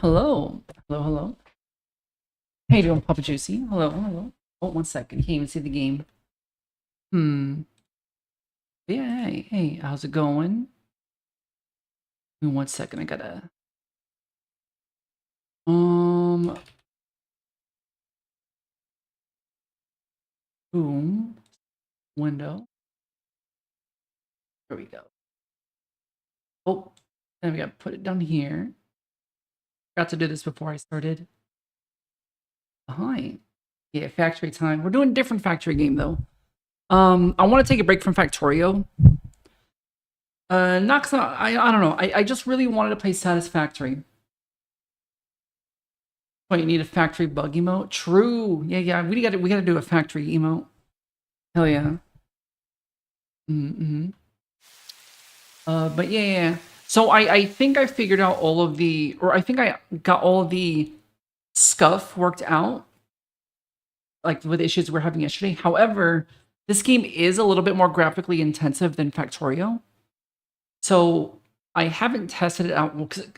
Hello. Hello, hello. How you doing, Papa Juicy? Hello, hello. Oh, one second. You can't even see the game. Hmm. Yeah, hey, how's it going? Give me one second. I gotta. Um. Boom. Window. There we go. Oh, then we gotta put it down here. Forgot to do this before I started. Hi. Yeah, factory time. We're doing a different factory game though. I want to take a break from Factorio. Not cause I don't know. I just really wanted to play Satisfactory. Oh, you need a factory bug emote? True. Yeah. We gotta do a factory emote. Hell yeah. Mm-hmm. But yeah. So I think I figured out all of the, or I think I got all of the scuff worked out, like with issues we're having yesterday. However, this game is a little bit more graphically intensive than Factorio. So I haven't tested it out because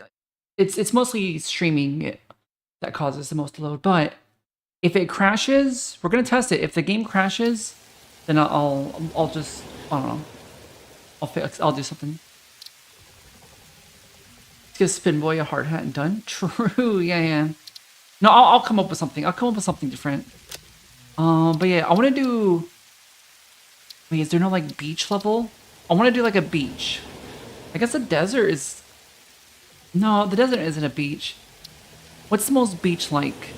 it's mostly streaming that causes the most load. But if it crashes, we're gonna test it. If the game crashes, then I'll just I don't know. I'll do something. Let's give Spin Boy a hard hat and done. True, yeah. No, I'll come up with something. I'll come up with something different. But yeah, I want to do. Wait, is there no like beach level? I want to do like a beach. I guess a desert is. No, the desert isn't a beach. What's the most beach like?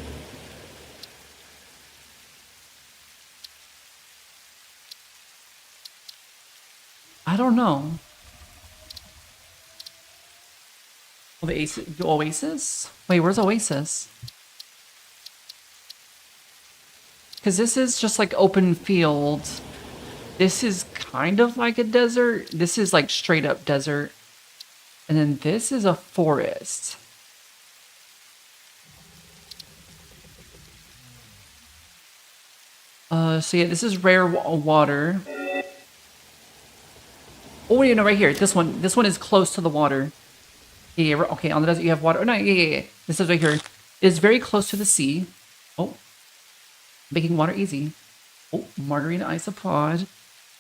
I don't know. Oh, the Oasis? Wait, where's Oasis? Because this is just like open field. This is kind of like a desert. This is like straight up desert. And then this is a forest. So yeah, this is rare water. Oh, you know, right here. This one is close to the water. Yeah, okay, on the desert you have water. Oh, no, yeah. This is right here. It is very close to the sea. Oh, making water easy. Oh, margarita isopod.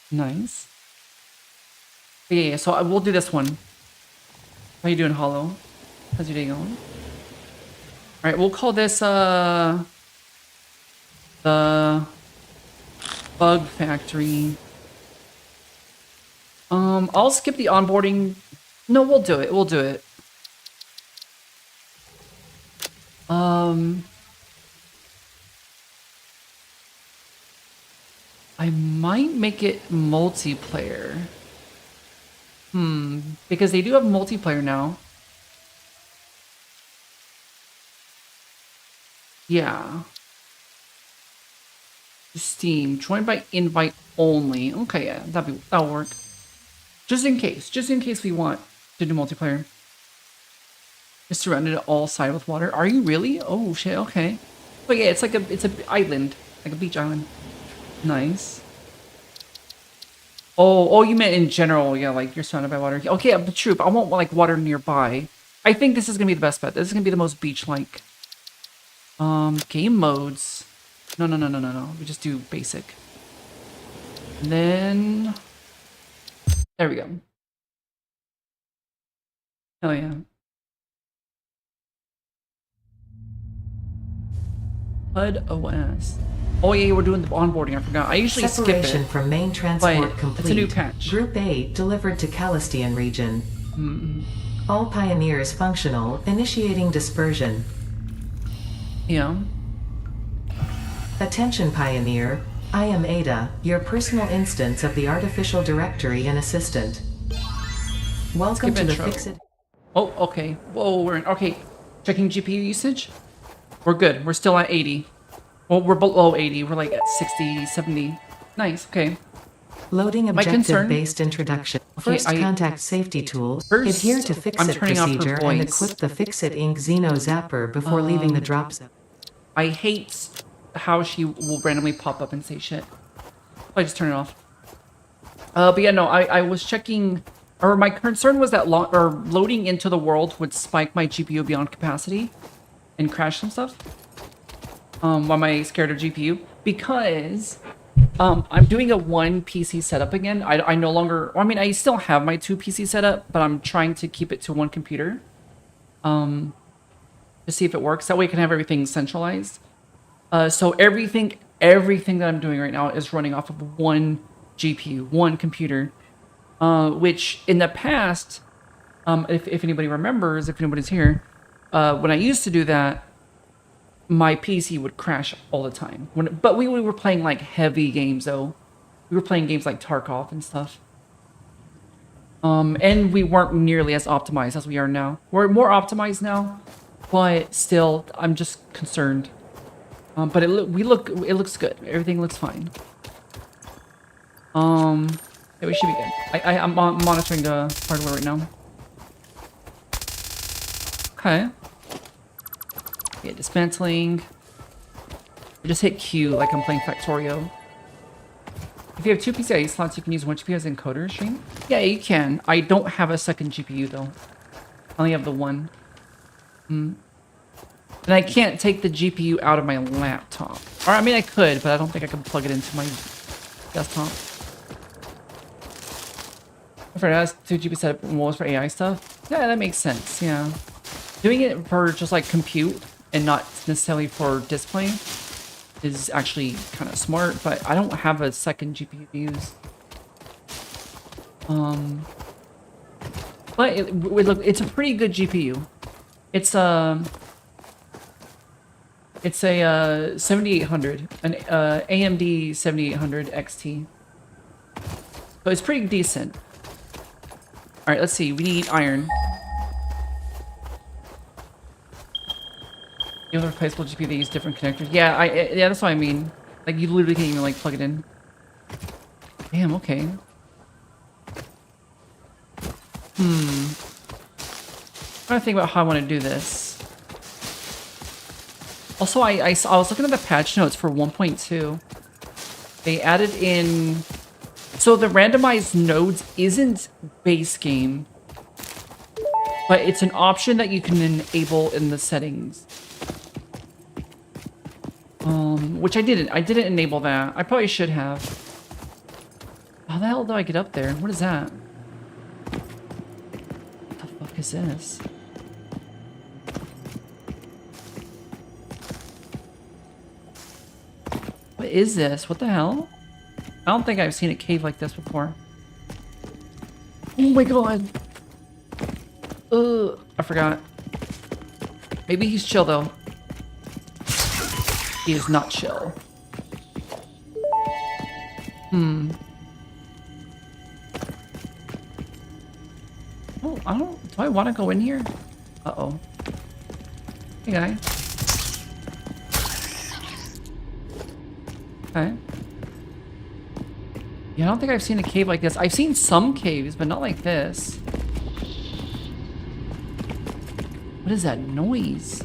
Nice. Yeah, so I will do this one. How you doing, Hollow? How's your day going? Alright, we'll call this, the Bug Factory. I'll skip the onboarding. No, we'll do it. We'll do it. I might make it multiplayer. Because they do have multiplayer now. Yeah. Steam. Join by invite only. Okay, yeah, that'll work. Just in case we want to do multiplayer. It's surrounded all side with water. Are you really? Oh shit, okay. But yeah, it's a island. Like a beach island. Nice. Oh, you meant in general, yeah, like you're surrounded by water. Okay, but true, but I want like water nearby. I think this is gonna be the best bet. This is gonna be the most beach-like. Game modes. No. We just do basic. And then there we go. Hell yeah. HUD OS. Oh yeah, we're doing the onboarding. I forgot. I usually skip it. From main transport complete. It's a new patch. Group A delivered to Calistian region. All pioneers functional. Initiating dispersion. Yeah. Attention pioneer. I am Ada, your personal instance of the artificial directory and assistant. Welcome to the Fix-It. Oh, okay. Whoa, we're in. Okay. Checking GPU usage. We're good. We're still at 80. Well, we're below 80. We're like at 60, 70. Nice. Okay. Loading objective-based introduction. Okay, First, contact safety tools. First, Adhere to Fix-It procedure and equip the Fix-It Inc. Xeno Zapper before leaving the drop zone. I hate how she will randomly pop up and say shit. I just turn it off. But yeah, no, I was checking Or my concern was that loading into the world would spike my GPU beyond capacity and crash some stuff. Why am I scared of GPU? Because I'm doing a one PC setup again. I no longer, I mean, I still have my 2 PC setup, but I'm trying to keep it to one computer. To see if it works. That way I can have everything centralized. So everything that I'm doing right now is running off of one GPU, one computer. Which in the past, if anybody remembers, if anybody's here, when I used to do that, my PC would crash all the time. But we were playing like heavy games though. We were playing games like Tarkov and stuff. And we weren't nearly as optimized as we are now. We're more optimized now, but still, I'm just concerned. But it looks good. Everything looks fine. Yeah, we should be good. I'm monitoring the hardware right now. Okay. Yeah, dismantling. I just hit Q like I'm playing Factorio. If you have 2 PCIe slots, you can use one GPU as encoder stream. Yeah, you can. I don't have a second GPU though. I only have the one. And I can't take the GPU out of my laptop. Or I mean I could, but I don't think I can plug it into my desktop. For us, 2 GPU setup was for AI stuff. Yeah, that makes sense. Yeah, doing it for just like compute and not necessarily for display is actually kind of smart. But I don't have a second GPU to use. But it's a pretty good GPU. It's a 7800, an AMD 7800 XT. So it's pretty decent. All right, let's see. We need iron. You have a replaceable GPU that use different connectors. Yeah, yeah, that's what I mean. Like you literally can't even like plug it in. Damn. Okay. I'm trying to think about how I want to do this. Also, I was looking at the patch notes for 1.2. They added in. So the randomized nodes isn't base game, but it's an option that you can enable in the settings. Which I didn't. I didn't enable that. I probably should have. How the hell do I get up there? What is that? What the fuck is this? What is this? What the hell? I don't think I've seen a cave like this before. Oh my god. I forgot. Maybe he's chill though. He is not chill. Oh, do I want to go in here? Uh-oh. Hey, guy. Okay. Yeah, I don't think I've seen a cave like this. I've seen some caves, but not like this. What is that noise?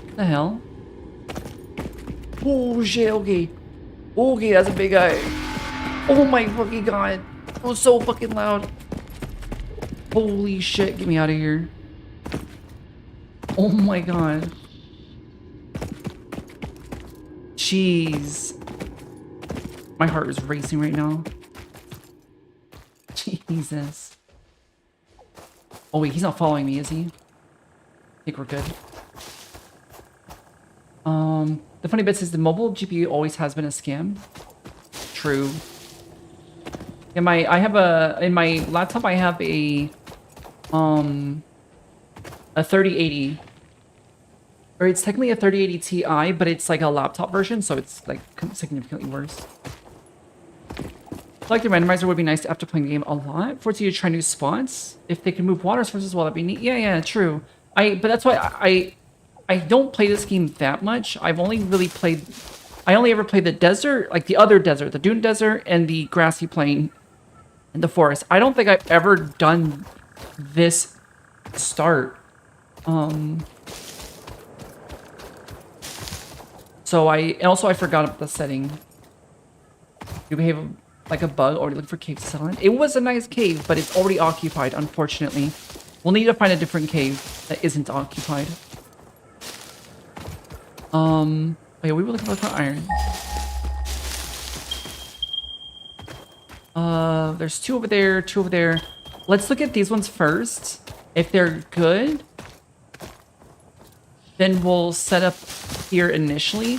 What the hell? Oh shit, okay. Okay, that's a big guy. Oh my fucking god. It was so fucking loud. Holy shit, get me out of here. Oh my god. Jeez. My heart is racing right now. Jesus. Oh wait, he's not following me, is he? I think we're good. The funny bits is the mobile GPU always has been a scam. True. In my laptop I have a 3080. Or it's technically a 3080 Ti, but it's like a laptop version, so it's like significantly worse. Like the randomizer would be nice after playing the game a lot, force you to try new spots. If they can move water sources, well, that'd be neat. Yeah, true. But that's why I don't play this game that much. I only ever played the desert, like the other desert, the dune desert, and the grassy plain, and the forest. I don't think I've ever done this start. So I forgot about the setting. You behave like a bug. Already looking for cave to settle in. It was a nice cave, but it's already occupied, unfortunately. We'll need to find a different cave that isn't occupied. Oh yeah, we were looking for iron. There's 2 over there, 2 over there. Let's look at these ones first. If they're good, then we'll set up here initially.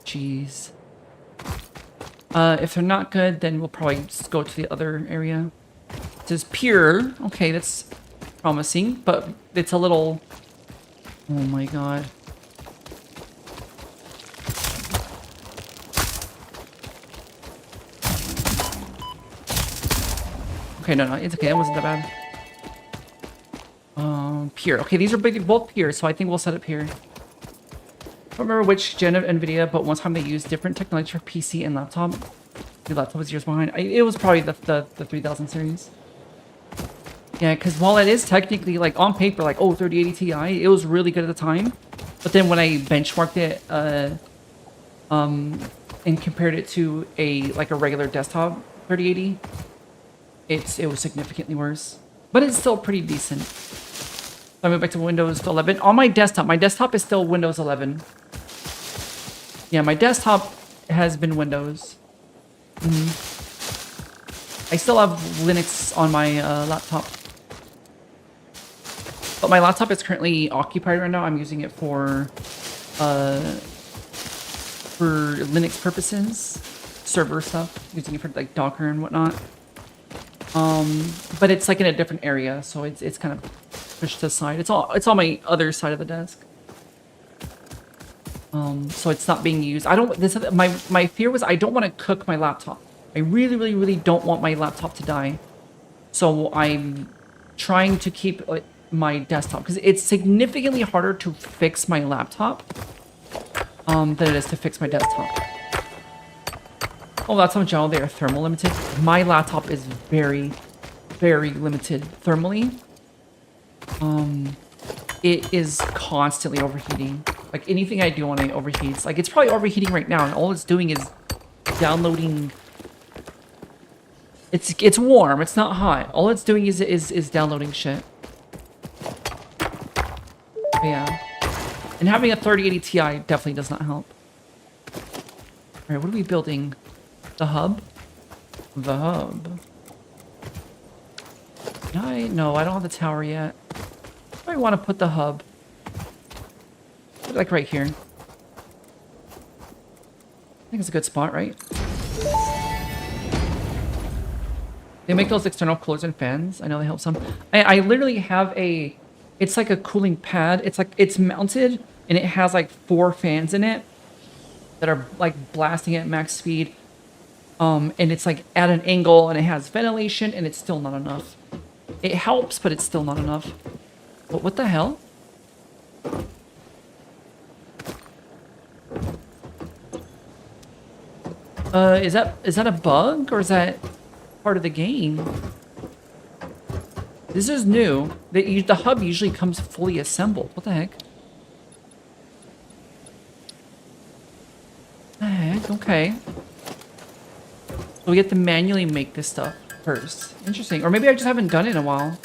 Jeez. If they're not good, then we'll probably just go to the other area. It says pure. Okay, that's promising, but it's a little... Oh my god. Okay, no, it's okay. That wasn't that bad. Pure. Okay, these are both pure, so I think we'll set it here. I don't remember which gen of NVIDIA, but one time they used different technology for PC and laptop. The laptop was years behind. It was probably the 3000 series. Yeah, because while it is technically, like, on paper, like, oh, 3080 Ti, it was really good at the time. But then when I benchmarked it, and compared it to a regular desktop 3080, it was significantly worse. But it's still pretty decent. So I moved back to Windows 11. On my desktop is still Windows 11. Yeah, my desktop has been Windows. I still have Linux on my laptop. But my laptop is currently occupied right now. I'm using it for Linux purposes, server stuff, using it for like Docker and whatnot. But it's like in a different area, so it's kind of pushed to the side. It's on my other side of the desk. So it's not being used. My fear was I don't want to cook my laptop. I really, really, really don't want my laptop to die. So I'm trying to keep my desktop, because it's significantly harder to fix my laptop than it is to fix my desktop. Oh, that's how Java, they are thermal limited. My laptop is very, very limited thermally. It is constantly overheating. Like, anything I do on it overheats. Like, it's probably overheating right now, and all it's doing is downloading. It's warm. It's not hot. All it's doing is downloading shit. But yeah. And having a 3080 Ti definitely does not help. All right, what are we building? The hub? The hub. No, I don't have the tower yet. I want to put the hub. Put it like right here. I think it's a good spot, right? They make those external coolers and fans. I know they help some. I literally have it's like a cooling pad. It's mounted and it has like 4 fans in it that are like blasting at max speed. And it's like at an angle and it has ventilation and it's still not enough. It helps, but it's still not enough. But what the hell? Is that a bug or is that part of the game? This is new. The hub usually comes fully assembled. What the heck? Okay. So we have to manually make this stuff first. Interesting. Or maybe I just haven't done it in a while.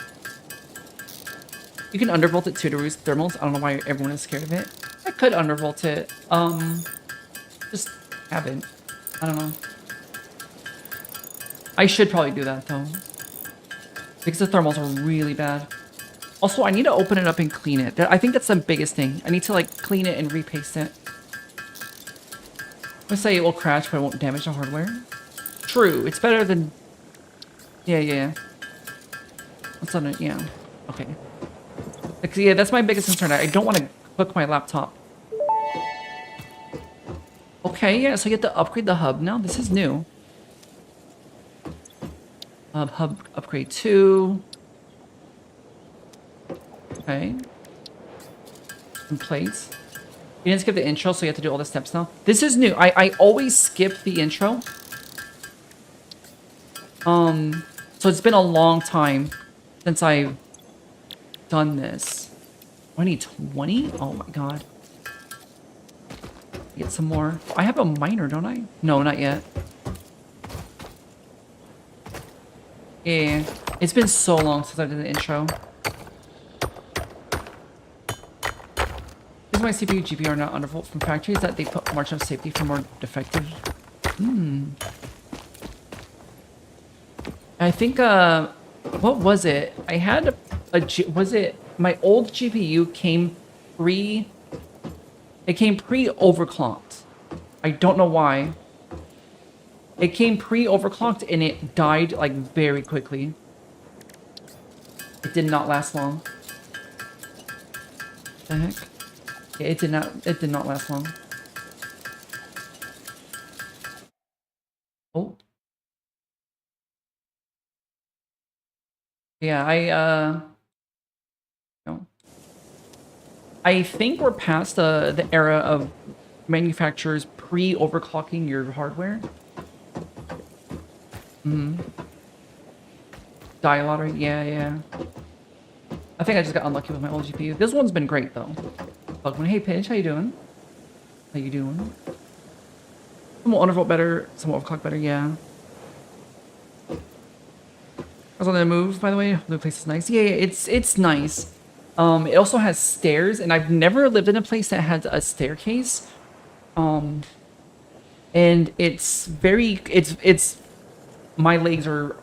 You can undervolt it too to reduce thermals. I don't know why everyone is scared of it. I could undervolt it. Just haven't. I don't know. I should probably do that though, because the thermals are really bad. Also, I need to open it up and clean it. I think that's the biggest thing. I need to like clean it and repaste it. I'm gonna say it will crash, but it won't damage the hardware. True. It's better than... Yeah. What's on it? Yeah. Okay. Like, yeah, that's my biggest concern. I don't want to cook my laptop. Okay, yeah, so you have to upgrade the hub now. This is new. Hub upgrade 2. Okay. Some plates. You didn't skip the intro, so you have to do all the steps now. This is new. I always skip the intro. So it's been a long time since I've done this. I need 20? Oh my god. Get some more. I have a miner, don't I? No, not yet. Yeah. It's been so long since I did an intro. Is my CPU GPU are not undervolt from factories that they put margin of safety for more defective? I think, what was it? I had was it, my old GPU came it came pre-overclocked. I don't know why. It came pre-overclocked and it died, like, very quickly. It did not last long. What the heck? Yeah, it did not last long. Oh. Yeah, no. I think we're past the era of manufacturers pre-overclocking your hardware. Die lottery, yeah. I think I just got unlucky with my old GPU. This one's been great though. Bugman, hey Pidge, how you doing? How you doing? Some will undervolt better, some will overclock better, yeah. I was on the move, by the way. The place is nice. Yeah, it's nice. It also has stairs, and I've never lived in a place that has a staircase. And it's very, it's my legs are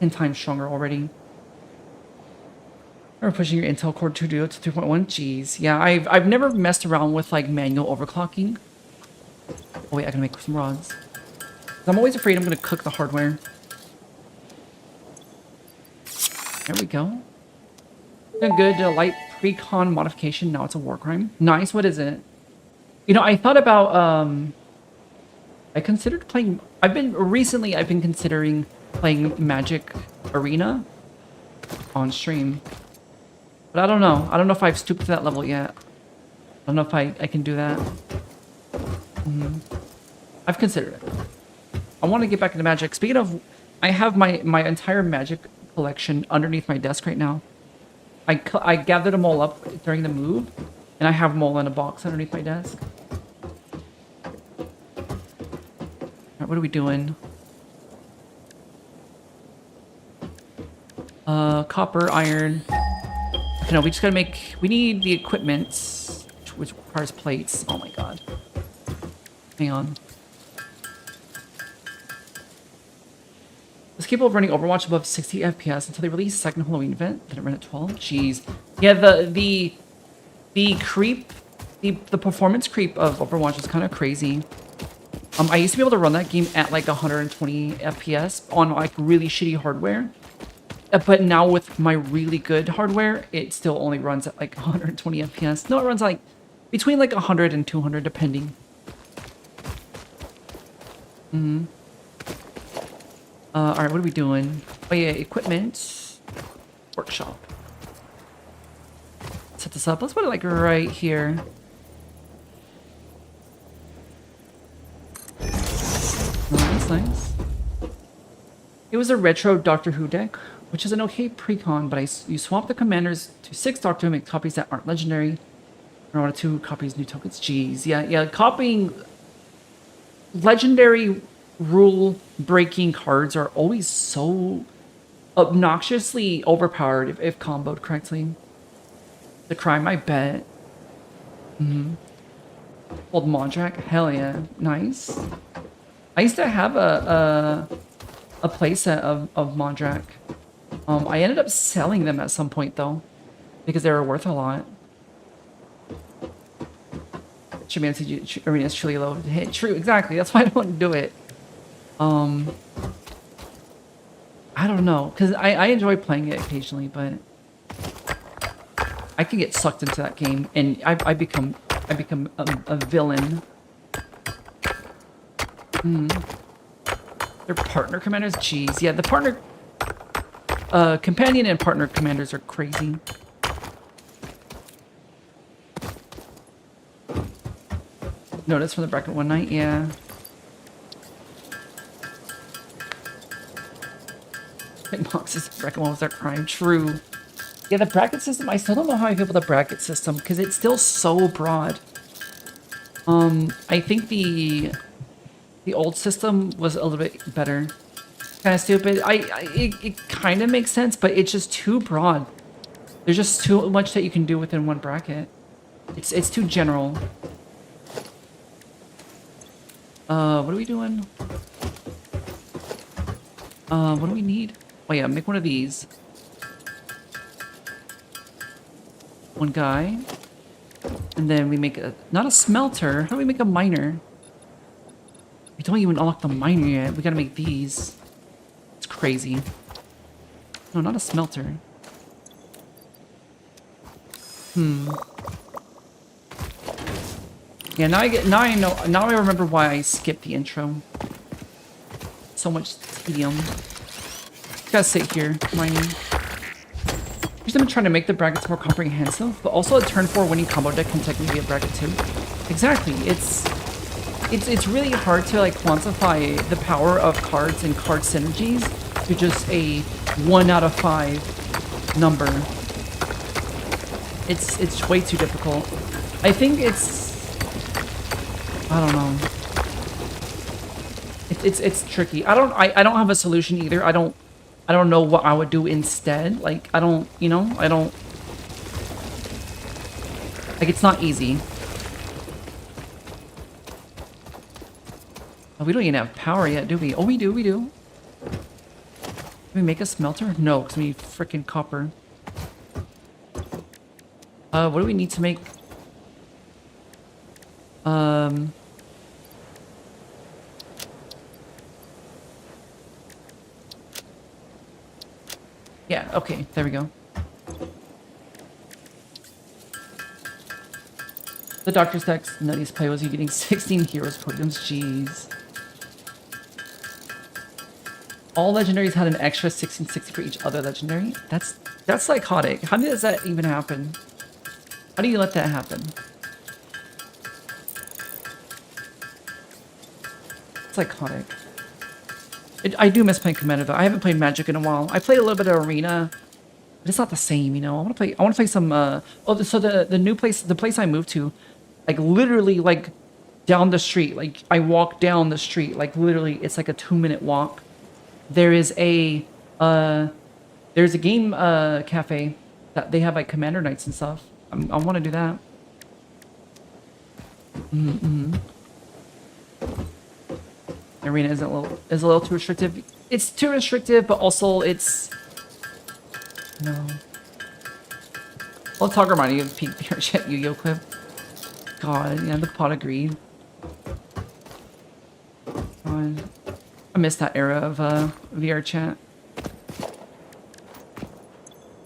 10 times stronger already. Or pushing your Intel Core 2 Duo to 2.1. Jeez, yeah, I've never messed around with like manual overclocking. Oh wait, I can make some rods. I'm always afraid I'm gonna cook the hardware. There we go. A good light pre-con modification. Now it's a war crime. Nice. What is it? You know, I thought about I considered playing. I've been considering playing Magic Arena on stream. But I don't know. I don't know if I've stooped to that level yet. I don't know if I can do that. I've considered it. I want to get back into Magic. Speaking of, I have my entire Magic collection underneath my desk right now. I gathered them all up during the move, and I have them all in a box underneath my desk. Alright, what are we doing? Copper, iron. No, we just gotta make... We need the equipment, which requires plates. Oh my god. Hang on. Let's keep running Overwatch above 60 FPS until they release second Halloween event. Did it run at 12? Jeez. Yeah, the creep, the performance creep of Overwatch is kind of crazy. I used to be able to run that game at like 120 FPS on like really shitty hardware. But now with my really good hardware, it still only runs at like 120 FPS. No, it runs like between like 100 and 200 depending. Alright, what are we doing? Oh yeah, equipment. Workshop. Set this up. Let's put it like right here. Oh, that's nice. It was a retro Doctor Who deck, which is an okay pre-con, but you swap the commanders to 6 Doctor Who, make copies that aren't legendary. Or 1 or 2 copies, new tokens. Jeez, yeah, copying legendary rule-breaking cards are always so obnoxiously overpowered if comboed correctly. The crime, I bet. Old Mondrak, hell yeah, nice. I used to have a playset of Mondrak. I ended up selling them at some point though, because they were worth a lot. Shumancy Arena is truly low to hit. True, exactly. That's why I don't do it. I don't know, because I enjoy playing it occasionally, but I can get sucked into that game, and I become a villain. Their partner commanders, jeez, yeah, the partner, companion and partner commanders are crazy. Notice from the bracket one night, yeah. Boxes bracket one was their crime. True. Yeah, the bracket system, I still don't know how I feel about the bracket system because it's still so broad. I think the old system was a little bit better. kind of stupid. It kind of makes sense, but it's just too broad. There's just too much that you can do within one bracket. It's too general. What are we doing? What do we need? Oh yeah, make one of these. One guy. And then we make a, not a smelter. How do we make a miner? We don't even unlock the miner yet. We gotta make these. It's crazy. No, not a smelter. Yeah, now I remember why I skipped the intro. So much tedium. Gotta sit here, mining. I've been trying to make the brackets more comprehensive, but also a turn 4 winning combo deck can technically be a bracket too. Exactly. It's really hard to like quantify the power of cards and card synergies to just a 1 out of 5 number. It's way too difficult. I think I don't know. It's tricky. I don't have a solution either. I don't know what I would do instead. Like I don't like it's not easy. Oh, we don't even have power yet, do we? Oh, we do. Can we make a smelter? No, because we need freaking copper. What do we need to make? Yeah, okay, there we go. The Doctor's Deck's nuttiest play was you getting 16 heroes potions. Jeez. All legendaries had an extra 1660 for each other legendary. That's psychotic. How does that even happen? How do you let that happen? Psychotic. I do miss playing Commander though. I haven't played Magic in a while. I played a little bit of Arena, but it's not the same, you know. I want to play some. Oh, so the new place, the place I moved to, like literally like down the street. Like I walk down the street. Like literally, it's like a 2-minute walk. There is a there's a game cafe that they have like Commander nights and stuff. I want to do that. Arena is a little too restrictive. It's too restrictive, but also it's no. I'll talk remind you of Peak VR Chat Yu-Gi-Oh clip. God, yeah, the pot of greed. God, I miss that era of VR chat.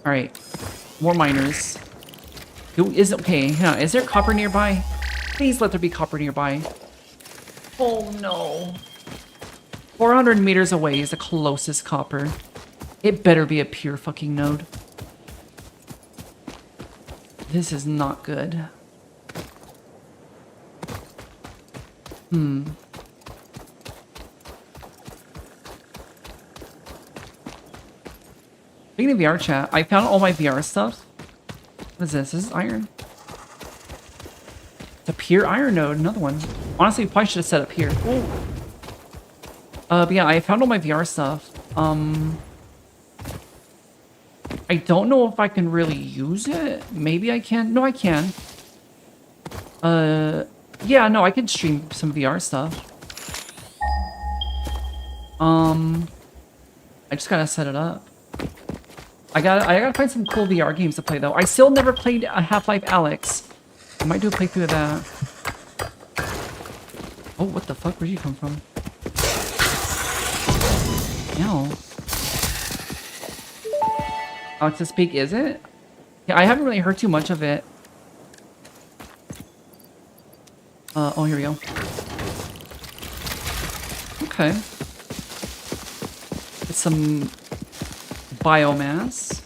All right, more miners. Who is okay? Yeah, is there copper nearby? Please let there be copper nearby. Oh no. 400 meters away is the closest copper. It better be a pure fucking node. This is not good. Speaking of VR chat, I found all my VR stuff. What is this? This is iron. It's a pure iron node, another one. Honestly, we probably should have set up here. Ooh. But yeah, I found all my VR stuff. I don't know if I can really use it. Maybe I can. No, I can. Yeah, no, I can stream some VR stuff. I just gotta set it up. I gotta find some cool VR games to play though. I still never played a Half-Life Alyx. I might do a playthrough of that. Oh, what the fuck? Where'd you come from? No. Alex's Peak, is it? Yeah, I haven't really heard too much of it. Oh, here we go. Okay. Get some biomass.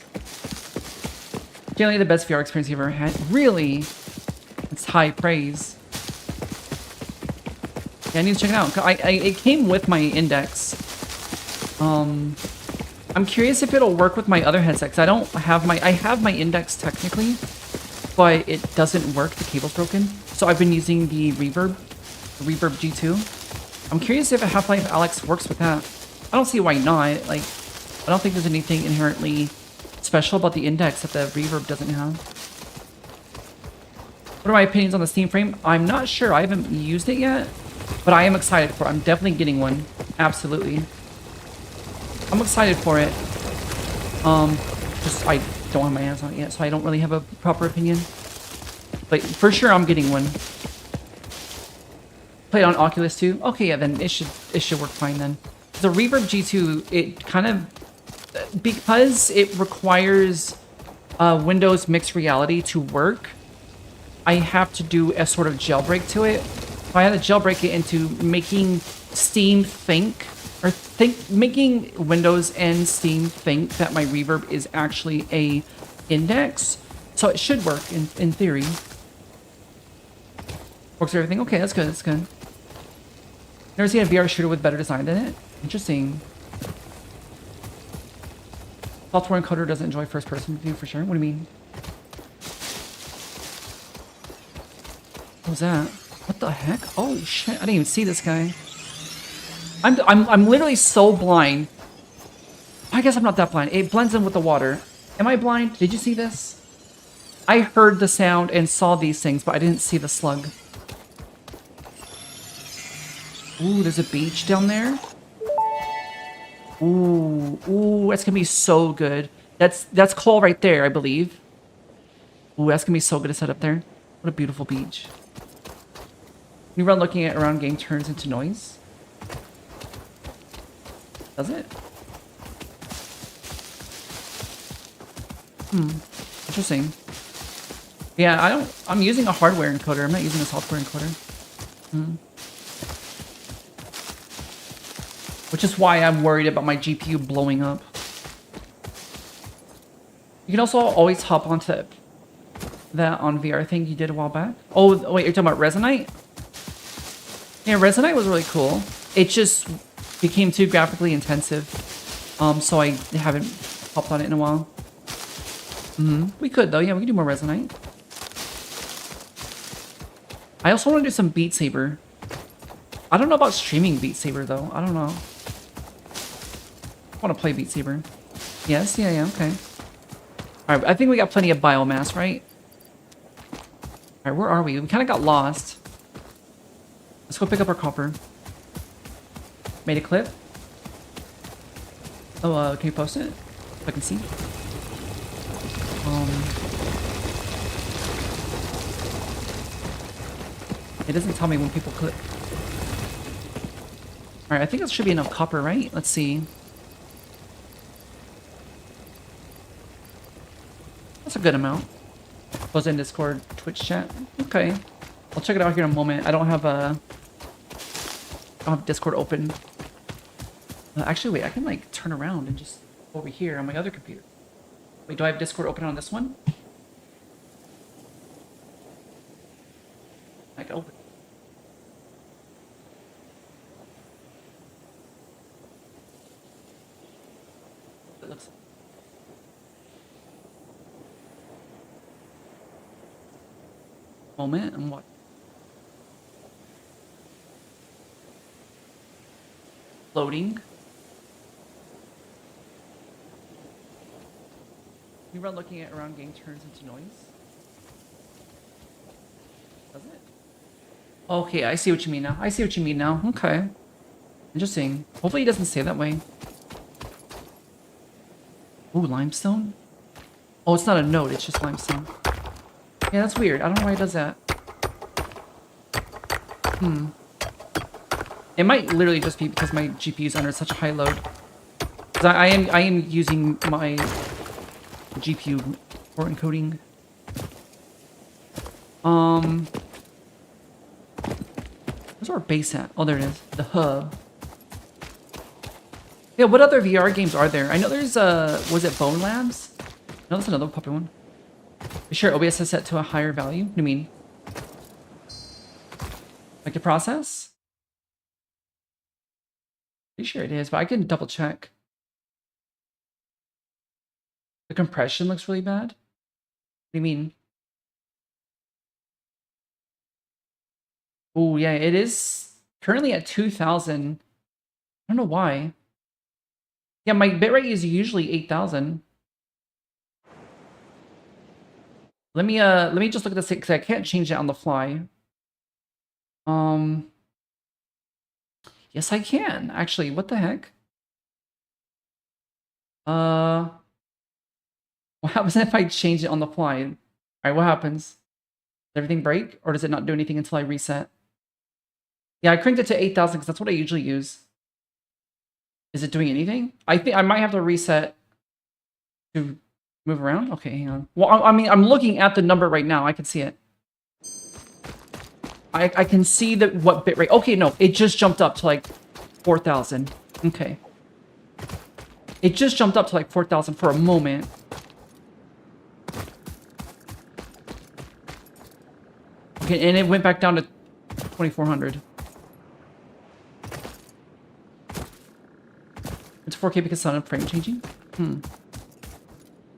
Generally the best VR experience you've ever had. Really? It's high praise. Yeah, I need to check it out. It came with my index. I'm curious if it'll work with my other headsets. I have my index technically, but it doesn't work. The cable's broken. So I've been using the Reverb G2. I'm curious if a Half-Life Alyx works with that. I don't see why not. Like, I don't think there's anything inherently special about the index that the reverb doesn't have. What are my opinions on the Steam frame? I'm not sure. I haven't used it yet, but I am excited for it. I'm definitely getting one. Absolutely. I'm excited for it. Just I don't have my hands on it yet, so I don't really have a proper opinion. But for sure, I'm getting one. Play it on Oculus too. Okay, yeah, then it should work fine then. The Reverb G2, it kind of, because it requires Windows Mixed Reality to work, I have to do a sort of jailbreak to it. So I had to jailbreak it into making Steam think, or making Windows and Steam think that my reverb is actually a index. So it should work in theory. Works for everything. Okay, that's good. That's good. Never seen a VR shooter with better design than it. Interesting. Software encoder doesn't enjoy first-person view for sure. What do you mean? What was that? What the heck? Oh shit! I didn't even see this guy. I'm literally so blind. I guess I'm not that blind. It blends in with the water. Am I blind? Did you see this? I heard the sound and saw these things, but I didn't see the slug. Ooh, there's a beach down there. Ooh, that's gonna be so good. That's coal right there, I believe. Ooh, that's gonna be so good to set up there. What a beautiful beach. You run looking at around game turns into noise. Does it? Interesting. Yeah, I'm using a hardware encoder. I'm not using a software encoder. Which is why I'm worried about my GPU blowing up. You can also always hop onto that on VR thing you did a while back. Oh, wait, you're talking about Resonite? Yeah, Resonite was really cool. It just became too graphically intensive. So I haven't hopped on it in a while. We could, though. Yeah, we could do more Resonite. I also want to do some Beat Saber. I don't know about streaming Beat Saber, though. I don't know. I want to play Beat Saber. Yes, yeah, okay. Alright, I think we got plenty of biomass, right? Alright, where are we? We kind of got lost. Let's go pick up our copper. Made a clip. Oh, can you post it? If I can see. It doesn't tell me when people clip. Alright, I think that should be enough copper, right? Let's see. That's a good amount. Post in Discord, Twitch chat. Okay. I'll check it out here in a moment. I don't have Discord open. Actually, wait, I can like turn around and just go over here on my other computer. Wait, do I have Discord open on this one? I can open. It looks. Moment and what? Loading. You run looking at around game turns into noise. Does it? Okay, I see what you mean now. I see what you mean now. Okay. Interesting. Hopefully it doesn't stay that way. Ooh, limestone? Oh, it's not a node, it's just limestone. Yeah, that's weird. I don't know why it does that. It might literally just be because my GPU is under such a high load. Because I am using my GPU for encoding. Where's our base at? Oh, there it is. The hub. Yeah, what other VR games are there? I know there's was it Bone Labs? No, that's another popular one. Be sure OBS is set to a higher value. What do you mean? Like the process? Pretty sure it is, but I can double check. The compression looks really bad. What do you mean? Oh, yeah, it is currently at 2,000. I don't know why. Yeah, my bitrate is usually 8,000. Let me just look at this because I can't change it on the fly. Yes, I can. Actually, what the heck? What happens if I change it on the fly? All right, what happens? Does everything break, or does it not do anything until I reset? Yeah, I cranked it to 8,000 because that's what I usually use. Is it doing anything? I think I might have to reset to move around. Okay, hang on. Well, I mean, I'm looking at the number right now. I can see it. I can see what bitrate. Okay, no, it just jumped up to like 4,000. Okay. It just jumped up to like 4,000 for a moment. Okay, and it went back down to 2,400. It's 4K because sound frame changing?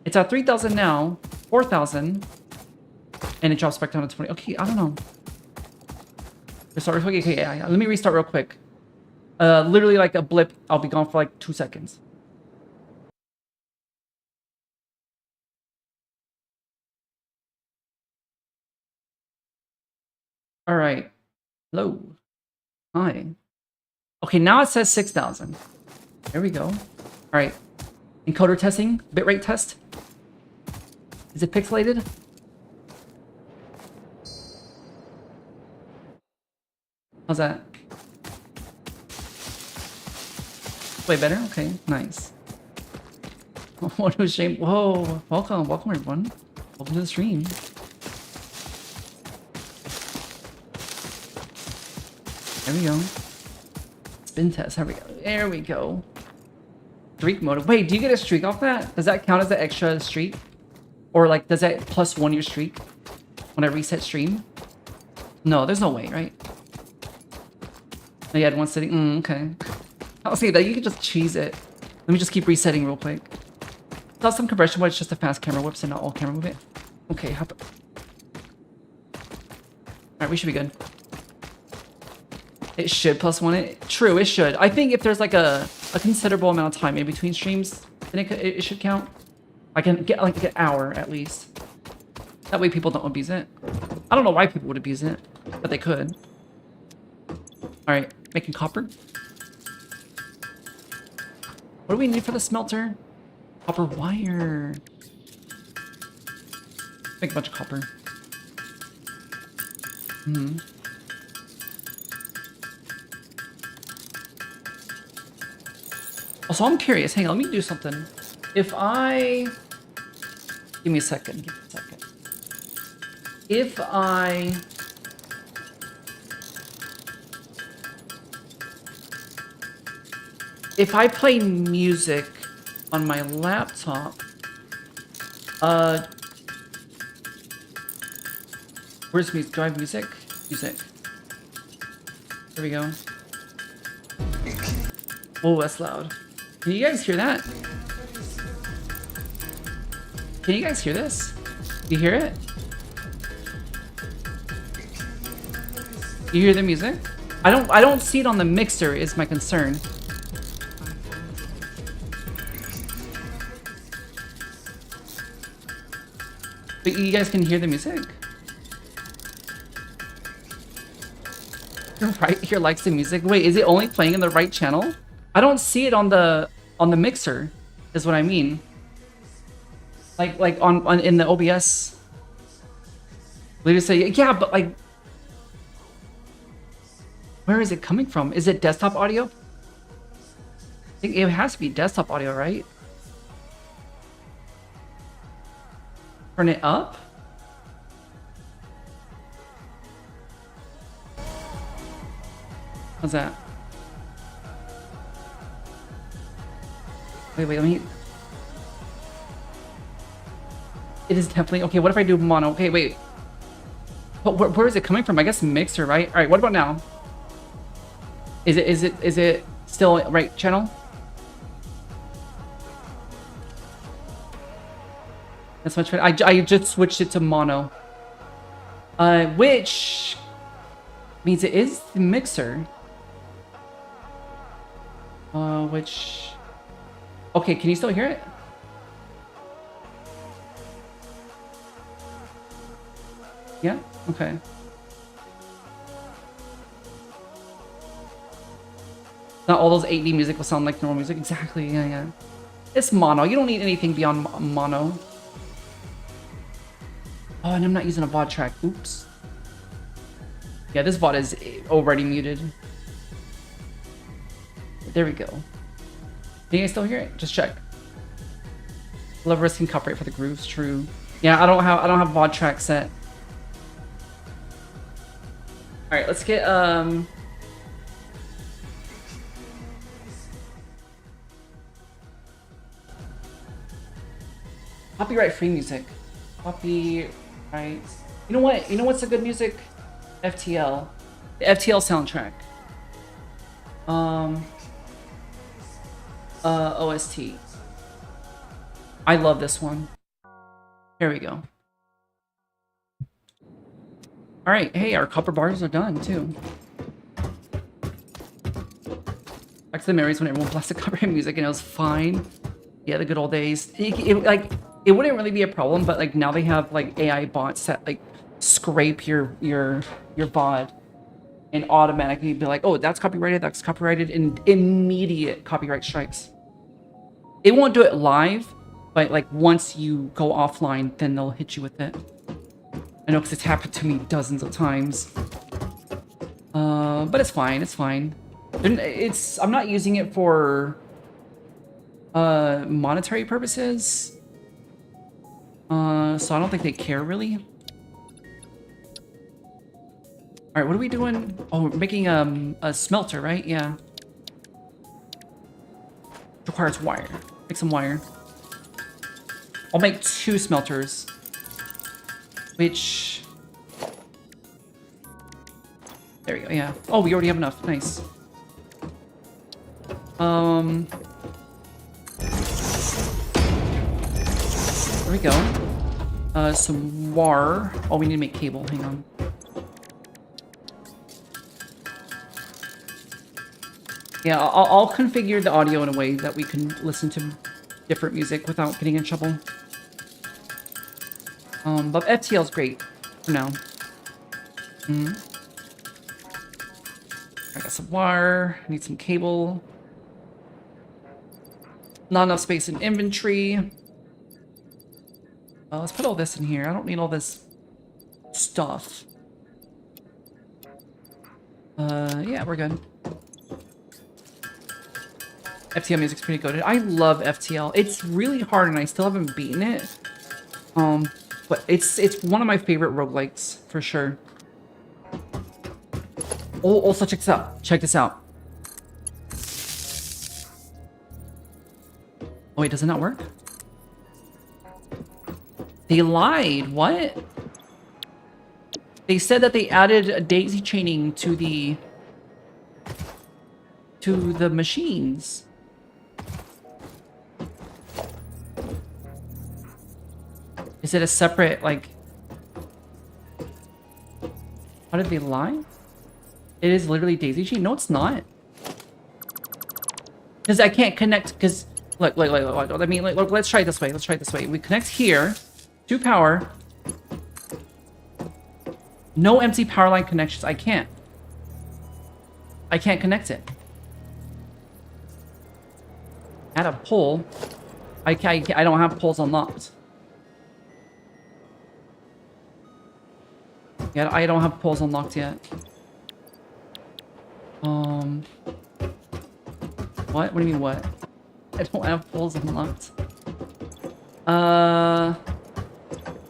It's at 3,000 now, 4,000, and it drops back down to 20. Okay, I don't know. Restart. Okay, yeah. Let me restart real quick. Literally like a blip. I'll be gone for like 2 seconds. All right. Hello. Hi. Okay, now it says 6,000. There we go. All right. Encoder testing. Bitrate test. Is it pixelated? How's that? Way better? Okay, nice. What a shame. Whoa. Welcome everyone. Welcome to the stream. There we go. Spin test. There we go. Streak mode. Wait, do you get a streak off that? Does that count as an extra streak? Or like, does that +1 your streak when I reset stream? No, there's no way, right? Oh, you had one sitting. Okay. I'll say that you can just cheese it. Let me just keep resetting real quick. It's some compression, but it's just a fast camera whip, so not all camera movement. Okay, hop. Alright, we should be good. It should +1 it. True, it should. I think if there's like a considerable amount of time in between streams, then it should count. I can get like an hour at least. That way people don't abuse it. I don't know why people would abuse it, but they could. Alright, making copper. What do we need for the smelter? Copper wire. Make a bunch of copper. Also, I'm curious. Hang on, let me do something. If I... Give me a second. Give me a second. If I play music on my laptop, where's music? Do I have music? Music. There we go. Oh, that's loud. Can you guys hear that? Can you guys hear this? You hear it? You hear the music? I don't see it on the mixer is my concern. But you guys can hear the music? Right here likes the music. Wait, is it only playing in the right channel? I don't see it on the mixer, is what I mean. Like on in the OBS. They just say, yeah, but like, where is it coming from? Is it desktop audio? I think it has to be desktop audio, right? Turn it up? How's that? Wait, let me... It is definitely... Okay, what if I do mono? Okay, wait. But where is it coming from? I guess mixer, right? All right, what about now? Is it still right channel? That's much better. I just switched it to mono. Which means it is the mixer. Which... Okay, can you still hear it? Yeah? Okay. Not all those 8D music will sound like normal music. Exactly, yeah, yeah. It's mono. You don't need anything beyond mono. Oh, and I'm not using a VOD track. Oops. Yeah, this VOD is already muted. There we go. Can you guys still hear it? Just check. Love risking copyright for the grooves. True. Yeah, I don't have VOD track set. All right, let's get copyright free music. Copyright. You know what? You know what's a good music? FTL. The FTL soundtrack. OST. I love this one. Here we go. All right. Hey, our copper bars are done too. Back to the memories when everyone blasted copyright music and it was fine. Yeah, the good old days. It wouldn't really be a problem, but like now they have like AI bots that like scrape your VOD and automatically be like, oh, that's copyrighted, and immediate copyright strikes. It won't do it live, but like once you go offline, then they'll hit you with it. I know because it's happened to me dozens of times. But it's fine. It's fine. I'm not using it for monetary purposes. So I don't think they care really. All right, what are we doing? Oh, we're making a smelter, right? Yeah. Requires wire. Make some wire. I'll make 2 smelters. Which... There we go, yeah. Oh, we already have enough. Nice. There we go. Some wire. Oh, we need to make cable. Hang on. Yeah, I'll configure the audio in a way that we can listen to different music without getting in trouble. But FTL is great for now. I got some wire. I need some cable. Not enough space in inventory. Let's put all this in here. I don't need all this stuff. Yeah, we're good. FTL music's pretty good. I love FTL. It's really hard and I still haven't beaten it. But it's one of my favorite roguelikes for sure. Oh, also check this out. Check this out. Oh wait, does it not work? They lied. What? They said that they added a daisy chaining to the machines. Is it a separate, like... How did they lie? It is literally daisy chain? No, it's not. Because I can't connect, because... Look, I mean, look, let's try it this way. Let's try it this way. We connect here to power. No empty power line connections. I can't connect it. Add a pole. I don't have poles unlocked. Yeah, I don't have poles unlocked yet. What? What do you mean, what? I don't have poles unlocked.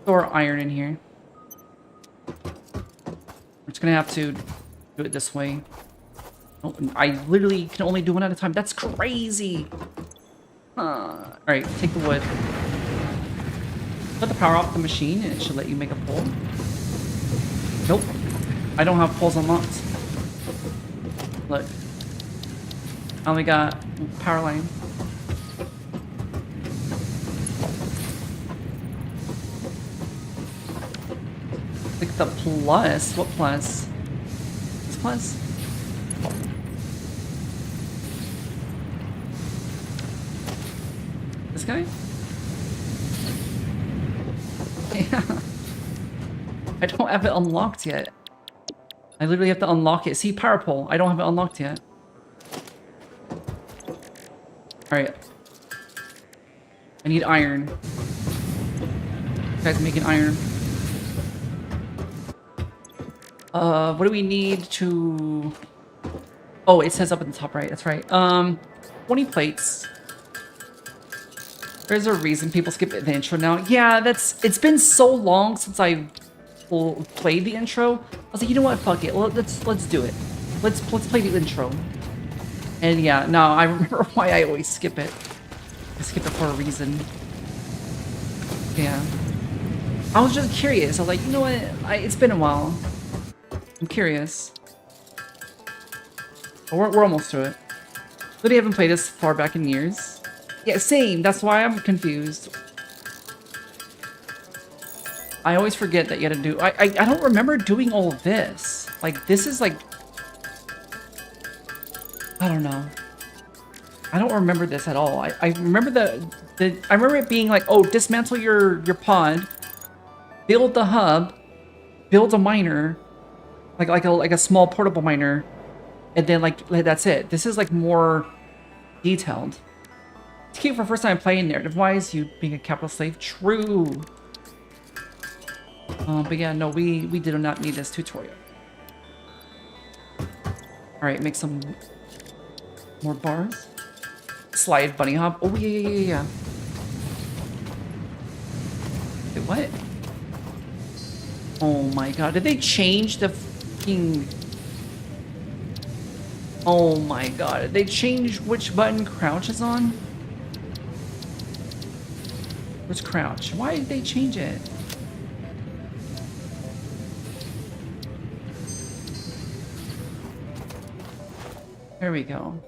Store iron in here. We're just gonna have to do it this way. Oh, I literally can only do one at a time. That's crazy! Alright, take the wood. Put the power off the machine and it should let you make a pole. Nope. I don't have poles unlocked. Look. I only got power line. Click the plus. What plus? This plus? This guy? Yeah. I don't have it unlocked yet. I literally have to unlock it. See, power pole. I don't have it unlocked yet. Alright. I need iron. This guy's making iron. What do we need to... Oh, it says up at the top right. That's right. 20 plates. There's a reason people skip the intro now. Yeah, it's been so long since I played the intro. I was like, you know what? Fuck it. Let's do it. Let's play the intro. And yeah, no, I remember why I always skip it. I skip it for a reason. Yeah. I was just curious. I was like, you know what? It's been a while. I'm curious. We're almost to it. Literally haven't played this far back in years. Yeah, same. That's why I'm confused. I always forget that you had to do... I don't remember doing all of this. Like, this is like... I don't know. I don't remember this at all. I remember I remember it being like, oh, dismantle your pod, build the hub, build a miner, like a small portable miner, and then like that's it. This is like more detailed. It's cute for first time playing narrative-wise, you being a capital slave. True. But yeah, no, we did not need this tutorial. All right, make some more bars. Slide bunny hop. Oh yeah. Wait, what? Oh my god, did they change the fucking... Oh my god, did they change which button crouch is on? Where's crouch? Why did they change it? There we go.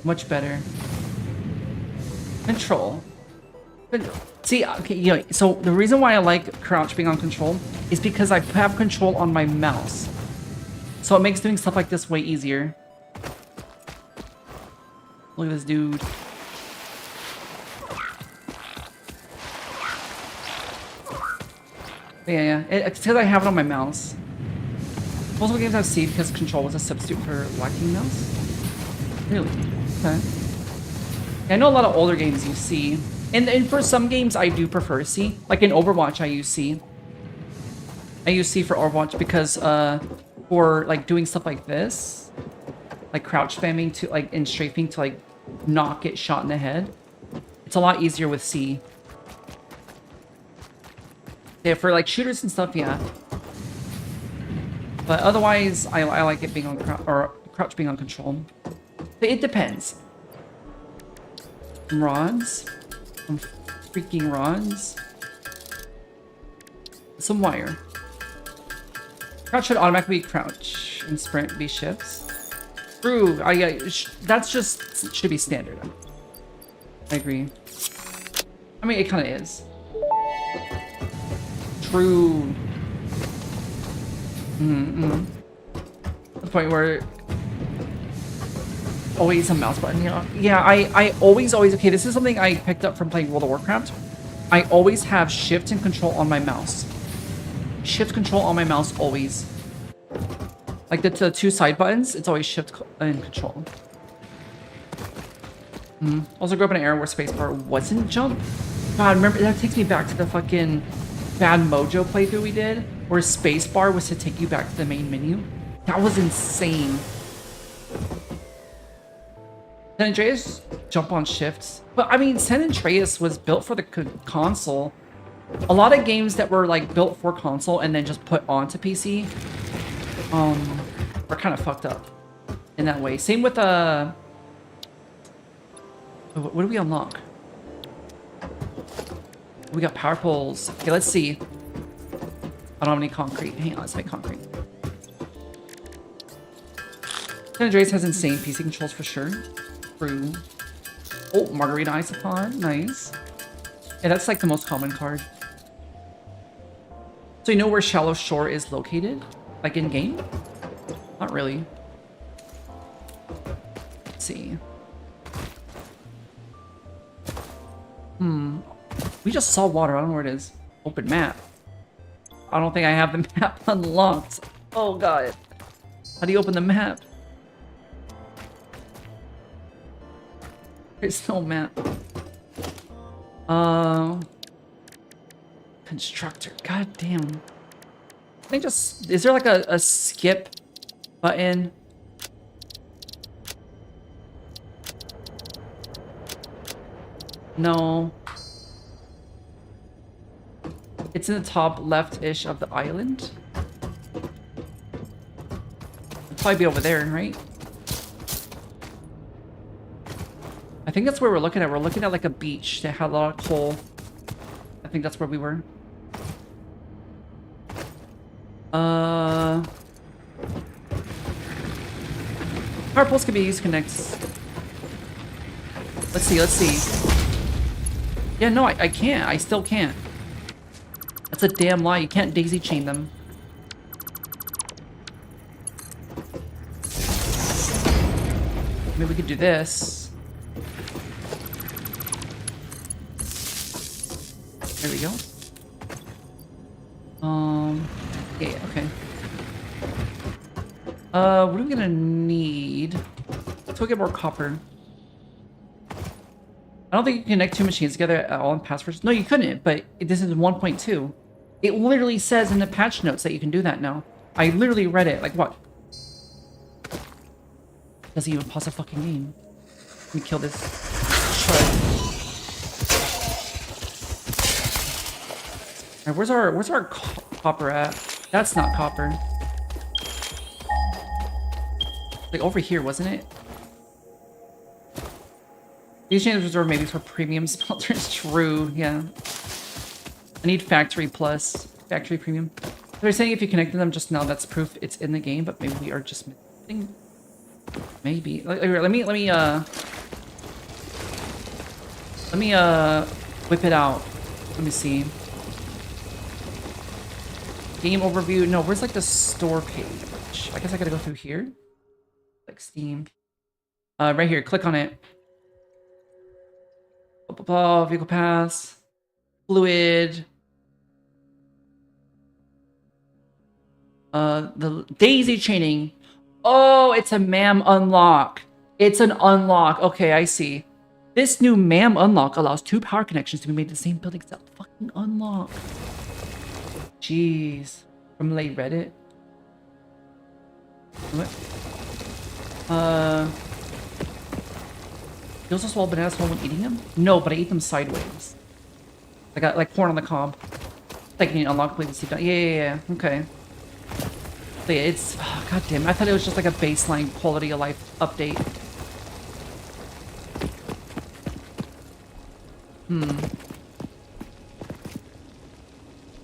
Much better. Control. See, okay, you know, so the reason why I like crouch being on control is because I have control on my mouse. So it makes doing stuff like this way easier. Look at this dude. Yeah. It's because I have it on my mouse. Most of the games I've seen because control was a substitute for lacking mouse. Really? Okay. I know a lot of older games use C. And for some games, I do prefer C. Like in Overwatch, I use C. I use C for Overwatch because for like doing stuff like this, like crouch spamming to like and strafing to like not get shot in the head, it's a lot easier with C. Yeah, for like shooters and stuff, yeah. But otherwise, I like it being on crouch being on control. But it depends. Some rods. Some freaking rods. Some wire. Crouch should automatically crouch and sprint be shifts. True. That's just should be standard. I agree. I mean, it kind of is. True. The point where always a mouse button, you know? Yeah, I always, okay, this is something I picked up from playing World of Warcraft. I always have shift and control on my mouse. Shift control on my mouse, always. Like the two side buttons, it's always shift and control. Also grew up in an era where spacebar wasn't jump. God, remember, that takes me back to the fucking Bad Mojo playthrough we did, where spacebar was to take you back to the main menu. That was insane. San Andreas jump on shifts, but I mean, San Andreas was built for the console. A lot of games that were like built for console and then just put onto PC, are kind of fucked up in that way. Same with what do we unlock? We got power poles. Okay, let's see. I don't have any concrete. Hang on, let's make concrete. San Andreas has insane PC controls for sure. True. Oh, Margarita Isopod. Nice. Yeah, that's like the most common card. So you know where Shallow Shore is located? Like in-game? Not really. Let's see. We just saw water. I don't know where it is. Open map. I don't think I have the map unlocked. Oh god. How do you open the map? There's no map. Constructor. God damn. I just... Is there like a skip button? No. It's in the top left-ish of the island. It'll probably be over there, right? I think that's where we're looking at. We're looking at like a beach that had a lot of coal. I think that's where we were. Power poles can be used to connect. Let's see, let's see. Yeah, no, I can't. I still can't. That's a damn lie. You can't daisy chain them. Maybe we could do this. There we go. Yeah, okay. What are we gonna need? Let's go get more copper. I don't think you can connect two machines together at all in passwords. No, you couldn't, but this is 1.2. It literally says in the patch notes that you can do that now. I literally read it. Like, what? Doesn't even pause the fucking game. Let me kill this shred. Alright, where's our copper at? That's not copper. Like, over here, wasn't it? These chains reserved maybe for premium smelters. True, yeah. I need factory plus. Factory premium. They're saying if you connected them just now, that's proof it's in the game, but maybe we are just missing. Maybe. Let me whip it out. Let me see. Game overview. No, where's like the store page? I guess I gotta go through here. Like Steam. Right here. Click on it. Blah, blah, blah, vehicle pass, fluid, the daisy chaining. Oh, it's a MAM unlock. It's an unlock. Okay, I see. This new MAM unlock allows two power connections to be made in the same building. It's a fucking unlock. Jeez. From late Reddit. What? You also swallow bananas whole when eating them? No, but I eat them sideways. I got like corn on the cob. Like you unlock, please see that. Yeah. Okay. But yeah, it's god damn. I thought it was just like a baseline quality of life update.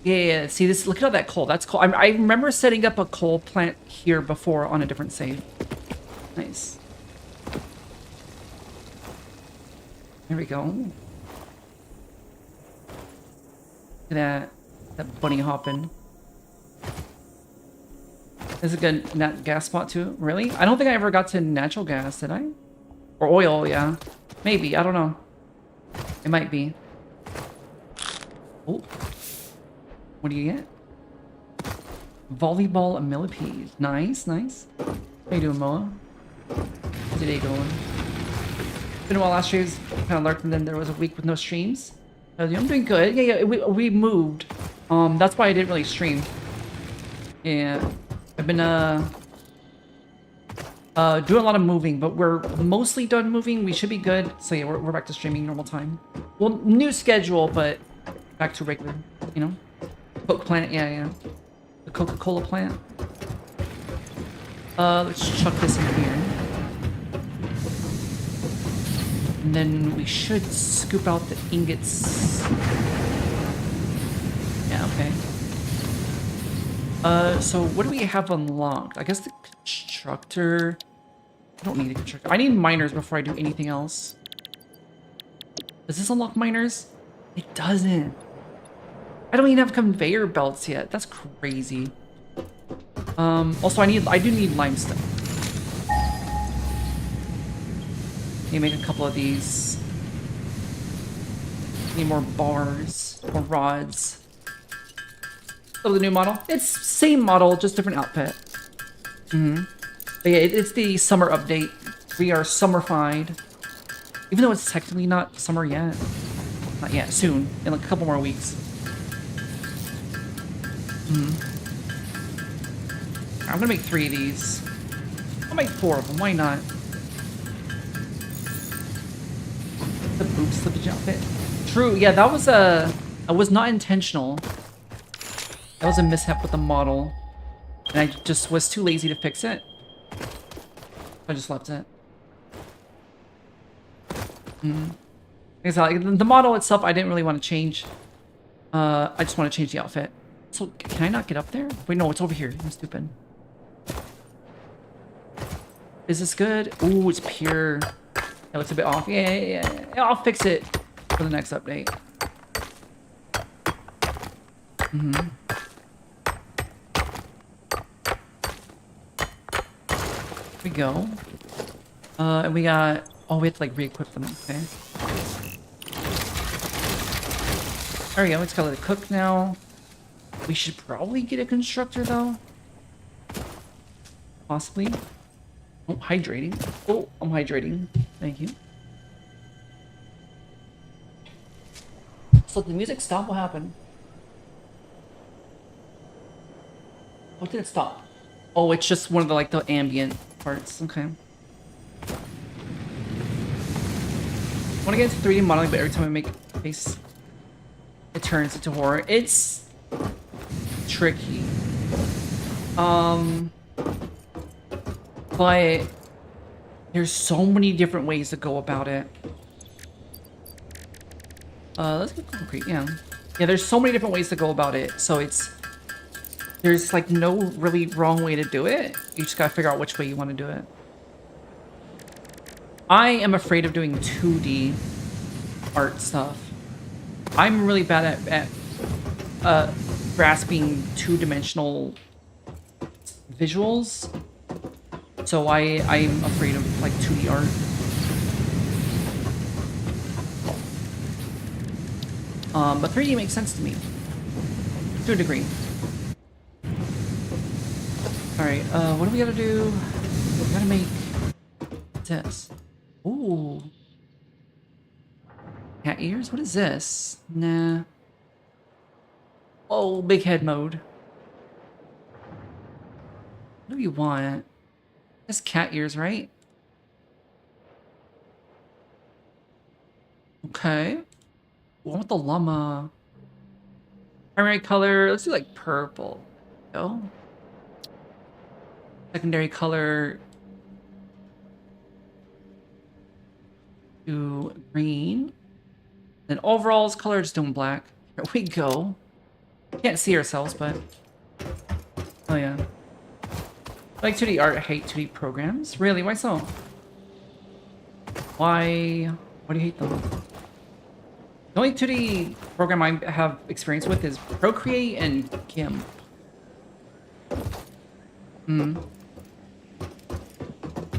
Yeah. See this? Look at all that coal. That's coal. I remember setting up a coal plant here before on a different save. Nice. There we go. Look at that bunny hopping. This is a good nat gas spot too. Really? I don't think I ever got to natural gas, did I? Or oil, yeah. Maybe, I don't know. It might be. Oh. What do you get? Volleyball a millipede. Nice, nice. How you doing, Moa? How's your day going? Been a while last year's kind of lurked and then there was a week with no streams. I'm doing good. Yeah, we moved. That's why I didn't really stream. Yeah. I've been doing a lot of moving, but we're mostly done moving. We should be good. So yeah, we're back to streaming normal time. Well, new schedule, but back to regular, you know? Coke plant, yeah. The Coca-Cola plant. Let's chuck this in here. And then we should scoop out the ingots. Yeah, okay. So what do we have unlocked? I guess the constructor. I don't need a constructor. I need miners before I do anything else. Does this unlock miners? It doesn't. I don't even have conveyor belts yet. That's crazy. Also I do need limestone. Let me make a couple of these. Need more bars, more rods. Oh, the new model. It's same model, just different outfit. But yeah, it's the summer update. We are summerfied. Even though it's technically not summer yet. Not yet, soon. In like a couple more weeks. I'm gonna make 3 of these. I'll make 4 of them, why not? The boob slippage outfit. True, yeah, that was not intentional. That was a mishap with the model. And I just was too lazy to fix it. I just left it. Exactly. The model itself, I didn't really want to change. I just want to change the outfit. So, can I not get up there? Wait, no, it's over here. I'm stupid. Is this good? Ooh, it's pure. It looks a bit off. Yeah. I'll fix it for the next update. Here we go. And we got... Oh, we have to, like, re-equip them. Okay. There we go. It's got a cook now. We should probably get a constructor, though. Possibly. Oh, hydrating. Oh, I'm hydrating. Thank you. So did the music stop? What happened? What did it stop? Oh, it's just one of the, like, the ambient parts. Okay. I want to get into 3D modeling, but every time I make a face, it turns into horror. It's tricky. But there's so many different ways to go about it. Let's get concrete, yeah. Yeah, there's so many different ways to go about it. So there's like no really wrong way to do it. You just gotta figure out which way you want to do it. I am afraid of doing 2D art stuff. I'm really bad at grasping two-dimensional visuals. So I'm afraid of like 2D art. But 3D makes sense to me. To a degree. Alright, what do we gotta do? We gotta make this. Ooh. Cat ears? What is this? Nah. Oh, big head mode. What do you want? That's cat ears, right? Okay. What with the llama? Primary color, let's do like purple. Oh. Secondary color. Do green. Then overalls color, just doing black. Here we go. Can't see ourselves, but. Oh yeah. I like 2D art, I hate 2D programs. Really? Why so? Why do you hate them? The only 2D program I have experience with is Procreate and GIMP.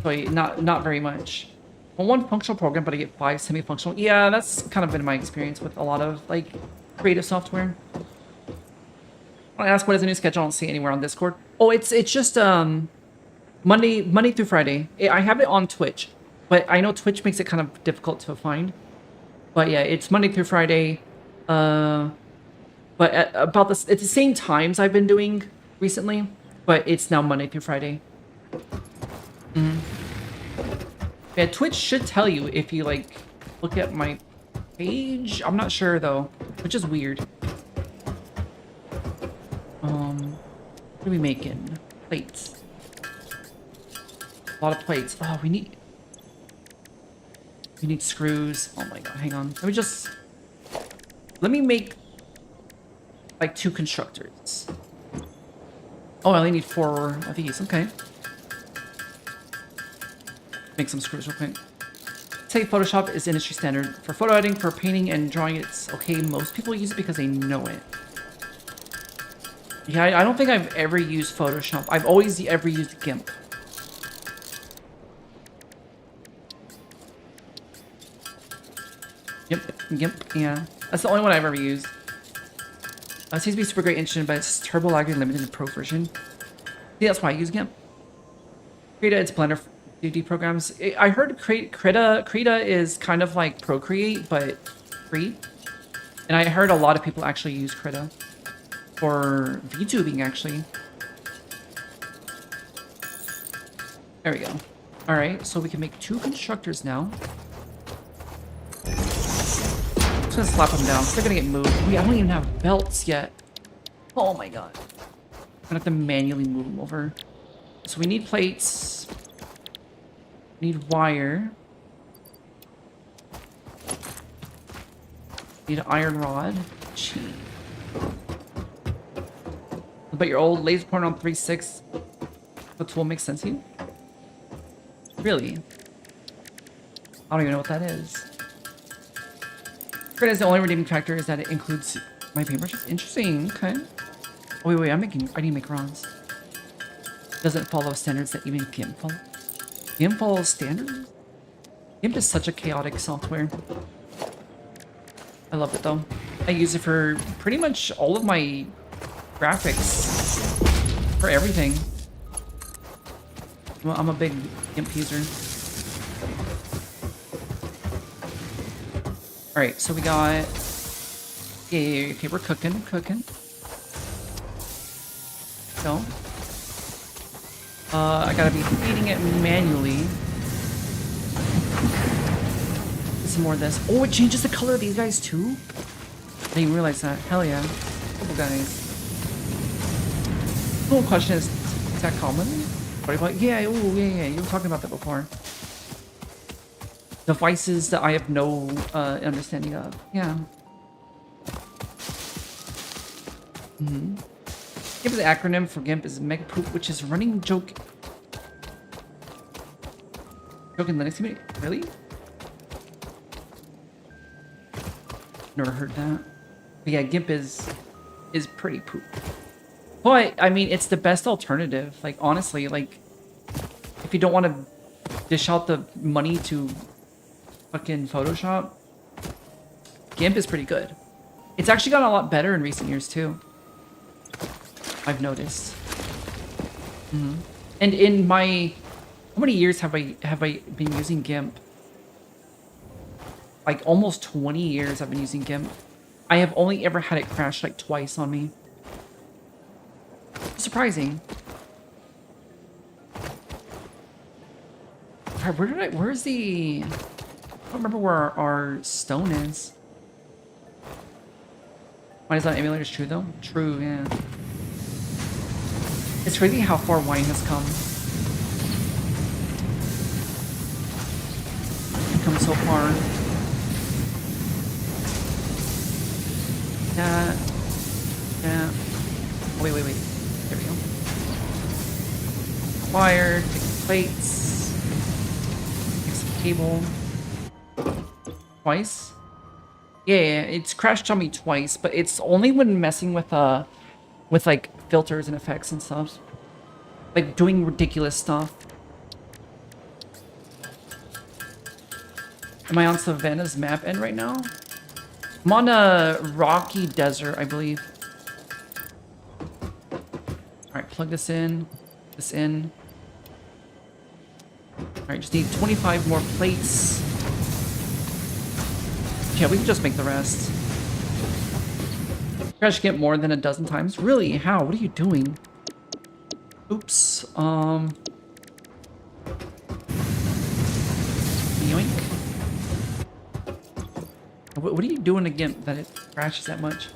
So not very much. Well, one functional program, but I get 5 semi-functional. Yeah, that's kind of been my experience with a lot of like creative software. I ask what is the new schedule? I don't see it anywhere on Discord. Oh, it's just Monday through Friday. I have it on Twitch, but I know Twitch makes it kind of difficult to find. But yeah, it's Monday through Friday. But about this, it's the same times I've been doing recently, but it's now Monday through Friday. Yeah, Twitch should tell you if you like look at my page. I'm not sure though, which is weird. What are we making? Plates. A lot of plates. Oh, we need screws. Oh my god, hang on. Let me make like 2 constructors. Oh, I only need 4 of these. Okay. Make some screws real quick. Say Photoshop is industry standard. For photo editing, for painting and drawing, it's okay. Most people use it because they know it. Yeah, I don't think I've ever used Photoshop. I've always ever used GIMP. GIMP, yeah. That's the only one I've ever used. It seems to be super great engine, but it's turbo lag and limited to pro version. See, that's why I use GIMP. Krita, it's Blender 2D programs. I heard Krita is kind of like Procreate, but free. And I heard a lot of people actually use Krita for VTubing, actually. There we go. All right, so we can make 2 constructors now. I'm just gonna slap them down. They're gonna get moved. I don't even have belts yet. Oh my god. I'm gonna have to manually move them over. So we need plates. We need wire. Need an iron rod. Gee. But your old laser pointer on 3.6. The tool makes sense to you? Really? I don't even know what that is. Crit is the only redeeming factor is that it includes my paintbrushes. Interesting. Okay. Oh, wait. I need to make rounds. Doesn't follow standards that even GIMP follows. GIMP follows standards? GIMP is such a chaotic software. I love it though. I use it for pretty much all of my graphics. For everything. Well, I'm a big GIMP user. Alright, so we got... Yeah, okay, we're cooking. So... I gotta be feeding it manually. Some more of this. Oh, it changes the color of these guys too? I didn't realize that. Hell yeah. Couple guys. The whole question is that common? What about? Yeah, ooh, yeah. You were talking about that before. Devices that I have no understanding of. Yeah. GIMP, the acronym for GIMP is Mega Poop, which is running joke. Joke in Linux community? Really? Never heard that. But yeah, GIMP is pretty poop. But I mean, it's the best alternative. Like honestly, like if you don't want to dish out the money to fucking Photoshop, GIMP is pretty good. It's actually gotten a lot better in recent years too. I've noticed. And in my, how many years have I been using GIMP? Like almost 20 years I've been using GIMP. I have only ever had it crash like twice on me. Surprising. Alright, where's the... I don't remember where our stone is. Why is that emulator true though? True, yeah. It's crazy how far wine has come. It's come so far. Yeah. Oh, wait. There we go. Wire, take the plates. Take some cable. Twice? Yeah, it's crashed on me twice, but it's only when messing with like filters and effects and stuff. Like doing ridiculous stuff. Am I on Savannah's map end right now? I'm on a rocky desert, I believe. Alright, plug this in. Alright, just need 25 more plates. Yeah, we can just make the rest. I should get more than a dozen times. Really? How? What are you doing? Oops. Yoink. What are you doing again that it crashes that much?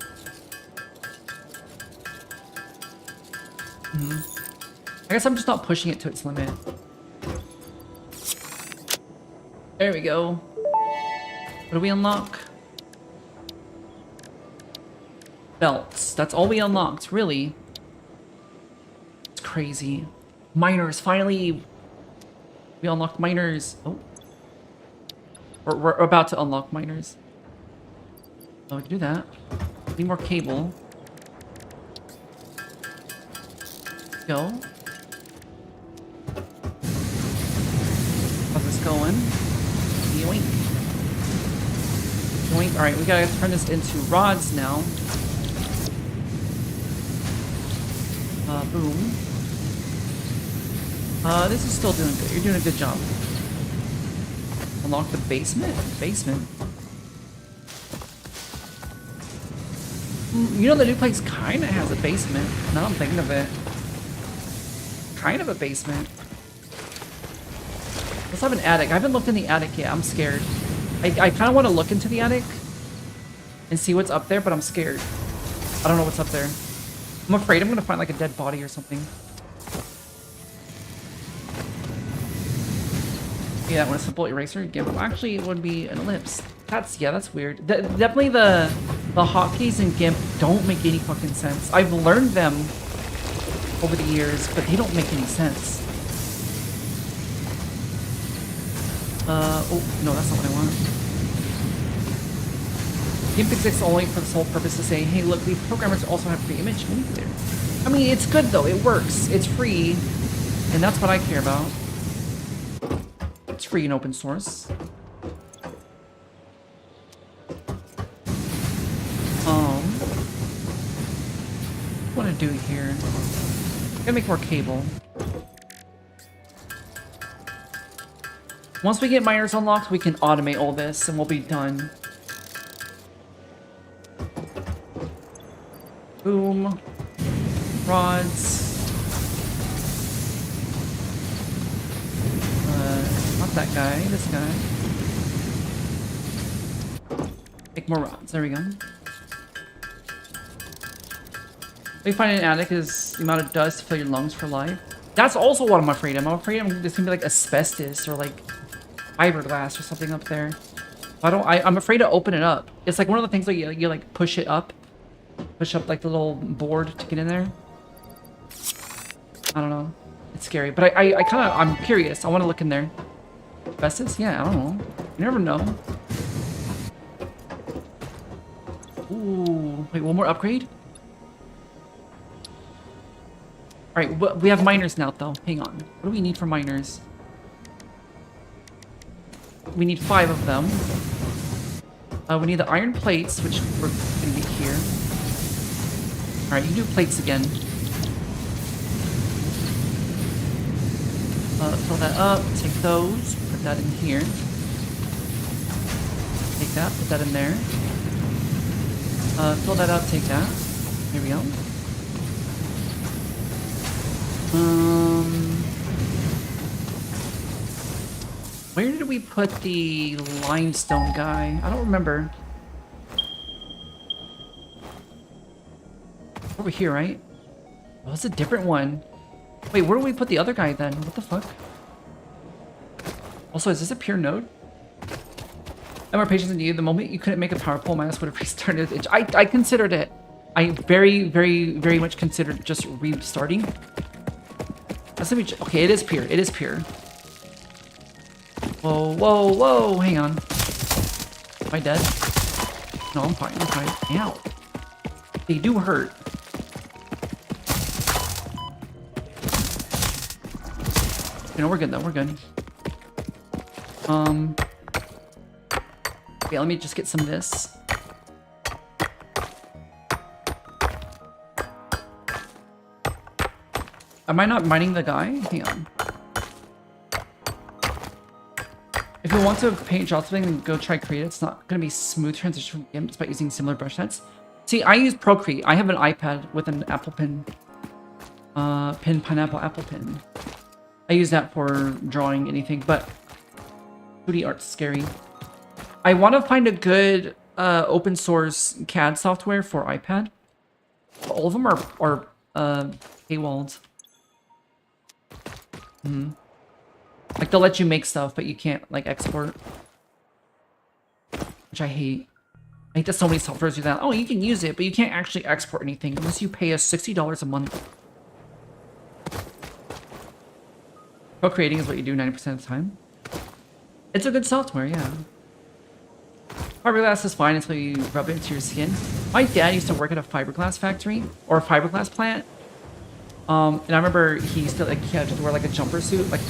I guess I'm just not pushing it to its limit. There we go. What do we unlock? Belts. That's all we unlocked, really. It's crazy. Miners, finally. We unlocked miners. Oh. We're about to unlock miners. Oh, we can do that. Need more cable. Let's go. How's this going? Yoink. point. All right, we gotta turn this into rods now. Boom. This is still doing good. You're doing a good job. Unlock the basement? Basement? You know, the new place kind of has a basement. Now I'm thinking of it. Kind of a basement. Let's have an attic. I haven't looked in the attic yet. I'm scared. I kind of want to look into the attic and see what's up there, but I'm scared. I don't know what's up there. I'm afraid I'm going to find like a dead body or something. Yeah, I want a simple eraser. GIMP. Actually, it would be an ellipse. Yeah, that's weird. Definitely the hotkeys in GIMP don't make any fucking sense. I've learned them over the years, but they don't make any sense. Oh, no, that's not what I want. GIMP exists only for the sole purpose to say, hey, look, these programmers also have free image manipulator. I mean, it's good though. It works. It's free, and that's what I care about. It's free and open source. What do I want to do here? Gotta make more cable. Once we get miners unlocked, we can automate all this and we'll be done. Boom. Rods. Not that guy, this guy. Make more rods, there we go. We find an attic is the amount of dust to fill your lungs for life. That's also what I'm afraid of. I'm afraid there's gonna be like asbestos or like fiberglass or something up there. I'm afraid to open it up. It's like one of the things where you like push it up. Push up like the little board to get in there. I don't know. It's scary, but I'm curious. I want to look in there. Asbestos? Yeah, I don't know. You never know. Ooh, wait, one more upgrade? Alright, we have miners now, though. Hang on. What do we need for miners? We need 5 of them. We need the iron plates, which we're going to get here. Alright, you do plates again. Fill that up. Take those. Put that in here. Take that. Put that in there. Fill that up. Take that. There we go. Where did we put the limestone guy? I don't remember. Over here, right? Oh, that's a different one. Wait, where do we put the other guy then? What the fuck? Also, is this a pure node? I have more patience than you. The moment you couldn't make a power pole, Minus would have restarted it. I considered it. I very, very, very much considered just restarting. Let's let me. Okay, it is pure. It is pure. Whoa, whoa, whoa! Hang on. Am I dead? No, I'm fine. I'm fine. Ow. They do hurt. You know, we're good though. We're good. Okay, let me just get some of this. Am I not mining the guy? Hang on. If you want to paint draw something, then go try Create. It's not going to be smooth transition from GIMP despite using similar brush sets. See, I use Procreate. I have an iPad with an Apple Pen. Pineapple Apple Pen. I use that for drawing anything, but 2D art's scary. I want to find a good open source CAD software for iPad. All of them are paywalled. Like they'll let you make stuff, but you can't like export, which I hate. I hate that so many softwares do that. Oh, you can use it, but you can't actually export anything unless you pay us $60 a month. Procreating is what you do 90% of the time. It's a good software, yeah. Fiberglass is fine until you rub it into your skin. My dad used to work at a fiberglass factory or a fiberglass plant. And I remember he used to like he had to wear like a jumper suit, like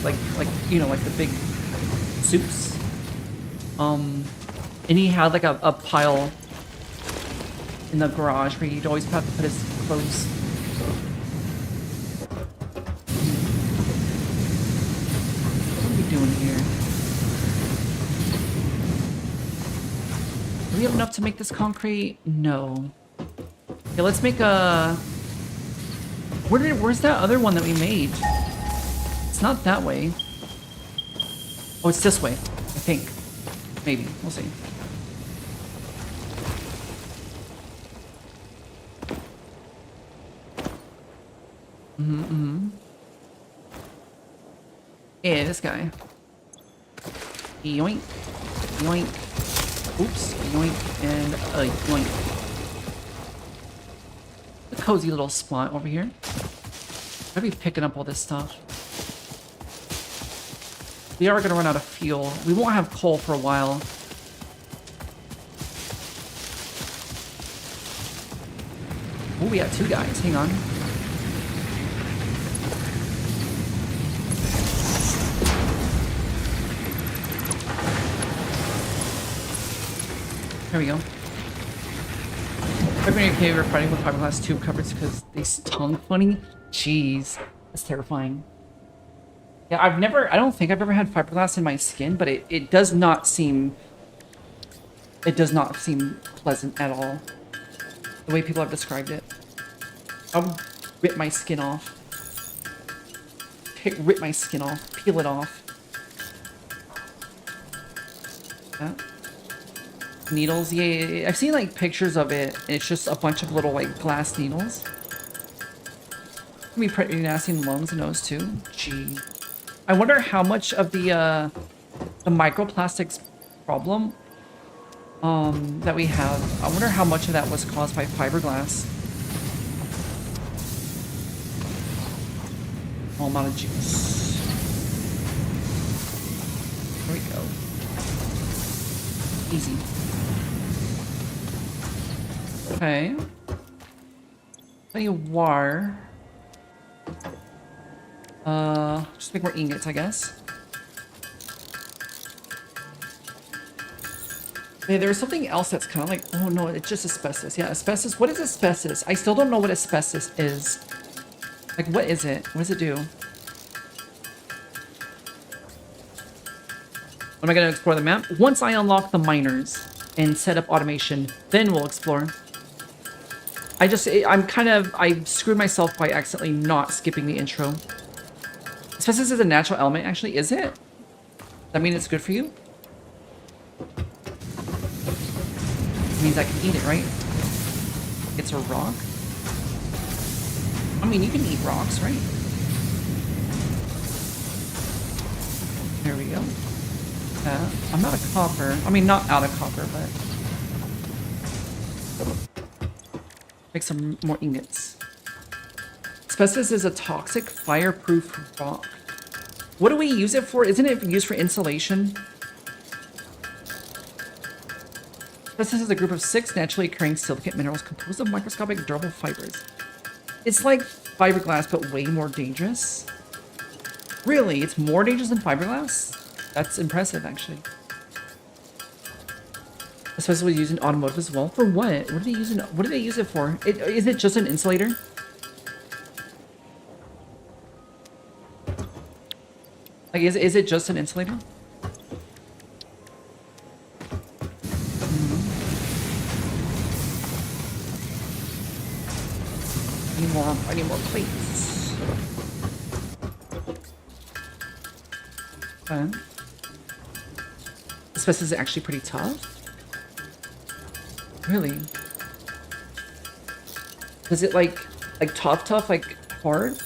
you know, like the big suits. And he had like a pile in the garage where he'd always have to put his clothes. What are we doing here? Do we have enough to make this concrete? No. Okay, let's make a... Where's that other one that we made? It's not that way. Oh, it's this way, I think. Maybe. We'll see. Yeah, this guy. Yoink. Yoink. Oops. Yoink. And yoink. A cozy little spot over here. I'll be picking up all this stuff. We are going to run out of fuel. We won't have coal for a while. Oh, we got 2 guys. Hang on. There we go. Everybody okay, we're fighting with fiberglass tube covers because they stung funny. Jeez, that's terrifying. Yeah, I don't think I've ever had fiberglass in my skin, but it does not seem pleasant at all. The way people have described it. I'll rip my skin off. Rip my skin off. Peel it off. Yeah. Needles, yeah. I've seen like pictures of it, and it's just a bunch of little like glass needles. Can be pretty nasty in lungs and nose too. Gee. I wonder how much of the microplastics problem that we have, I wonder how much of that was caused by fiberglass. Small amount of juice. There we go. Easy. Okay. Tell you what. Just make more ingots, I guess. Yeah, there's something else that's kind of like, oh no, it's just asbestos. Yeah, asbestos. What is asbestos? I still don't know what asbestos is. Like, what is it? What does it do? When am I going to explore the map? Once I unlock the miners and set up automation, then we'll explore. I screwed myself by accidentally not skipping the intro. Asbestos is a natural element, actually. Is it? Does that mean it's good for you? It means I can eat it, right? It's a rock? I mean, you can eat rocks, right? There we go. I'm out of copper. I mean, not out of copper, but... Make some more ingots. Asbestos is a toxic, fireproof rock. What do we use it for? Isn't it used for insulation? Asbestos is a group of 6 naturally occurring silicate minerals composed of microscopic durable fibers. It's like fiberglass, but way more dangerous. Really? It's more dangerous than fiberglass? That's impressive, actually. Asbestos was used in automotive as well. For what? What do they use it for? Is it just an insulator? Like, is it just an insulator? I need more plates. Okay. Asbestos is actually pretty tough. Really? Is it like tough, like hard?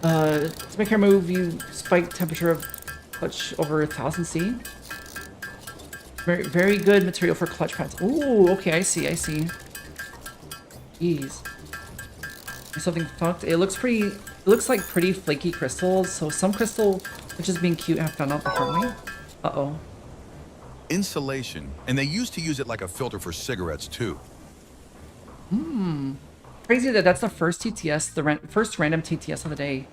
To make your move, you spike temperature of clutch over 1000 C. Very, very good material for clutch pads. Ooh, okay, I see. Jeez. There's something fucked. It looks like pretty flaky crystals, so some crystal, which is being cute, have found out the hard way. Uh-oh. Insulation, and they used to use it like a filter for cigarettes, too. Crazy that that's the first TTS, the first random TTS of the day.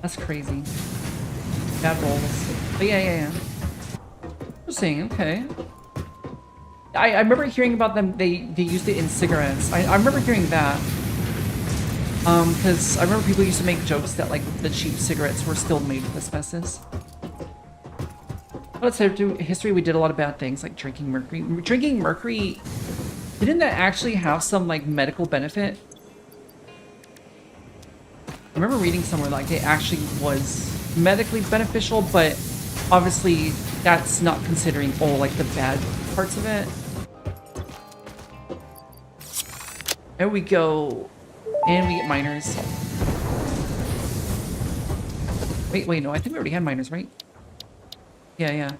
That's crazy. Bad rolls. But yeah. Interesting, okay. I remember hearing about them, they used it in cigarettes. I remember hearing that. Because I remember people used to make jokes that, like, the cheap cigarettes were still made with asbestos. Let's say through history, we did a lot of bad things, like drinking mercury. Drinking mercury, didn't that actually have some, like, medical benefit? I remember reading somewhere, like, it actually was medically beneficial, but obviously that's not considering all, like, the bad parts of it. There we go. And we get miners. Wait, no, I think we already had miners, right? Yeah.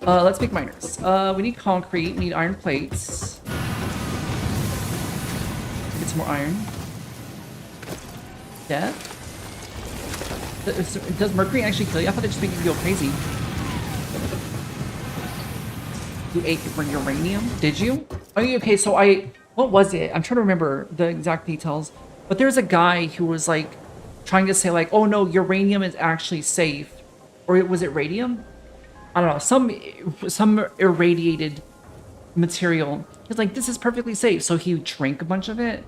Let's make miners. We need concrete, we need iron plates. Get some more iron. Death? Does mercury actually kill you? I thought it just made you go crazy. You ate for uranium? Did you? Oh, okay, so what was it? I'm trying to remember the exact details. But there's a guy who was like trying to say like, oh no, uranium is actually safe. Or was it radium? I don't know, some irradiated material. He's like, this is perfectly safe. So he drank a bunch of it.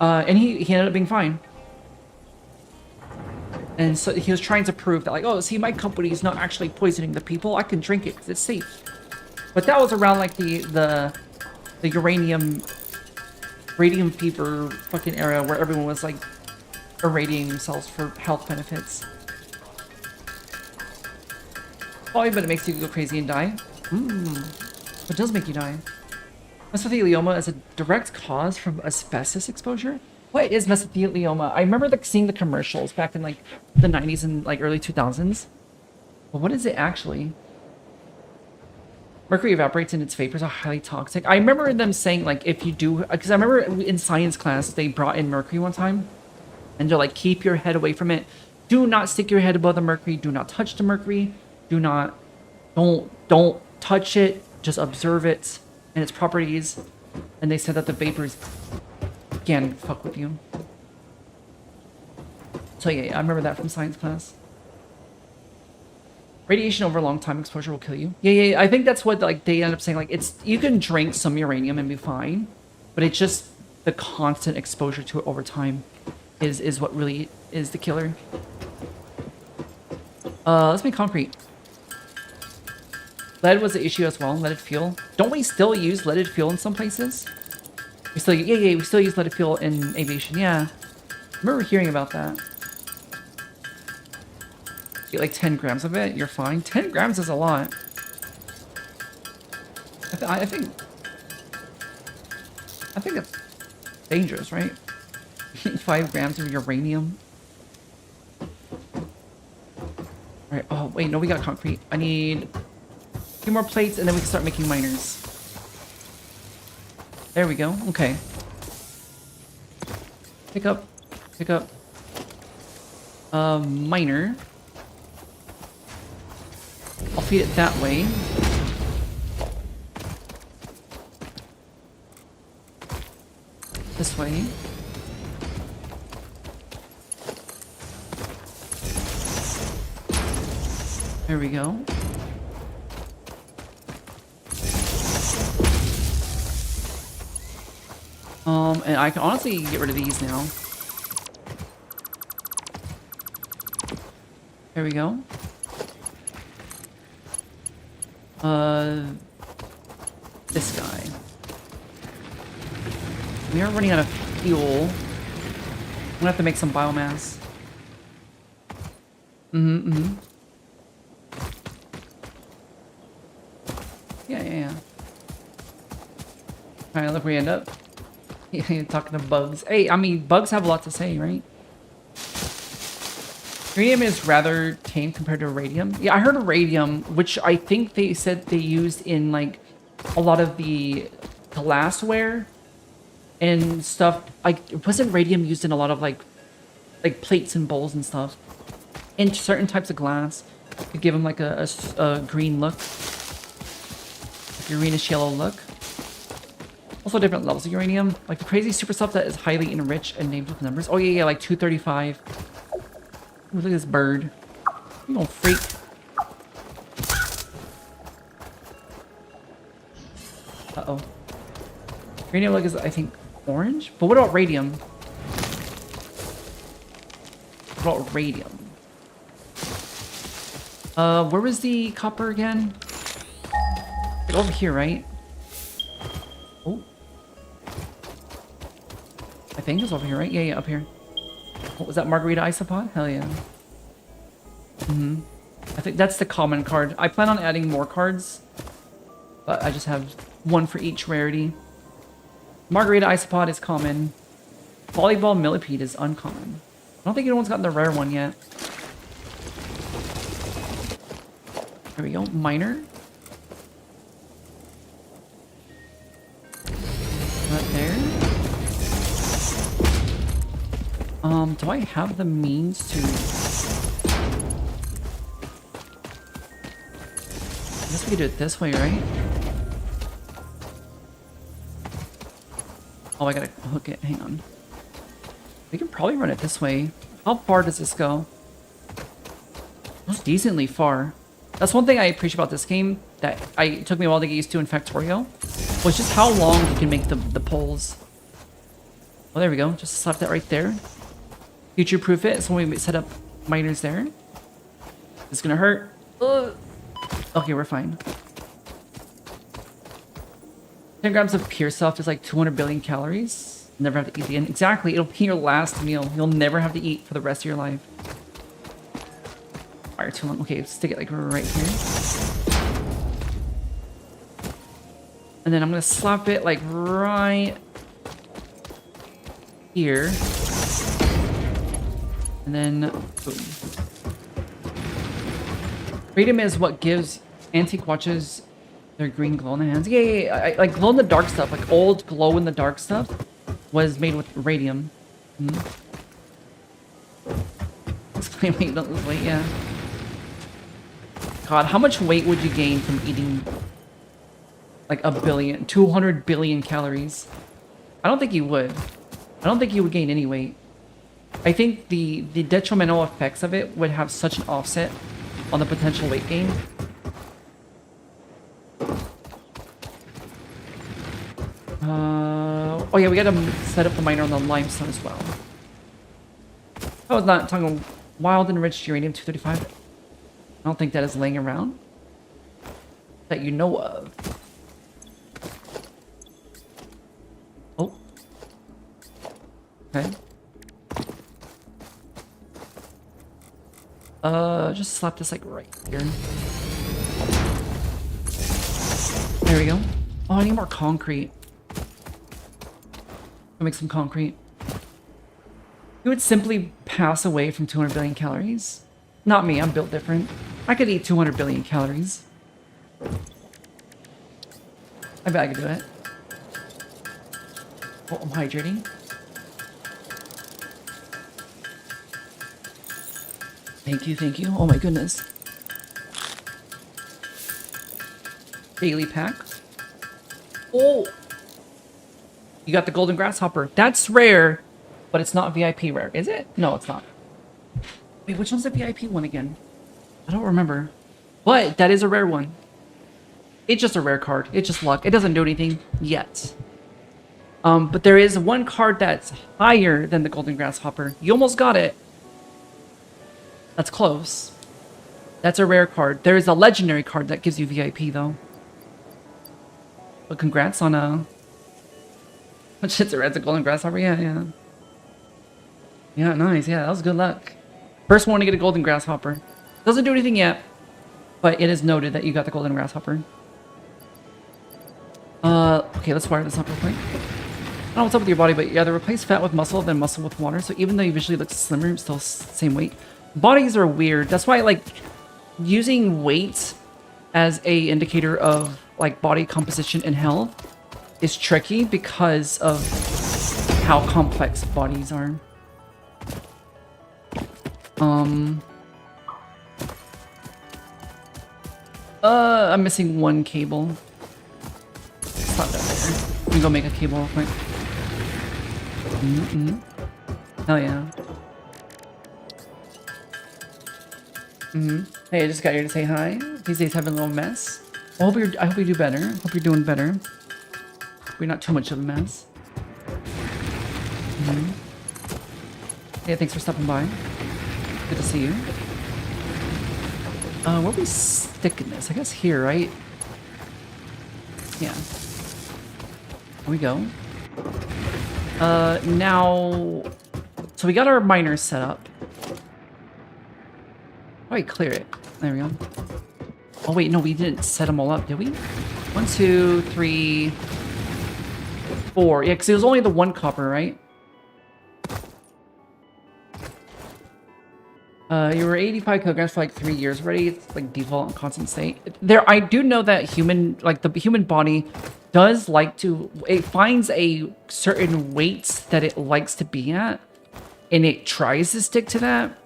And he ended up being fine. And so he was trying to prove that like, oh, see, my company is not actually poisoning the people. I can drink it because it's safe. But that was around like the radium fever fucking era where everyone was like irradiating themselves for health benefits. Oh, I bet it makes you go crazy and die. It does make you die. Mesothelioma is a direct cause from asbestos exposure? What is mesothelioma? I remember seeing the commercials back in like the 90s and like early 2000s. But what is it actually? Mercury evaporates and its vapors are highly toxic. I remember them saying like if you do, because I remember in science class they brought in mercury one time and they're like, keep your head away from it. Do not stick your head above the mercury. Do not touch the mercury. Don't touch it. Just observe it and its properties. And they said that the vapors can fuck with you. So yeah, I remember that from science class. Radiation over a long time exposure will kill you. Yeah. I think that's what like they end up saying. Like you can drink some uranium and be fine, but it's just the constant exposure to it over time is what really is the killer. Let's make concrete. Lead was the issue as well. Leaded fuel. Don't we still use leaded fuel in some places? We still we still use leaded fuel in aviation. Yeah, I remember hearing about that. Get like 10 grams of it, you're fine. 10 grams is a lot. I think it's dangerous, right? 5 grams of uranium. Alright, oh wait, no, we got concrete. I need a few more plates and then we can start making miners. There we go, okay. Pick up. Miner. I'll feed it that way. This way. There we go. And I can honestly get rid of these now. There we go. This guy. We are running out of fuel. I'm gonna have to make some biomass. Yeah. Alright, look where we end up. You're talking to bugs. Hey, I mean, bugs have a lot to say, right? Radium is rather tame compared to radium. Yeah, I heard of radium, which I think they said they used in, like, a lot of the glassware and stuff. Like, wasn't radium used in a lot of, like plates and bowls and stuff? In certain types of glass. To give them, like, a green look. Greenish yellow look. Also different levels of uranium. Like the crazy super stuff that is highly enriched and named with numbers. Oh yeah, like 235. Ooh, look at this bird. You gonna freak. Uh-oh. Radium look is, I think, orange? But what about radium? What about radium? Where was the copper again? Like over here, right? Oh. I think it's over here, right? Yeah, yeah, up here. What was that, Margarita Isopod? Hell yeah. Mm-hmm. I think that's the common card. I plan on adding more cards, but I just have one for each rarity. Margarita Isopod is common. Volleyball Millipede is uncommon. I don't think anyone's gotten the rare one yet. There we go. Miner. Right there. Do I have the means to... I guess we could do it this way, right? Oh, I gotta hook it. Hang on. We can probably run it this way. How far does this go? It's decently far. That's one thing I appreciate about this game that it took me a while to get used to in Factorio, was just how long you can make the poles. Oh, there we go. Just slap that right there. Future-proof it so when we set up miners there. It's gonna hurt. Ugh. Okay, we're fine. 10 grams of pure stuff is like 200 billion calories. Never have to eat again. Exactly, it'll be your last meal. You'll never have to eat for the rest of your life. Fire too long. Okay, stick it like right here. And then I'm gonna slap it like right here. And then, boom. Freedom is what gives antique watches their green glow in the hands. Yeah, yeah, yeah. Like glow in the dark stuff, like old glow in the dark stuff was made with radium. Explain weight, don't lose weight, yeah. God, how much weight would you gain from eating like 200 billion calories? I don't think you would. I don't think you would gain any weight. I think the detrimental effects of it would have such an offset on the potential weight gain. Oh yeah, we gotta set up the miner on the limestone as well. I was not talking wild enriched uranium 235. I don't think that is laying around that you know of. Oh. Okay. Just slap this like right here. There we go. Oh, I need more concrete. I'll make some concrete. You would simply pass away from 200 billion calories. Not me, I'm built different. I could eat 200 billion calories. I bet I could do it. Oh, I'm hydrating. Thank you, thank you. Oh my goodness. Daily pack. Oh! You got the golden grasshopper. That's rare, but it's not VIP rare, is it? No, it's not. Wait, which one's the VIP one again? I don't remember. But that is a rare one. It's just a rare card. It's just luck. It doesn't do anything yet. But there is one card that's higher than the golden grasshopper. You almost got it. That's close. That's a rare card. There is a legendary card that gives you VIP though. But congrats on a... What shit's a red? A golden grasshopper? Yeah, yeah. Yeah, nice. Yeah, that was good luck. First one to get a golden grasshopper. Doesn't do anything yet, but it is noted that you got the golden grasshopper. Okay, let's wire this up real quick. I don't know what's up with your body, but you either replace fat with muscle, then muscle with water. So even though you visually look slimmer, it's still same weight. Bodies are weird. That's why, like, using weight as a indicator of, like, body composition and health is tricky because of how complex bodies are. I'm missing one cable. Stop that there. Let me go make a cable real quick. Hell yeah. Hey, I just got here to say hi. These days having a little mess. I hope you do better. Hope you're doing better. We're not too much of a mess. Mm-hmm. Hey, thanks for stopping by. Good to see you. Where are we sticking this? I guess here, right? Yeah. Here we go. Now... So we got our miners set up. Oh, wait, clear it. There we go. Oh, wait, no, we didn't set them all up, did we? 1, 2, 3, 4. Yeah, because it was only the 1 copper, right? You were 85 kilograms for like 3 years already. It's like default and constant state. I do know that the human body does like to, it finds a certain weight that it likes to be at, and it tries to stick to that.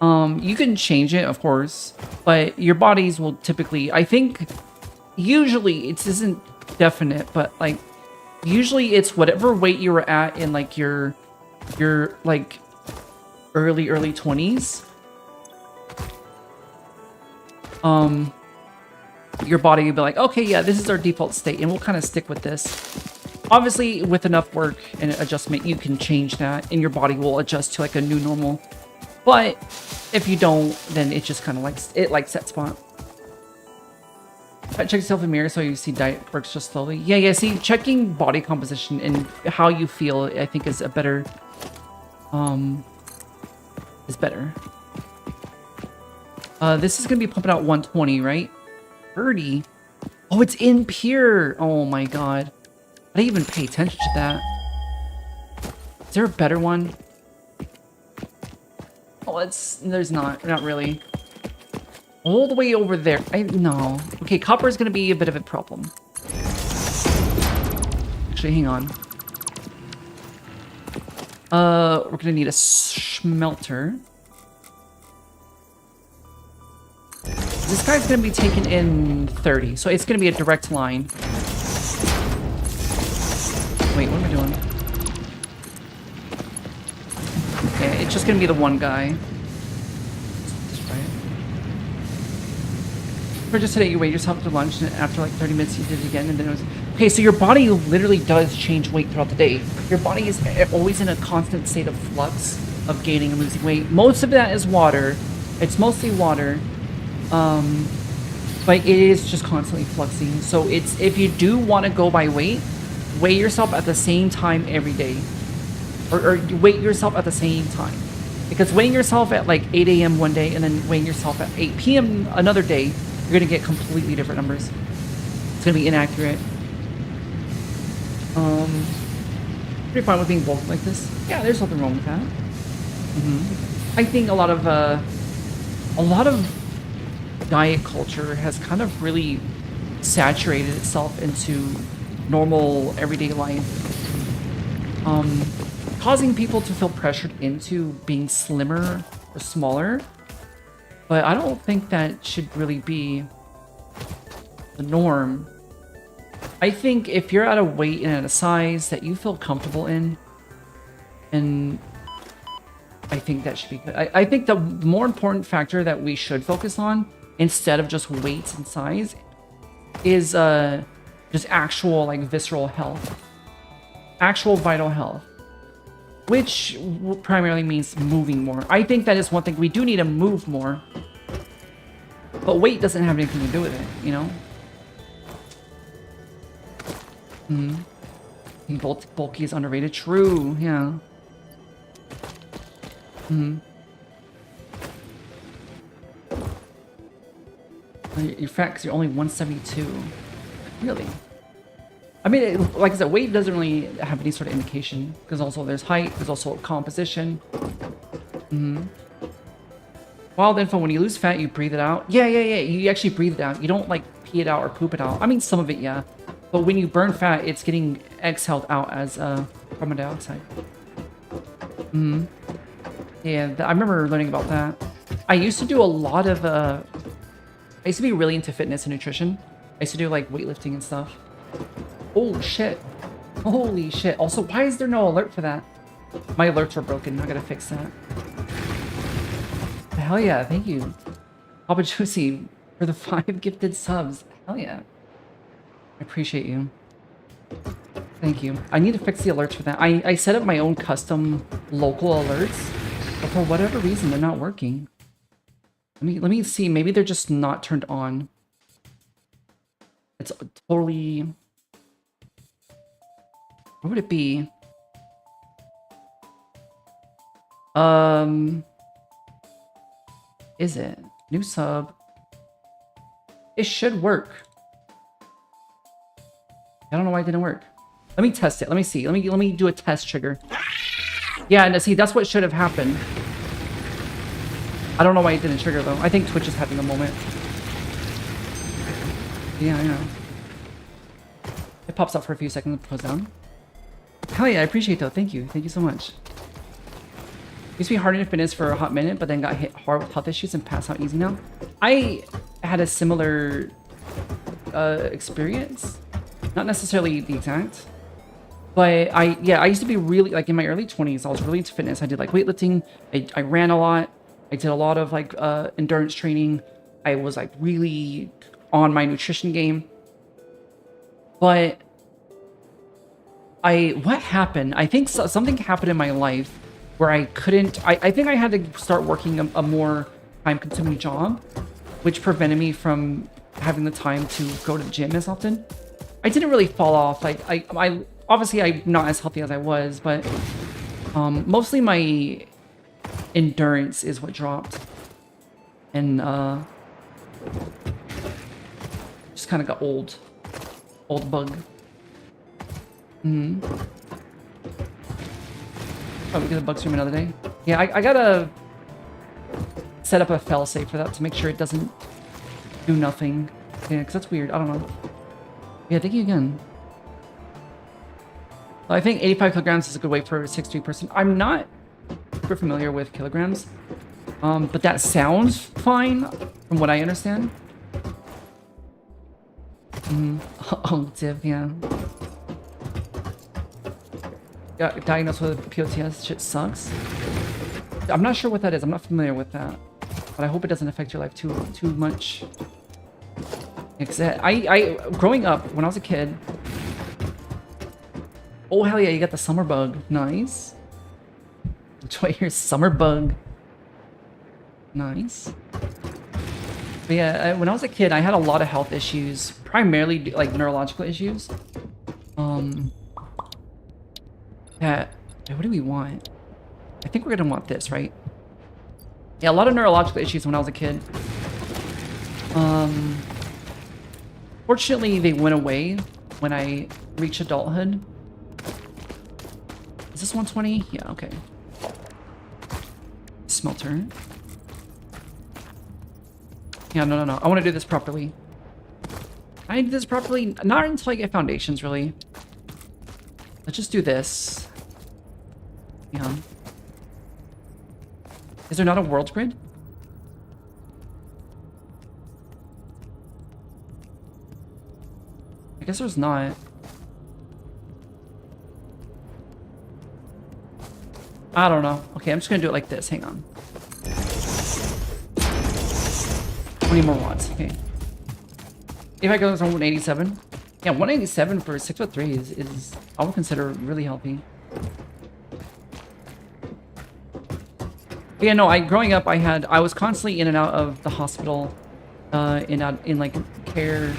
You can change it, of course, but your bodies will typically, I think, usually it isn't definite, but like usually it's whatever weight you were at in like your like early 20s. Your body will be like, okay, yeah, this is our default state, and we'll kind of stick with this. Obviously, with enough work and adjustment, you can change that, and your body will adjust to like a new normal. But if you don't, then it just kind of likes that spot. Check yourself in the mirror so you see diet works just slowly. Yeah, see, checking body composition and how you feel, I think, is a better, is better. This is going to be pumping out 120, right? 30? Oh, it's in pure. Oh my god. I didn't even pay attention to that. Is there a better one? Oh, there's not really. All the way over there. No. Okay, copper is going to be a bit of a problem. Actually, hang on. We're going to need a smelter. This guy's going to be taking in 30, so it's going to be a direct line. Wait, what am I doing? Okay, it's just going to be the one guy. For just today, you weighed yourself to lunch, and after like 30 minutes, you did it again, and then it was... Okay, so your body literally does change weight throughout the day. Your body is always in a constant state of flux of gaining and losing weight. Most of that is water. It's mostly water. But it is just constantly fluxing. So it's, if you do want to go by weight, weigh yourself at the same time every day. Or weight yourself at the same time. Because weighing yourself at like 8 a.m. one day and then weighing yourself at 8 p.m. another day, you're going to get completely different numbers. It's going to be inaccurate. Pretty fine with being bulky like this. Yeah, there's nothing wrong with that. I think a lot of diet culture has kind of really saturated itself into normal everyday life, causing people to feel pressured into being slimmer or smaller. But I don't think that should really be the norm. I think if you're at a weight and at a size that you feel comfortable in, and I think that should be good. I think the more important factor that we should focus on, instead of just weights and size, is just actual like visceral health, actual vital health, which primarily means moving more. I think that is one thing. We do need to move more, but weight doesn't have anything to do with it, you know? I think bulky is underrated. True, yeah. You're fat because you're only 172. Really? I mean, like I said, weight doesn't really have any sort of indication, because also there's height, there's also composition. Wild info, when you lose fat, you breathe it out. Yeah. You actually breathe it out. You don't, like, pee it out or poop it out. I mean, some of it, yeah. But when you burn fat, it's getting exhaled out as carbon dioxide. Yeah, I remember learning about that. I used to do a lot of... I used to be really into fitness and nutrition. I used to do, like, weightlifting and stuff. Oh, shit. Holy shit. Also, why is there no alert for that? My alerts are broken. I gotta fix that. Hell yeah, thank you. Papa Juicy for the 5 gifted subs. Hell yeah. I appreciate you. Thank you. I need to fix the alerts for that. I set up my own custom local alerts, but for whatever reason, they're not working. Let me see. Maybe they're just not turned on. It's totally... What would it be? Is it? New sub. It should work. I don't know why it didn't work. Let me test it. Let me see. Let me do a test trigger. Yeah, and see, that's what should have happened. I don't know why it didn't trigger though. I think Twitch is having a moment. Yeah, I know. It pops up for a few seconds and goes down. Hell yeah, I appreciate it though. Thank you. Thank you so much. Used to be hard in fitness for a hot minute, but then got hit hard with health issues and passed out easy now. I had a similar experience. Not necessarily the exact. But I used to be really, like in my early 20s, I was really into fitness. I did like weightlifting. I ran a lot. I did a lot of like endurance training. I was like really on my nutrition game. But what happened? I think something happened in my life where I couldn't, I think I had to start working a more time-consuming job, which prevented me from having the time to go to the gym as often. I didn't really fall off. Like I obviously I'm not as healthy as I was, but mostly my endurance is what dropped, and just kind of got old bug. Oh, we get a bug stream another day. Yeah, I gotta set up a failsafe for that to make sure it doesn't do nothing. Yeah, because that's weird. I don't know. Yeah, thank you again. I think 85 kilograms is a good weight for a 6'3" person. I'm not super familiar with kilograms, but that sounds fine from what I understand. Oh, Div, yeah. Got diagnosed with POTS. Shit sucks. I'm not sure what that is. I'm not familiar with that, but I hope it doesn't affect your life too much. Because I growing up when I was a kid. Oh hell yeah! You got the summer bug. Nice. Enjoy your summer bug. Nice. But yeah, when I was a kid, I had a lot of health issues, primarily like neurological issues. Yeah. What do we want? I think we're gonna want this, right? Yeah, a lot of neurological issues when I was a kid. Fortunately, they went away when I reached adulthood. Is this 120? Yeah, okay. Smelter. Yeah, no. I want to do this properly. I do this properly, not until I get foundations, really. Let's just do this. Yeah. Is there not a world grid? I guess there's not. I don't know. Okay, I'm just gonna do it like this. Hang on. 20 more watts. Okay. If I go on 187, yeah, 187 for 6'3" is I would consider really healthy. But yeah, no. Growing up, I was constantly in and out of the hospital, in like care.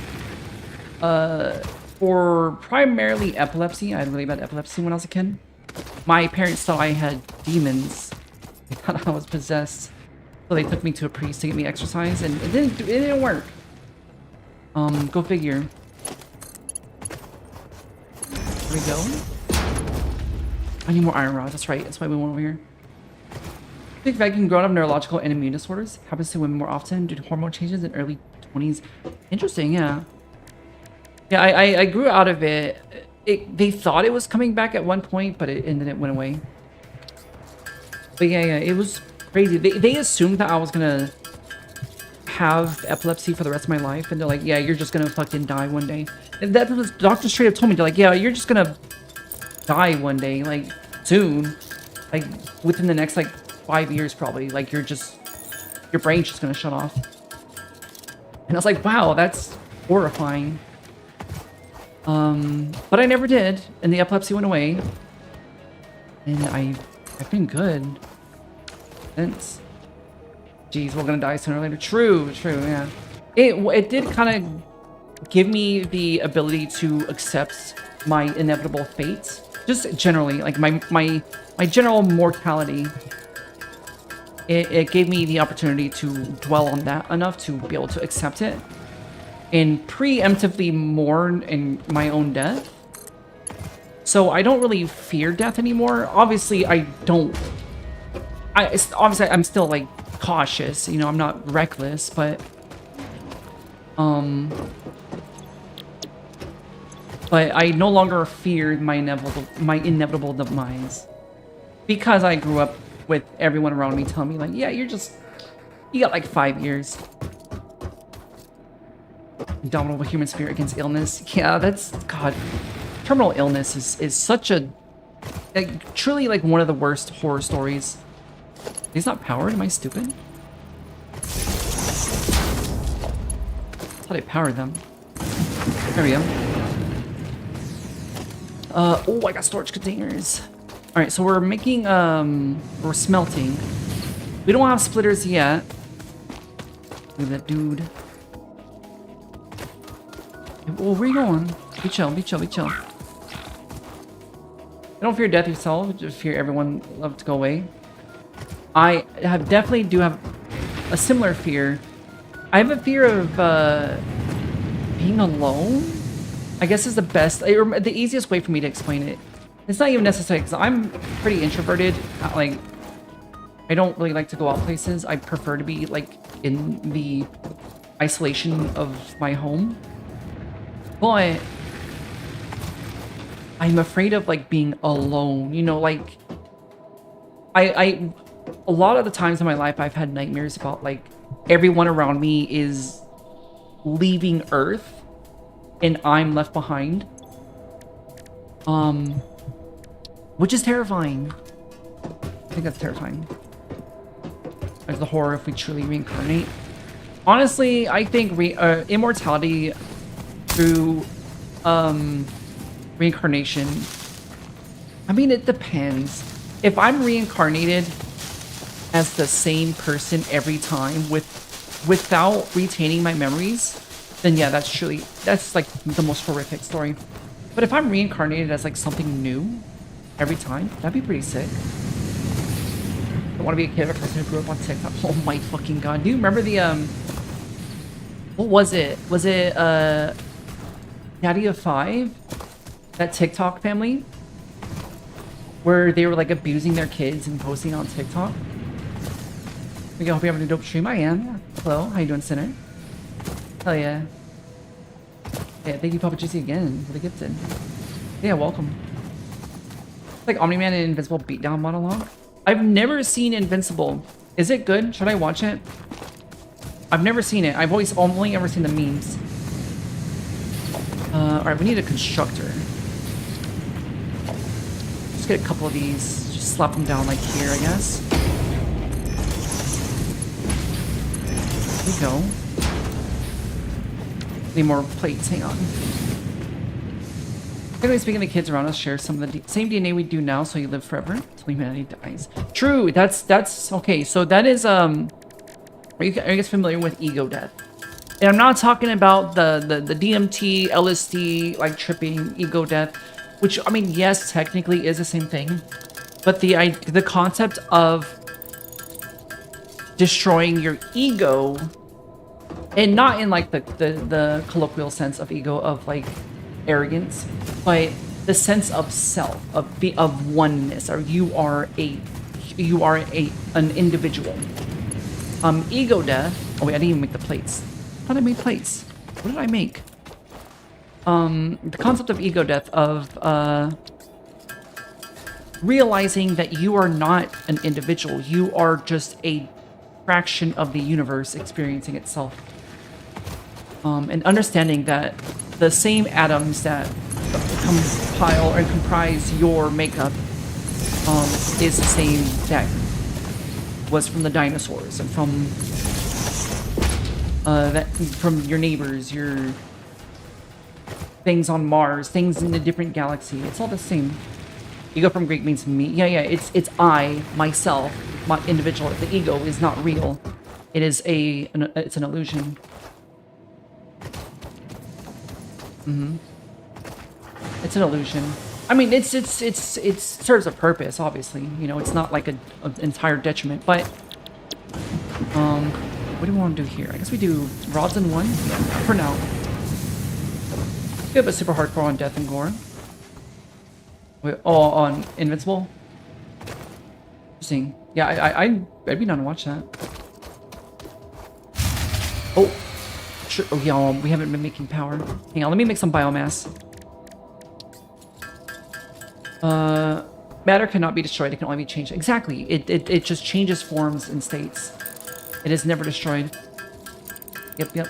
For primarily epilepsy. I had really bad epilepsy when I was a kid. My parents thought I had demons. They thought I was possessed. So they took me to a priest to get me exercise, and it didn't work. Go figure. There we go. I need more iron rods. That's right. That's why we went over here. I think vacuum grown up neurological and immune disorders happens to women more often due to hormone changes in early 20s. Interesting, yeah. Yeah, I grew out of it. They thought it was coming back at one point, but and then it went away. But yeah, it was crazy. They assumed that I was gonna have epilepsy for the rest of my life, and they're like, yeah, you're just gonna fucking die one day. And that was, doctor straight up told me, they're like, yeah, you're just gonna die one day, like soon, like within the next like 5 years probably. Like your brain's just gonna shut off. And I was like, wow, that's horrifying. But I never did, and the epilepsy went away. And I've been good since. Jeez, we're gonna die sooner or later. True, yeah. It did kind of give me the ability to accept my inevitable fate. Just generally, like my general mortality. It gave me the opportunity to dwell on that enough to be able to accept it and preemptively mourn in my own death. So I don't really fear death anymore. Obviously, obviously I'm still like cautious. You know, I'm not reckless, but I no longer fear my inevitable demise because I grew up with everyone around me telling me like, yeah, you got like 5 years. Indomitable human spirit against illness. Yeah, that's, God. Terminal illness is such a, like, truly like one of the worst horror stories. He's not powered? Am I stupid? Thought I powered them. There we go. Oh, I got storage containers. All right, so we're making, we're smelting. We don't have splitters yet. Look at that dude. Oh, where you going? Be chill, be chill, be chill. I don't fear death yourself, just fear everyone love to go away. I definitely do have a similar fear. I have a fear of being alone. I guess is the best, or the easiest way for me to explain it. It's not even necessary because I'm pretty introverted. Like, I don't really like to go out places. I prefer to be like in the isolation of my home. But I'm afraid of like being alone. You know, like a lot of the times in my life I've had nightmares about like everyone around me is leaving Earth and I'm left behind. Which is terrifying. I think that's terrifying. There's the horror if we truly reincarnate. Honestly, I think immortality through reincarnation, I mean, it depends. If I'm reincarnated as the same person every time without retaining my memories, then yeah, that's like the most horrific story. But if I'm reincarnated as like something new every time, that'd be pretty sick. I want to be a kid of a person who grew up on TikTok. Oh my fucking god. Do you remember the what was it? Was it Daddy of Five? That TikTok family? Where they were like abusing their kids and posting on TikTok? I hope you're having a dope stream. I am. Yeah. Hello, how you doing, Sinner? Hell yeah. Yeah, thank you, Papa Juicy, again for the gifted. Yeah, welcome. It's like Omni-Man and Invincible beatdown monologue. I've never seen Invincible. Is it good? Should I watch it? I've never seen it. I've only ever seen the memes. Alright, we need a constructor. Just get a couple of these. Just slap them down like here, I guess. There we go. Need more plates, hang on. Anyway, speaking of kids around us, share some of the same DNA we do now, so you live forever until humanity dies. True, that's okay. So that is are you guys familiar with ego death? And I'm not talking about the DMT, LSD, like tripping ego death, which I mean, yes, technically is the same thing, but the concept of destroying your ego, and not in like the colloquial sense of ego of like arrogance, but the sense of self, of oneness, or you are an individual. Ego death. Oh wait, I didn't even make the plates. How did I make plates? What did I make? The concept of ego death, of realizing that you are not an individual. You are just a fraction of the universe experiencing itself. And understanding that the same atoms that compile or comprise your makeup is the same that was from the dinosaurs and from your neighbors, things on Mars, things in a different galaxy. It's all the same. Ego from Greek means me. Yeah, yeah. It's I, myself, my individual. The ego is not real. It is it's an illusion. It's an illusion. I mean, it serves a purpose, obviously. You know, it's not like an entire detriment. But what do we want to do here? I guess we do rods in one. Yeah, for now. Good, but super hardcore on death and gore. Wait, oh, on Invincible. Interesting. Yeah, I'd be down to watch that. Oh, sure. Oh yeah, we haven't been making power. Hang on, let me make some biomass. Matter cannot be destroyed. It can only be changed. Exactly. It just changes forms and states. It is never destroyed. Yep.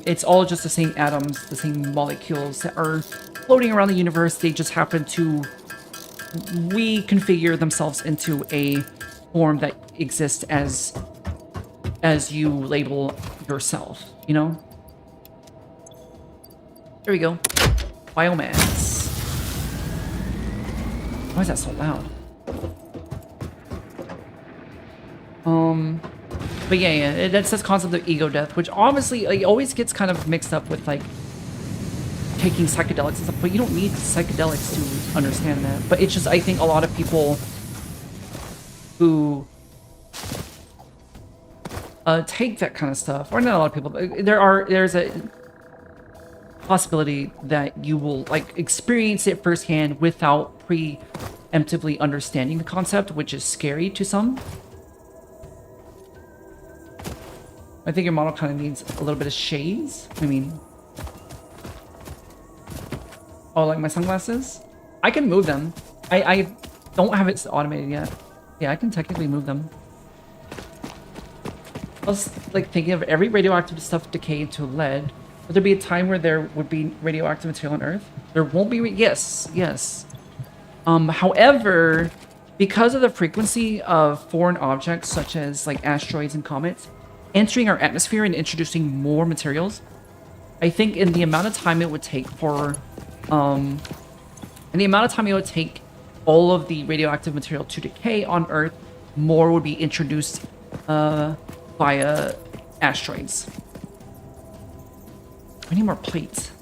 It's all just the same atoms, the same molecules that are floating around the universe. They just happen to reconfigure themselves into a form that exists as you label yourself, you know? There we go. Biomass. Why is that so loud? But yeah, that's this concept of ego death, which obviously like, always gets kind of mixed up with like taking psychedelics and stuff, but you don't need psychedelics to understand that. But it's just, I think a lot of people who take that kind of stuff, or not a lot of people, but there's a possibility that you will like experience it firsthand without preemptively understanding the concept, which is scary to some. I think your model kind of needs a little bit of shades. I mean, oh, like my sunglasses? I can move them. I don't have it automated yet. Yeah, I can technically move them. I was like thinking of every radioactive stuff decay into lead. Would there be a time where there would be radioactive material on Earth? There won't be. Yes. However, because of the frequency of foreign objects such as like asteroids and comets entering our atmosphere and introducing more materials, I think in the amount of time it would take for, all of the radioactive material to decay on Earth, more would be introduced via asteroids. I need more plates.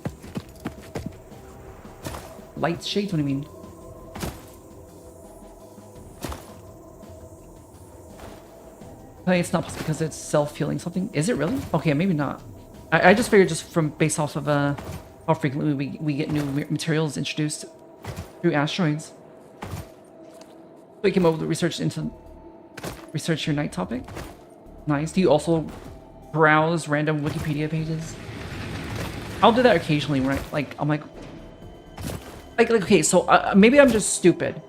Light shades? What do you mean? It's not because it's self-healing something. Is it really? Okay, maybe not. I just figured just from based off of how frequently we get new materials introduced through asteroids. So you came over to research your night topic. Nice. Do you also browse random Wikipedia pages? I'll do that occasionally when I'm like okay, so maybe I'm just stupid.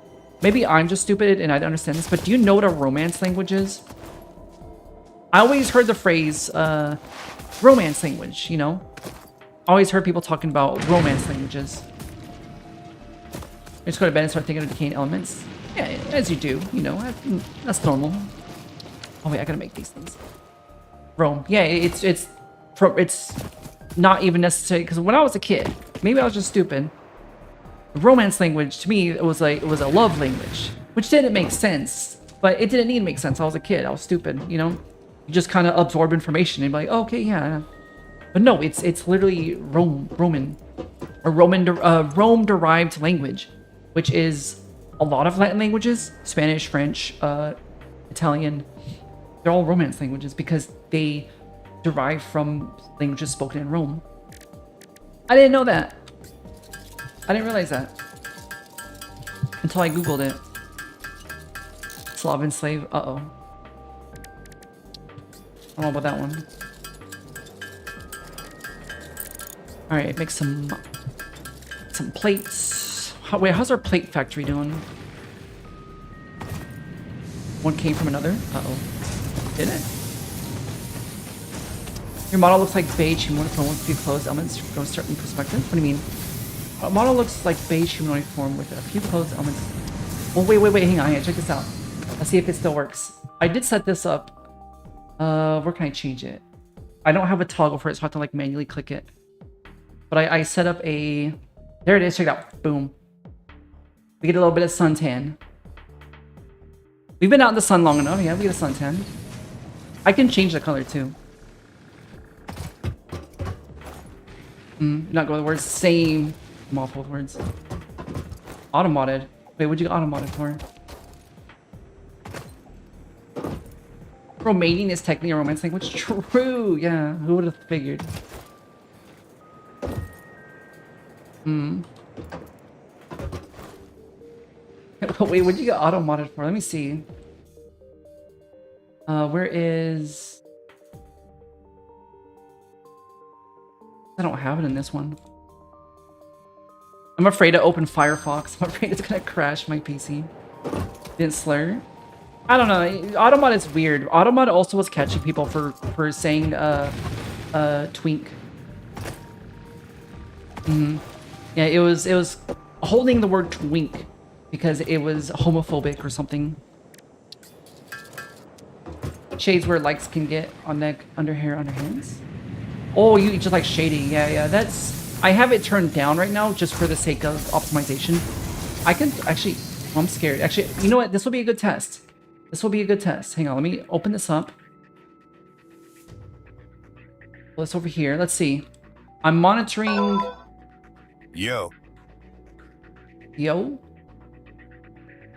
Maybe I'm just stupid and I don't understand this, but do you know what a romance language is? I always heard the phrase, romance language, you know? I always heard people talking about romance languages. I just go to bed and start thinking of decaying elements. Yeah, as you do, you know, that's normal. Oh wait, I gotta make these things. Rome. Yeah, it's not even necessary, because when I was a kid, maybe I was just stupid. Romance language, to me, it was a love language, which didn't make sense, but it didn't need to make sense. I was a kid, I was stupid, you know? You just kind of absorb information and be like, oh, okay, yeah. But no, it's literally Rome-derived language, which is a lot of Latin languages, Spanish, French, Italian. They're all Romance languages because they derive from languages spoken in Rome. I didn't know that. I didn't realize that until I googled it. Slav and slave. Uh-oh. I don't know about that one. All right, make some plates. Wait, how's our plate factory doing? One came from another. Uh-oh. Did it? Your model looks like beige humanoid form with a few closed elements from a certain perspective. What do you mean? A model looks like beige humanoid form with a few closed elements. Oh, wait, hang on, check this out. Let's see if it still works. I did set this up. Where can I change it? I don't have a toggle for it, so I have to like manually click it. but I set up a... There it is, check it out. Boom. We get a little bit of suntan. We've been out in the sun long enough. Yeah, we get a suntan. I can change the color too. Not go with the words. Same. I'm awful with words. Automodded. Wait, what'd you get automodded for? Romanian is technically a romance language. True. Yeah, who would have figured? Wait, what'd you get auto-modded for? Let me see. Where is... I don't have it in this one. I'm afraid to open Firefox. I'm afraid it's gonna crash my PC. Didn't slur. I don't know. Automod is weird. Automod also was catching people for saying twink. Yeah, it was holding the word twink because it was homophobic or something. Shades where likes can get on neck, under hair, under hands. Oh, you just like shading. Yeah, that's... I have it turned down right now just for the sake of optimization. I can actually... Oh, I'm scared. Actually, you know what? This will be a good test. This will be a good test. Hang on, let me open this up. Pull this over here. Let's see. I'm monitoring... Yo. Yo.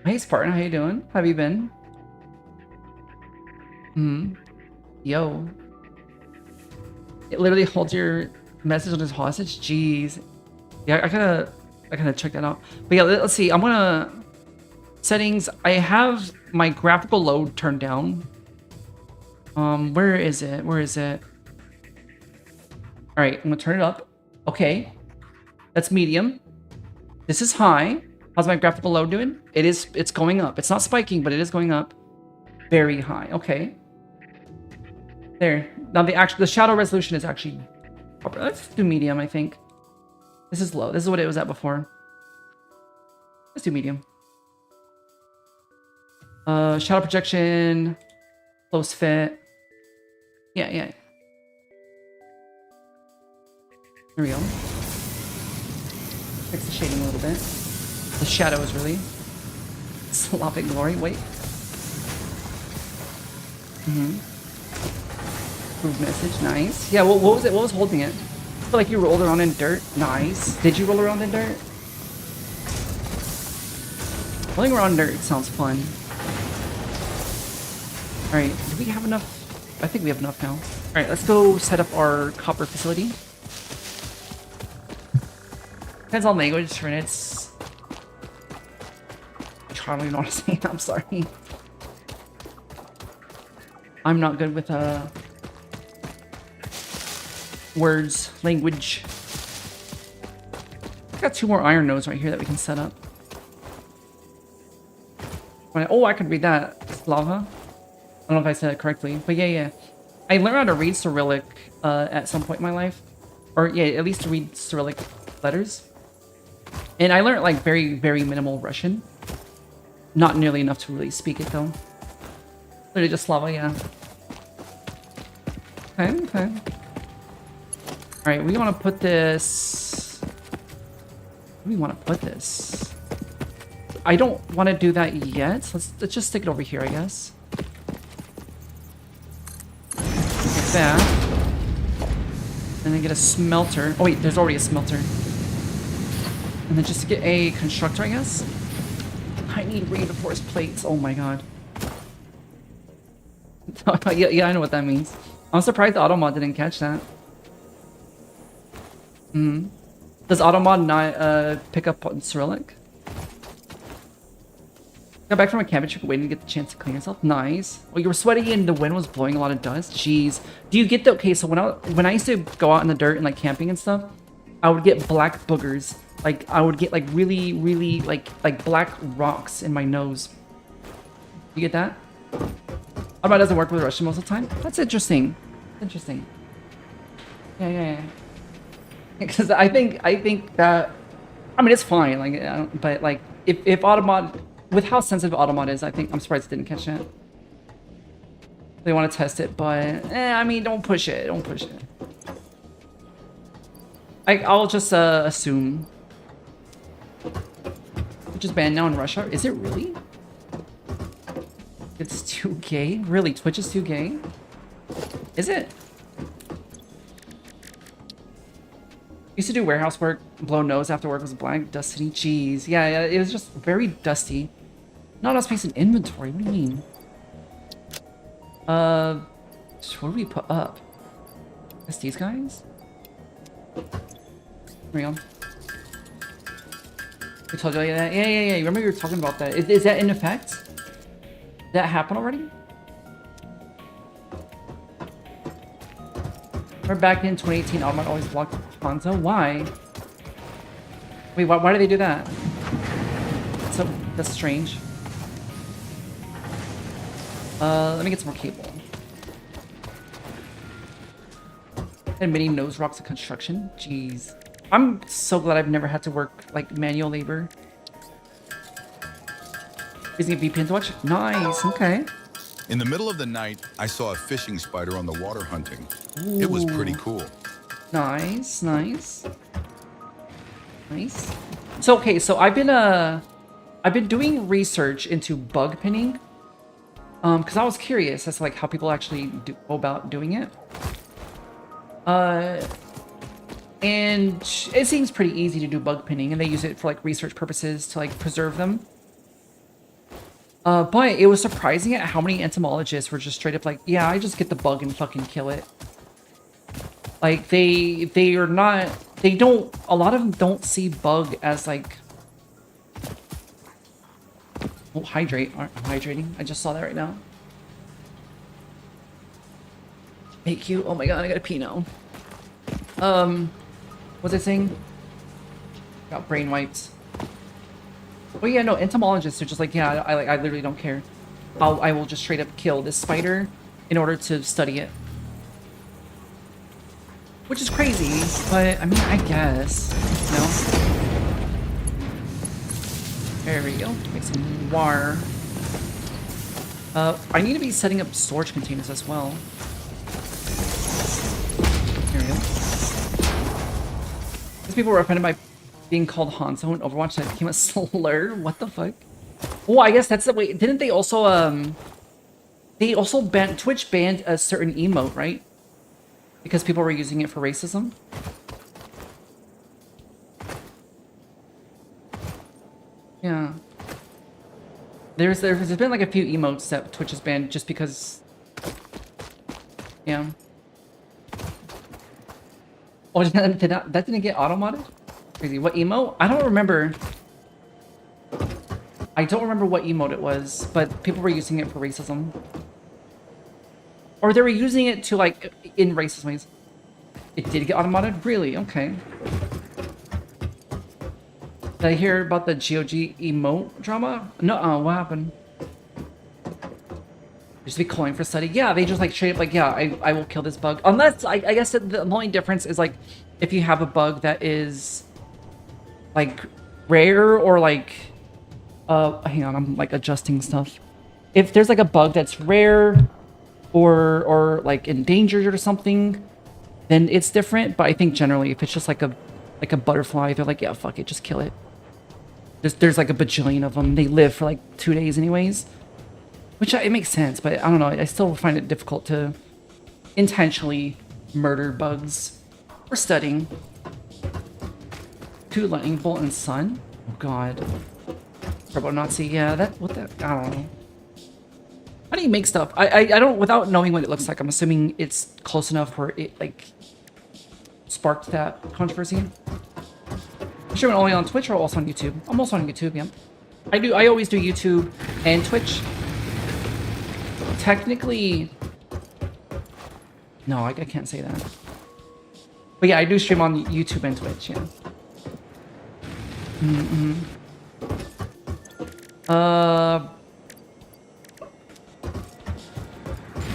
Hey, Spartan. How you doing? How have you been? Yo. It literally holds your message on his hostage. Jeez. Yeah, I gotta check that out. But yeah, let's see. I'm gonna settings. I have my graphical load turned down. Where is it? Where is it? All right, I'm gonna turn it up. Okay, that's medium. This is high. How's my graphical load doing? It's going up. It's not spiking, but it is going up. Very high. Okay. There. Now the shadow resolution is actually... Let's do medium, I think. This is low. This is what it was at before. Let's do medium. Shadow projection. Close fit. Yeah. There we go. Fix the shading a little bit. The shadows, really. Sloppy glory. Wait. Approved message. Nice. Yeah, what was it? What was holding it? I feel like you rolled around in dirt. Nice. Did you roll around in dirt? Rolling around in dirt sounds fun. Alright, do we have enough? I think we have enough now. Alright, let's go set up our copper facility. Depends on language, for it's... I don't even know what to say. I'm sorry. I'm not good with words, language. I've got 2 more iron nodes right here that we can set up. Oh, I could read that. It's lava. I don't know if I said it correctly, but yeah. I learned how to read Cyrillic at some point in my life. Or yeah, at least to read Cyrillic letters. And I learned like very, very minimal Russian. Not nearly enough to really speak it though. Literally just lava, yeah. Okay. Alright, we want to put this... Where do we want to put this? I don't want to do that yet. Let's just stick it over here, I guess. Like that. And then get a smelter. Oh wait, there's already a smelter. And then just get a constructor, I guess. I need reinforced plates. Oh my god. yeah, I know what that means. I'm surprised Automod didn't catch that. Does Automod not pick up on Cyrillic? Got back from a camping trip waiting to get the chance to clean yourself. Nice. Well, you were sweaty and the wind was blowing a lot of dust. Jeez. Do you get the... Okay, so when I used to go out in the dirt and like camping and stuff, I would get black boogers. Like I would get like really, really like black rocks in my nose. You get that? Automod doesn't work with Russian most of the time. That's interesting. Interesting. Yeah. Because I think that, I mean, it's fine. Like, but like if Automod, with how sensitive Automod is, I'm surprised it didn't catch that. They want to test it, but I mean, don't push it. Don't push it. I'll just assume. Which is banned now in Russia. Is it really? It's too gay? Really? Twitch is too gay? Is it? Used to do warehouse work, blow nose after work was blank, dusty cheese. Yeah, it was just very dusty. Not enough space in inventory. What do you mean? What do we put up? It's these guys? There we go. We told you that. Yeah. Remember you were talking about that. Is that in effect? Did that happen already? We're back in 2018. Automat always blocked Hanzo. Why? Wait, why do they do that? So that's strange. Let me get some more cable. Admitting nose rocks of construction. Jeez. I'm so glad I've never had to work like manual labor. Using a VPN to watch? Nice, okay. In the middle of the night, I saw a fishing spider on the water hunting. Ooh. It was pretty cool. Nice. So okay, so I've been doing research into bug pinning. Because I was curious as to like how people actually go about doing it. And it seems pretty easy to do bug pinning, and they use it for like research purposes to like preserve them. But it was surprising at how many entomologists were just straight up like, yeah, I just get the bug and fucking kill it. Like they are not, they don't, a lot of them don't see bug as like, oh, hydrate, I'm hydrating. I just saw that right now. Thank you. Oh my god, I gotta pee now. What's I saying? Got brain wipes. Oh yeah, no, entomologists are just like, yeah, I literally don't care. I will just straight up kill this spider in order to study it. Which is crazy, but I mean, I guess, you know? There we go. Make some wire. I need to be setting up storage containers as well. There we go. These people were offended by being called Hanzo in Overwatch that became a slur. What the fuck? Oh, I guess that's the way. Didn't they also banned, Twitch banned a certain emote, right? Because people were using it for racism. Yeah. There's been like a few emotes that Twitch has banned just because. Yeah. Oh, that didn't get auto-modded? Crazy. What emote? I don't remember. I don't remember what emote it was, but people were using it for racism. Or they were using it to, like, in racist ways. It did get auto-modded? Really? Okay. Did I hear about the GOG emote drama? No, what happened? Just be calling for study. Yeah, they just like straight up like, yeah, I will kill this bug. Unless, I guess the only difference is like, if you have a bug that is like rare or like, hang on, I'm like adjusting stuff. If there's like a bug that's rare or like endangered or something, then it's different. But I think generally if it's just like a butterfly, they're like, yeah, fuck it, just kill it. There's like a bajillion of them. They live for like 2 days anyways. Which it makes sense, but I don't know. I still find it difficult to intentionally murder bugs for studying. 2 lightning bolt and sun? Oh god. Turbo Nazi, yeah, what the, I don't know. How do you make stuff? I don't, without knowing what it looks like, I'm assuming it's close enough where it like sparked that controversy. I'm sure only on Twitch or also on YouTube. I'm also on YouTube, yeah. I always do YouTube and Twitch. Technically, no, I can't say that. But yeah, I do stream on YouTube and Twitch, yeah.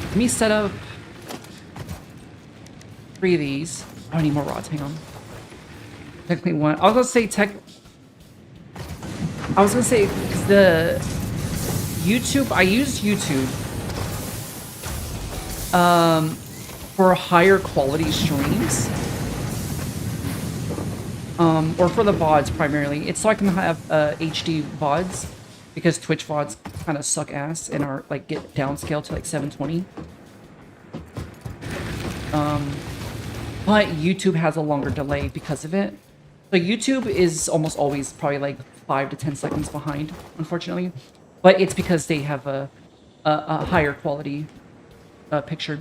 Let me set up 3 of these. Oh, I need more rods, hang on. Technically 1. I was gonna say because the YouTube, I use YouTube for higher quality streams. Or for the VODs primarily. It's so I can have HD VODs because Twitch VODs kind of suck ass and are like get downscaled to like 720. But YouTube has a longer delay because of it. So YouTube is almost always probably like 5 to 10 seconds behind, unfortunately. But it's because they have a higher quality picture.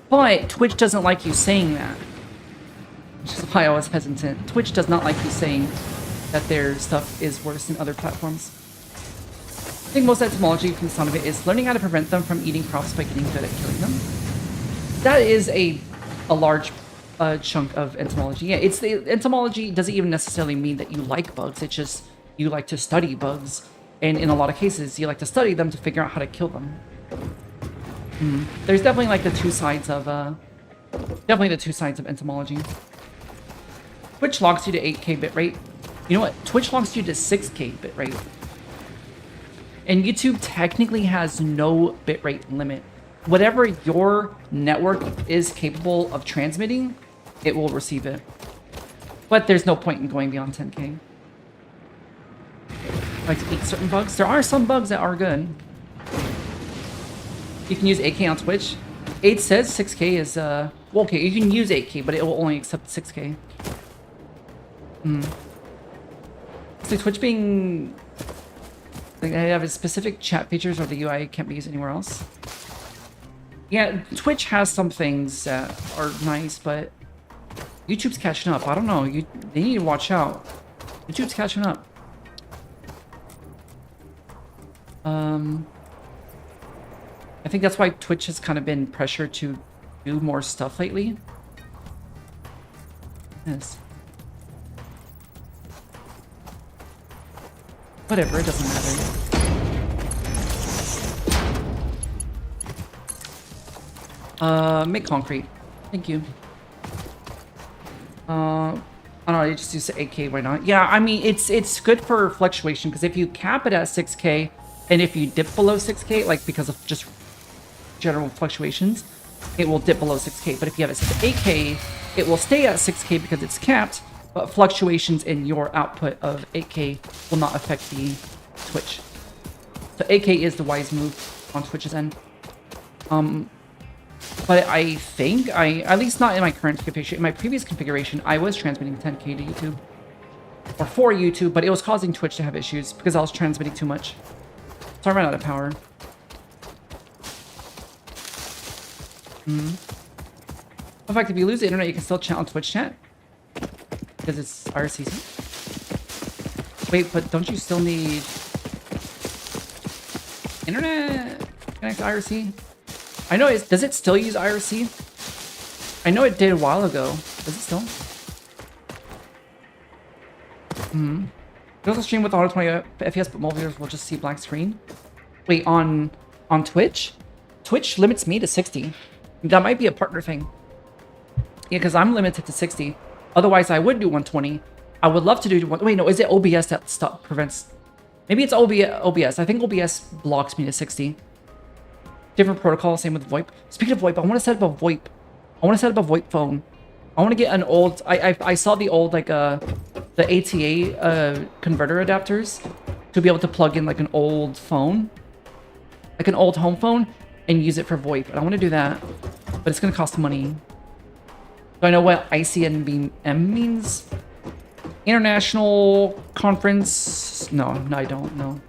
But Twitch doesn't like you saying that. Which is why I was hesitant. Twitch does not like you saying that their stuff is worse than other platforms. I think most etymology from the sound of it is learning how to prevent them from eating crops by getting good at killing them. That is a large chunk of entomology. Yeah, it's the entomology doesn't even necessarily mean that you like bugs. It's just you like to study bugs, and in a lot of cases, you like to study them to figure out how to kill them. There's definitely like the two sides of entomology. Twitch locks you to 8K bitrate. You know what? Twitch locks you to 6K bitrate. And YouTube technically has no bitrate limit. Whatever your network is capable of transmitting, it will receive it. But there's no point in going beyond 10K. Like to eat certain bugs. There are some bugs that are good. You can use 8K on Twitch. 8 says 6K is, well, okay, you can use 8K, but it will only accept 6K. So Twitch being... Like, I have a specific chat features or the UI can't be used anywhere else. Yeah, Twitch has some things that are nice, but YouTube's catching up. I don't know. They need to watch out. YouTube's catching up. I think that's why Twitch has kind of been pressured to do more stuff lately. Yes. Whatever, it doesn't matter. Make concrete. Thank you. I don't know, you just use 8K, why not? Yeah, I mean, it's good for fluctuation, because if you cap it at 6K, and if you dip below 6K, like because of just general fluctuations, it will dip below 6K. But if you have it at 8K, it will stay at 6K because it's capped, but fluctuations in your output of 8K will not affect the Twitch. So 8K is the wise move on Twitch's end. But I think at least not in my current configuration, in my previous configuration, I was transmitting 10K to YouTube. Or for YouTube, but it was causing Twitch to have issues because I was transmitting too much. So I ran out of power. In fact, if you lose the internet, you can still chat on Twitch chat. Because it's IRC. Wait, but don't you still need internet connect to IRC? I know it. Does it still use IRC? I know it did a while ago. Does it still? You also stream with 120 FPS, but mobile viewers will just see black screen. Wait, on Twitch? Twitch limits me to 60. That might be a partner thing. Yeah, because I'm limited to 60. Otherwise, I would do 120. I would love to do one. Wait, no, is it OBS that prevents? Maybe it's OBS. I think OBS blocks me to 60. Different protocol, same with VoIP. Speaking of VoIP, I want to set up a VoIP. I want to set up a VoIP phone. I want to get an old... I saw the old, like, the ATA converter adapters to be able to plug in, like, an old phone. Like an old home phone and use it for VoIP. And I want to do that, but it's going to cost money. Do I know what ICNBM means? International Conference... No, I don't know.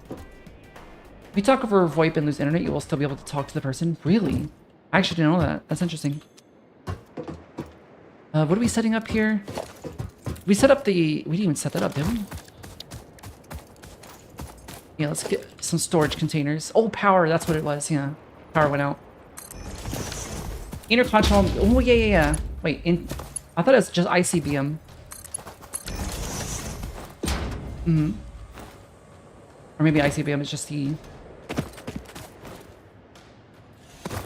If you talk over VoIP and lose internet, you will still be able to talk to the person. Really? I actually didn't know that. That's interesting. What are we setting up here? We set up the... We didn't even set that up, did we? Yeah, let's get some storage containers. Oh, power. That's what it was. Yeah. Power went out. Intercontinental... Oh, yeah. Wait, I thought it was just ICBM. Or maybe ICBM is just the...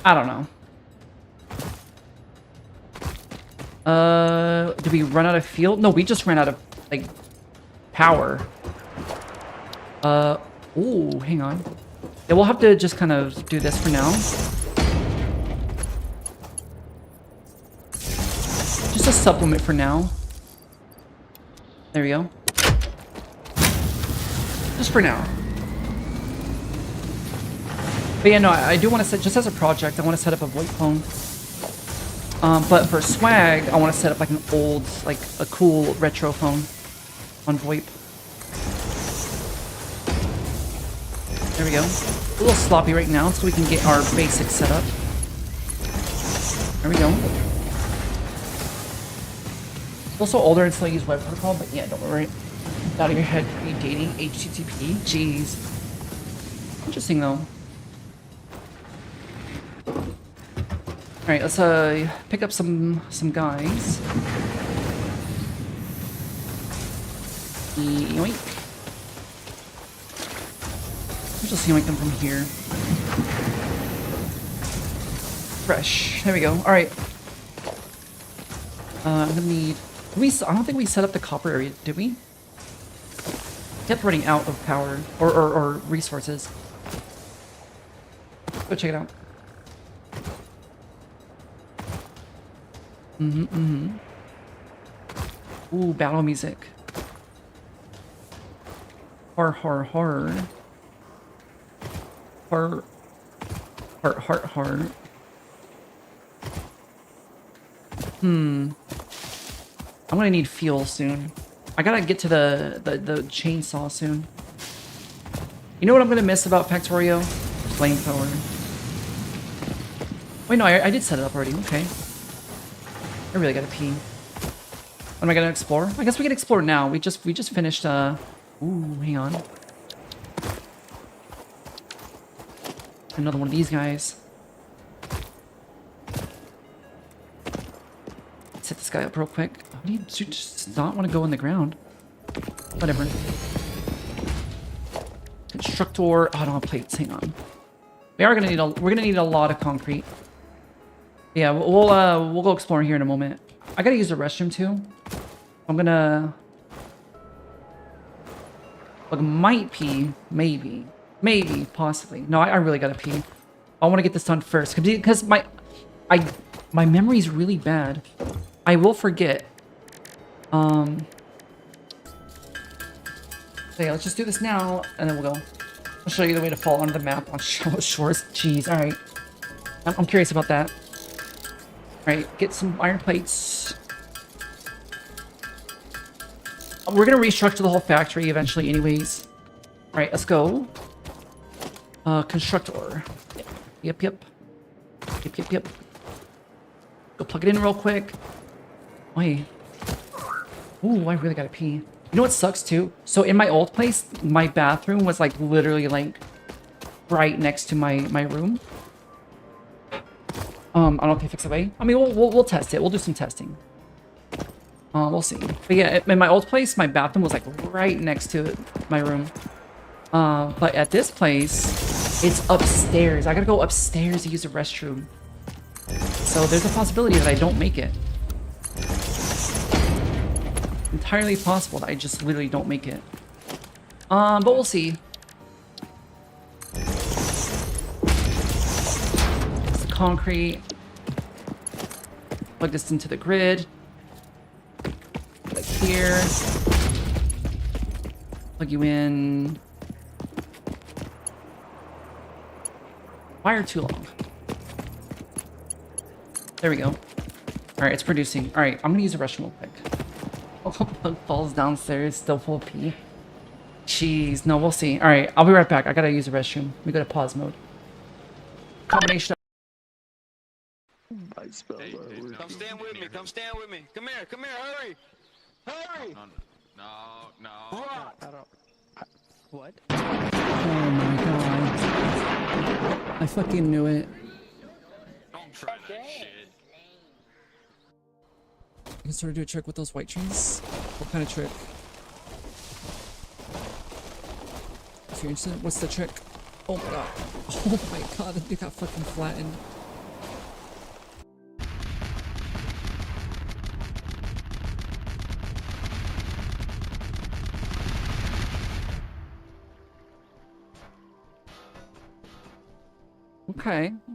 I don't know. Did we run out of fuel? No, we just ran out of, like, power. Ooh, hang on. Yeah, we'll have to just kind of do this for now. Just a supplement for now. There we go. Just for now. But yeah, no, I do want to set, just as a project, I want to set up a VoIP phone. But for swag, I want to set up like an old, like a cool retro phone on VoIP. There we go. A little sloppy right now, so we can get our basics set up. There we go. Also older and still use web protocol, but yeah, don't worry. Out of your head, predating HTTP. Jeez. Interesting though. All right, let's pick up some guys. Yoink. I'll just yoink them from here. Fresh. There we go. All right. I'm gonna need. I don't think we set up the copper area, did we? Kept running out of power or resources. Go check it out. Ooh, battle music. Har har har. Har. Heart heart heart. I'm gonna need fuel soon. I gotta get to the chainsaw soon. You know what I'm gonna miss about Factorio? Flamethrower. Wait, no, I did set it up already. Okay. I really gotta pee. What am I gonna explore? I guess we can explore now. We just finished. Ooh, hang on. Another one of these guys. Set this guy up real quick. Do you just not want to go in the ground? Whatever. Constructor. Oh, I don't have plates. Hang on. We're gonna need a lot of concrete. Yeah, we'll go exploring here in a moment. I gotta use the restroom too. I'm gonna like might pee, maybe, possibly. No, I really gotta pee. I want to get this done first because my memory's really bad. I will forget. So yeah, let's just do this now, and then we'll go. I'll show you the way to fall onto the map on shores. Jeez, all right. I'm curious about that. All right, get some iron plates. We're gonna restructure the whole factory eventually, anyways. All right, let's go. Constructor. Yep. Go plug it in real quick. Wait. Ooh, I really gotta pee. You know what sucks too? So in my old place, my bathroom was like literally like right next to my room. I don't know if they fix it away. I mean, we'll test it. We'll do some testing. We'll see. But yeah, in my old place, my bathroom was like right next to my room. But at this place, it's upstairs. I gotta go upstairs to use the restroom. So there's a possibility that I don't make it. Entirely possible that I just literally don't make it. But we'll see. It's the concrete. Plug this into the grid. Like here. Plug you in. Why are too long? There we go. Alright, it's producing. Alright, I'm gonna use the restroom real quick. Oh, plug falls downstairs, still full of pee. Jeez, no, we'll see. Alright, I'll be right back. I gotta use the restroom. We go to pause mode. Combination of Come stand with me. Come stand with me. Come here. Hurry. Hurry. No. What? Oh my god. I fucking knew it. Don't try that shit. I can sort of do a trick with those white trees. What kind of trick? If you're interested, what's the trick? Oh my god. Oh my god, that dude got fucking flattened.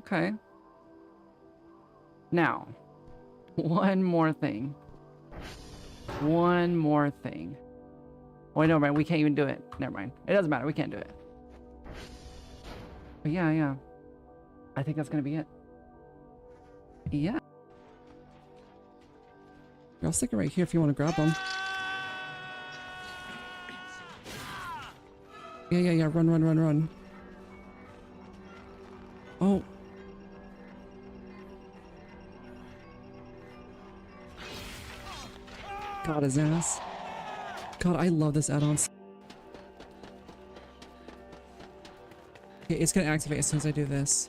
Okay. Now, one more thing. One more thing. Oh, wait, never mind. We can't even do it. Never mind. It doesn't matter. We can't do it. But yeah. I think that's gonna be it. Yeah. I'll stick it right here if you want to grab them. Yeah. Run. Oh. God, his ass. God, I love this add-on. Okay, it's gonna activate as soon as I do this.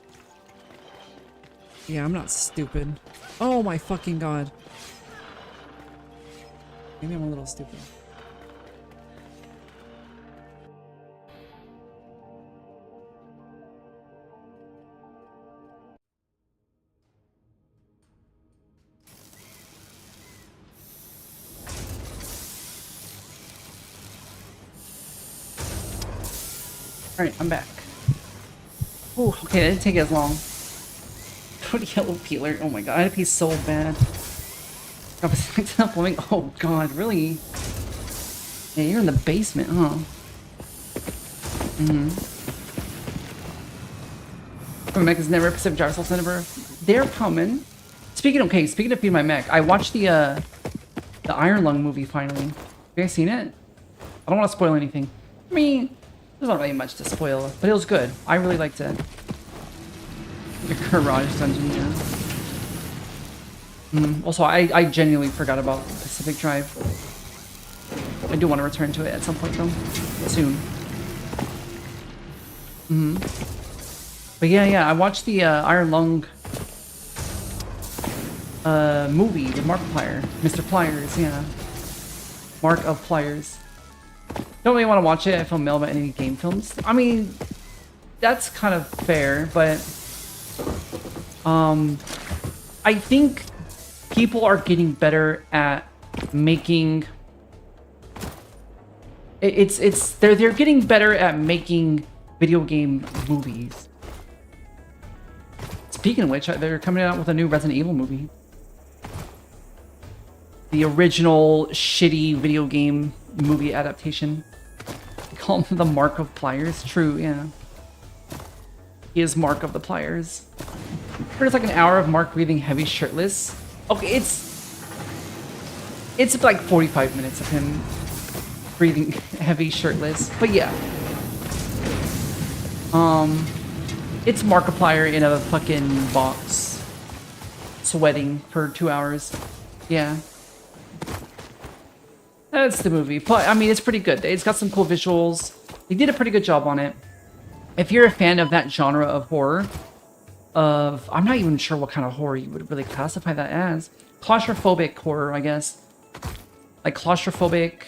Yeah, I'm not stupid. Oh my fucking god. Maybe I'm a little stupid. Alright, I'm back. Ooh, okay, that didn't take as long. Yellow peeler. Oh my god, I had to pee so bad. I was like, oh god, really? Yeah, you're in the basement, huh? My mech is never Pacific Drive Souls never. They're coming. Speaking of feeding my mech, I watched the Iron Lung movie finally. Have you guys seen it? I don't want to spoil anything. I mean, there's not really much to spoil, but it was good. I really liked it. Your garage dungeon, yeah. Also, I genuinely forgot about Pacific Drive. I do want to return to it at some point, though. Soon. But yeah, I watched the Iron Lung movie with Markiplier. Mr. Pliers, yeah. Mark of Pliers. Don't really want to watch it. I film mail about any game films. I mean, that's kind of fair, but I think people are getting better at making they're getting better at making video game movies. Speaking of which, they're coming out with a new Resident Evil movie. The original shitty video game movie adaptation. They call him the Mark of Pliers. True, yeah. He is Mark of the Pliers. There's like an hour of Mark breathing heavy shirtless. Okay, it's like 45 minutes of him breathing heavy shirtless. But yeah. It's Markiplier in a fucking box. Sweating for 2 hours. Yeah. That's the movie. But, I mean, it's pretty good. It's got some cool visuals. They did a pretty good job on it. If you're a fan of that genre of horror, I'm not even sure what kind of horror you would really classify that as. Claustrophobic horror, I guess. Like claustrophobic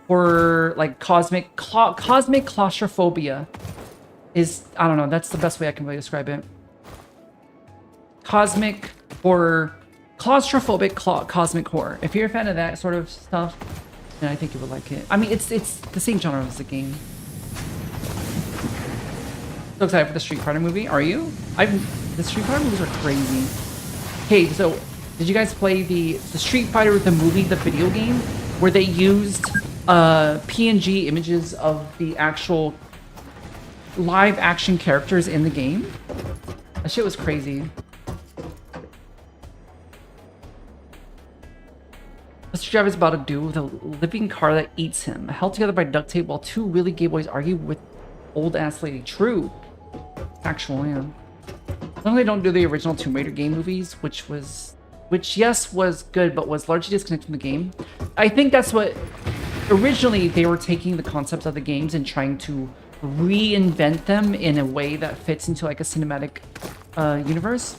horror, like cosmic claustrophobia is, I don't know, that's the best way I can really describe it. Cosmic horror, claustrophobic cosmic horror. If you're a fan of that sort of stuff, then I think you would like it. I mean, it's the same genre as the game. So excited for the Street Fighter movie. Are you? The Street Fighter movies are crazy. Hey, so did you guys play the Street Fighter the movie, the video game, where they used PNG images of the actual live action characters in the game? That shit was crazy. Mr. Drive is about to do with a living car that eats him, held together by duct tape while two really gay boys argue with old ass lady. True. Actual, yeah. As long as they don't do the original Tomb Raider game movies, which yes was good, but was largely disconnected from the game. I think that's what originally they were taking the concepts of the games and trying to reinvent them in a way that fits into like a cinematic universe.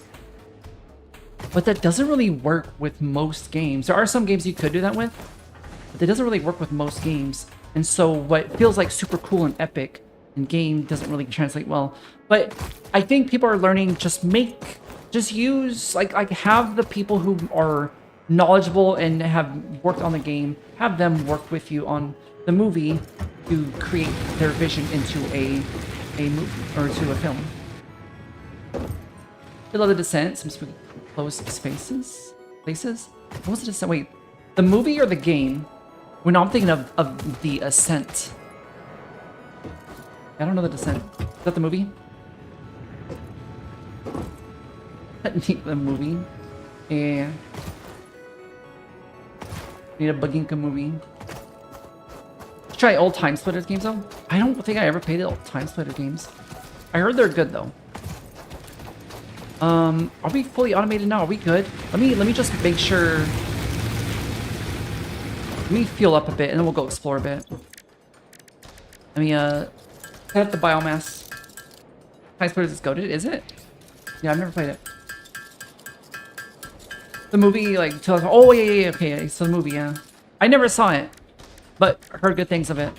But that doesn't really work with most games. There are some games you could do that with, but it doesn't really work with most games. And so what feels like super cool and epic in game doesn't really translate well. But I think people are learning, just use, like have the people who are knowledgeable and have worked on the game, have them work with you on the movie to create their vision into a movie or to a film. Below the Descent, some spooky closed places. What was the Descent? Wait, The movie or the game? Well, no, I'm thinking of The Ascent. I don't know The Descent. Is that the movie? The movie? Yeah. Need a Baginka movie. Let's try old Time Splitters games though. I don't think I ever played the old Time Splitter games. I heard they're good though. Are we fully automated now? Are we good? Let me just make sure. Let me fuel up a bit and then we'll go explore a bit. Let me set up the biomass. Time Splitters is goated, is it? Yeah, I've never played it. The movie, like, oh yeah, okay, so the movie, yeah. I never saw it, but heard good things of it.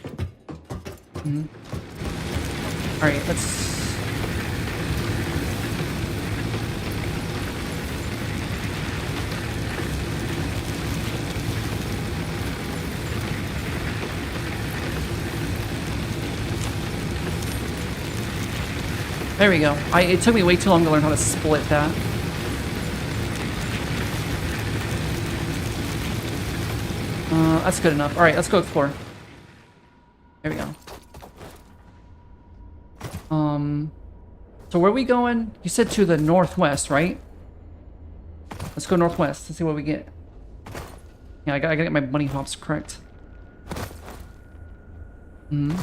All right, let's. There we go. It took me way too long to learn how to split that. That's good enough. All right, let's go explore. There we go. So where are we going? You said to the northwest, right? Let's go northwest. Let's see what we get. Yeah, I gotta get my bunny hops correct. Boom.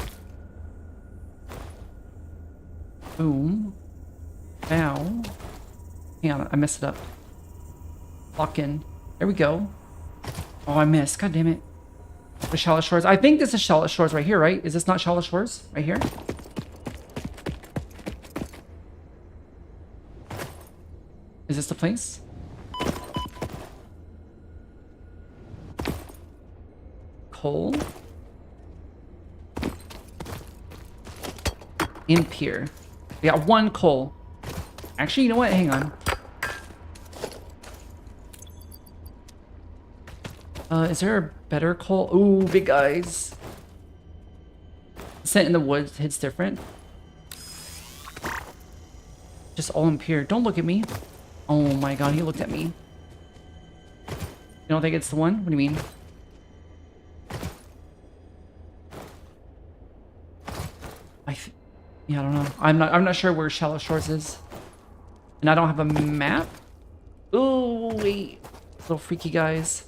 Bow. Hang on, I messed it up. Lock in. There we go. Oh, I missed. God damn it. The Shallow Shores. I think this is Shallow Shores right here, right? Is this not Shallow Shores? Right here? Is this the place? Coal. Imp here. We got one coal. Actually, you know what? Hang on. Is there a better coal? Ooh, big eyes. Scent in the woods hits different. Just all impure. Don't look at me. Oh my god, he looked at me. You don't think it's the one? What do you mean? Yeah, I don't know. I'm not sure where Shallow Shores is. And I don't have a map? Ooh, wait. Little freaky guys.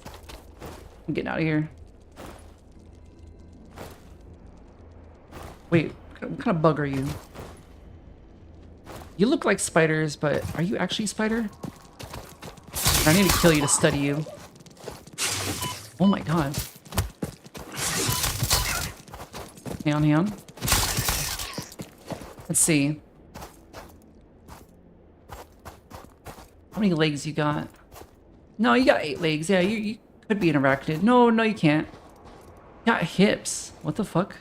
I'm getting out of here. Wait, what kind of bug are you? You look like spiders, but are you actually a spider? I need to kill you to study you. Oh my god. Hang on, hang on. Let's see. How many legs you got? No, you got 8 legs. Yeah, you could be an arachnid. No, you can't. You got hips. What the fuck?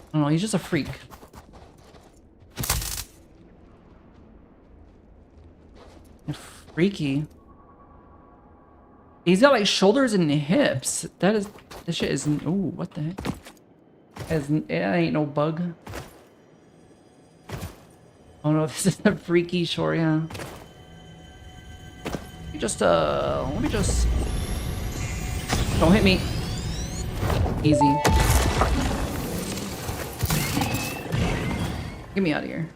I don't know, he's just a freak. Freaky. He's got like shoulders and hips. This shit isn't. Ooh, what the heck? That ain't no bug. Oh no, this is a freaky shore, yeah. Let me just don't hit me. Easy. Get me out of here.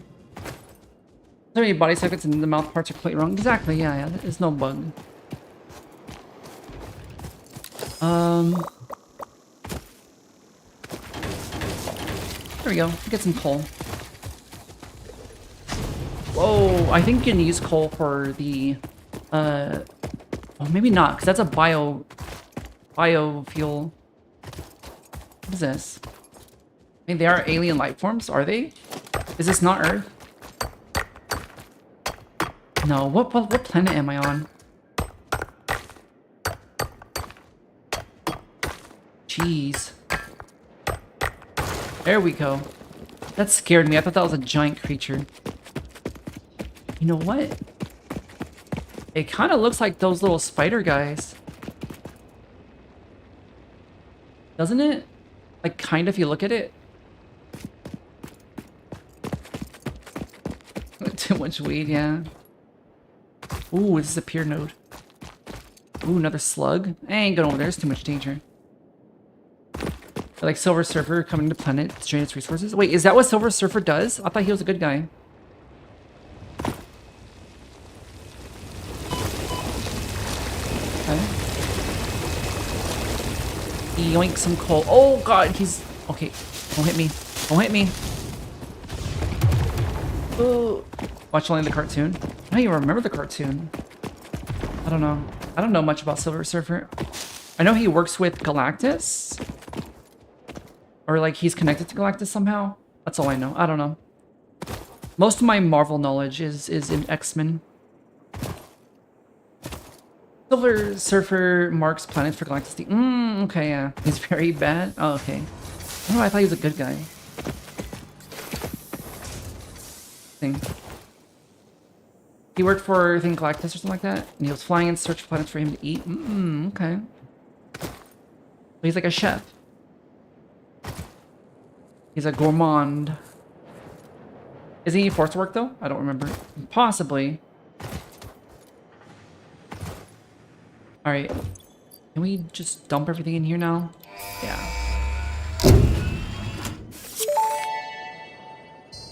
There any body sockets and the mouth parts are completely wrong? Exactly, yeah, there's no bug. There we go. Get some coal. Whoa, I think you can use coal for the, oh, maybe not, because that's a biofuel. What is this? I mean, they are alien life forms, are they? Is this not Earth? No, what planet am I on? Jeez. There we go. That scared me. I thought that was a giant creature. You know what? It kind of looks like those little spider guys. Doesn't it? Like, kind of, if you look at it. Too much weed, yeah. Ooh, this is a pier node. Ooh, another slug. I ain't going over there. There's too much danger. Like Silver Surfer coming to planet to drain its resources. Wait, is that what Silver Surfer does? I thought he was a good guy. Okay. Yoink some coal. Oh god, he's okay. Don't hit me. Don't hit me. Oh. Watch only the cartoon. I don't even remember the cartoon. I don't know. I don't know much about Silver Surfer. I know he works with Galactus. Or like he's connected to Galactus somehow. That's all I know. I don't know. Most of my Marvel knowledge is in X-Men. Silver Surfer marks planets for Galactus. Okay, yeah. He's very bad. Oh, okay. Oh, I thought he was a good guy. Thing. He worked for, I think, Galactus or something like that. And he was flying in search of planets for him to eat. Okay. So he's like a chef. He's a gourmand. Is he forced to work, though? I don't remember. Possibly. Alright. Can we just dump everything in here now? Yeah.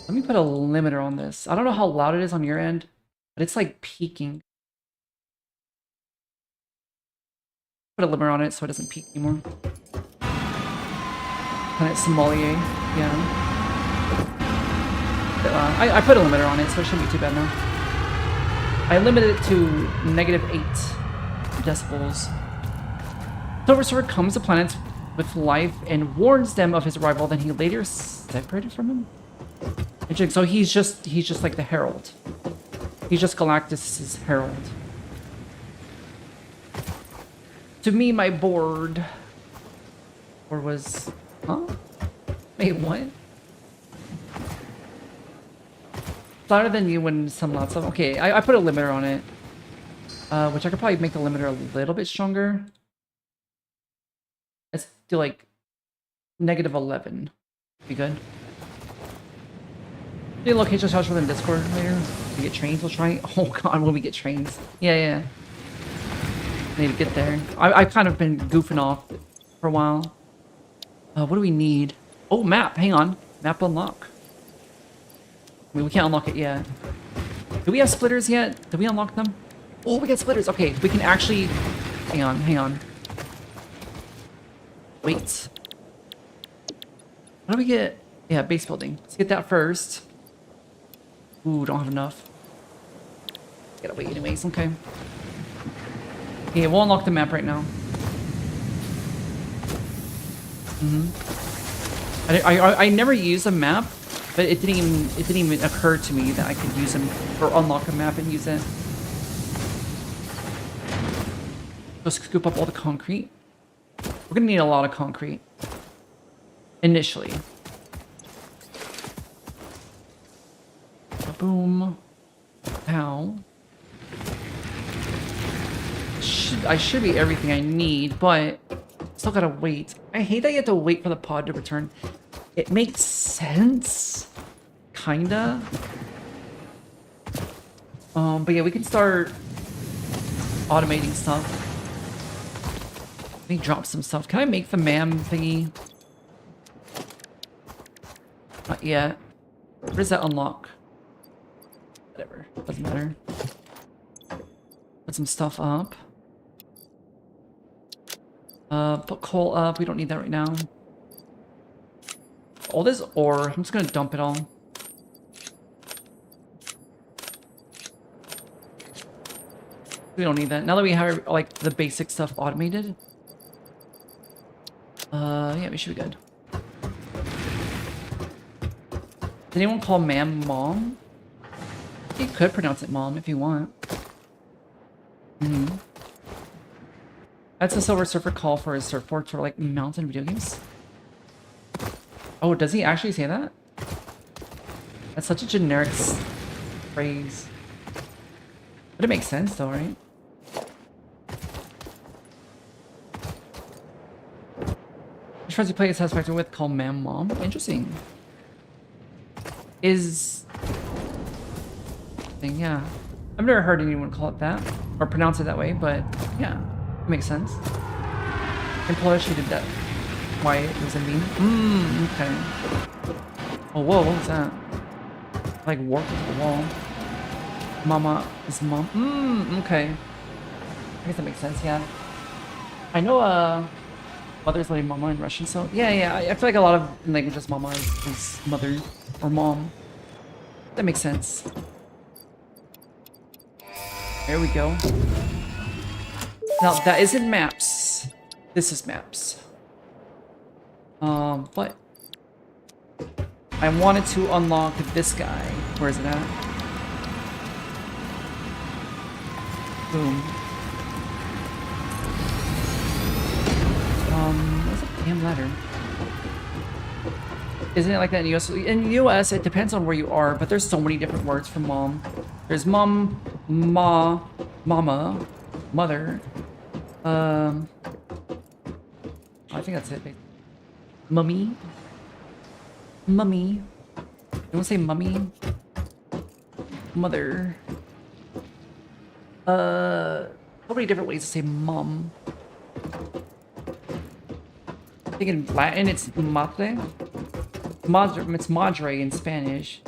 Let me put a limiter on this. I don't know how loud it is on your end, but it's like peaking. Put a limiter on it so it doesn't peak anymore. Planet Sommelier, yeah. I put a limiter on it, so it shouldn't be too bad now. I limited it to -8 decibels. Silver Surfer comes to planets with life and warns them of his arrival, then he later separated from him? So he's just like the Herald. He's just Galactus's herald. To me, my board... Or was... Huh? Wait, what? Louder than you when some lots of... Okay, I put a limiter on it. Which I could probably make the limiter a little bit stronger. Let's do like... -11. Be good. The location shots within Discord later. We get trains, we'll try. Oh god, when we get trains. Yeah. I need to get there. I've kind of been goofing off for a while. What do we need? Oh, map. Hang on. Map unlock. I mean, we can't unlock it yet. Do we have splitters yet? Did we unlock them? Oh, we got splitters. Okay, we can actually... Hang on. Wait. How do we get... Yeah, base building. Let's get that first. Ooh, don't have enough. Gotta wait anyways, okay. Yeah, we'll unlock the map right now. I never used a map, but it didn't even occur to me that I could use them or unlock a map and use it. Let's scoop up all the concrete. We're gonna need a lot of concrete initially. Boom. Ow. I should be everything I need, but still gotta wait. I hate that you have to wait for the pod to return. It makes sense. Kinda. But yeah, we can start automating stuff. Let me drop some stuff. Can I make the MAM thingy? Not yet. Where does that unlock? Whatever. Doesn't matter. Put some stuff up. Put coal up. We don't need that right now. All this ore. I'm just gonna dump it all. We don't need that. Now that we have, like, the basic stuff automated. Yeah, we should be good. Did anyone call Ma'am Mom? You could pronounce it Mom if you want. That's a Silver Surfer call for his surfboard for, like, mountain video games. Oh, does he actually say that? That's such a generic phrase. But it makes sense, though, right? Which friends you play Satisfactory with call Ma'am Mom? Interesting. Yeah. I've never heard anyone call it that. Or pronounce it that way, but yeah. Makes sense. Employer, she did that. Why it was a meme? Okay. Oh, whoa, what was that? Like warped to the wall. Mama is mom. Okay. I guess that makes sense, yeah. I know, mother's like mama in Russian, so yeah, I feel like a lot of languages mama is mother or mom. That makes sense. There we go. Now that isn't maps. This is maps. But I wanted to unlock this guy. Where is it at? Boom. What's a damn ladder? Isn't it like that in the US? In the US, it depends on where you are, but there's so many different words for mom. There's mom, ma, mama, mother. I think that's it. Mummy. Mummy. You want to say mummy? Mother. So many different ways to say mom. I think in Latin it's madre. It's madre in Spanish.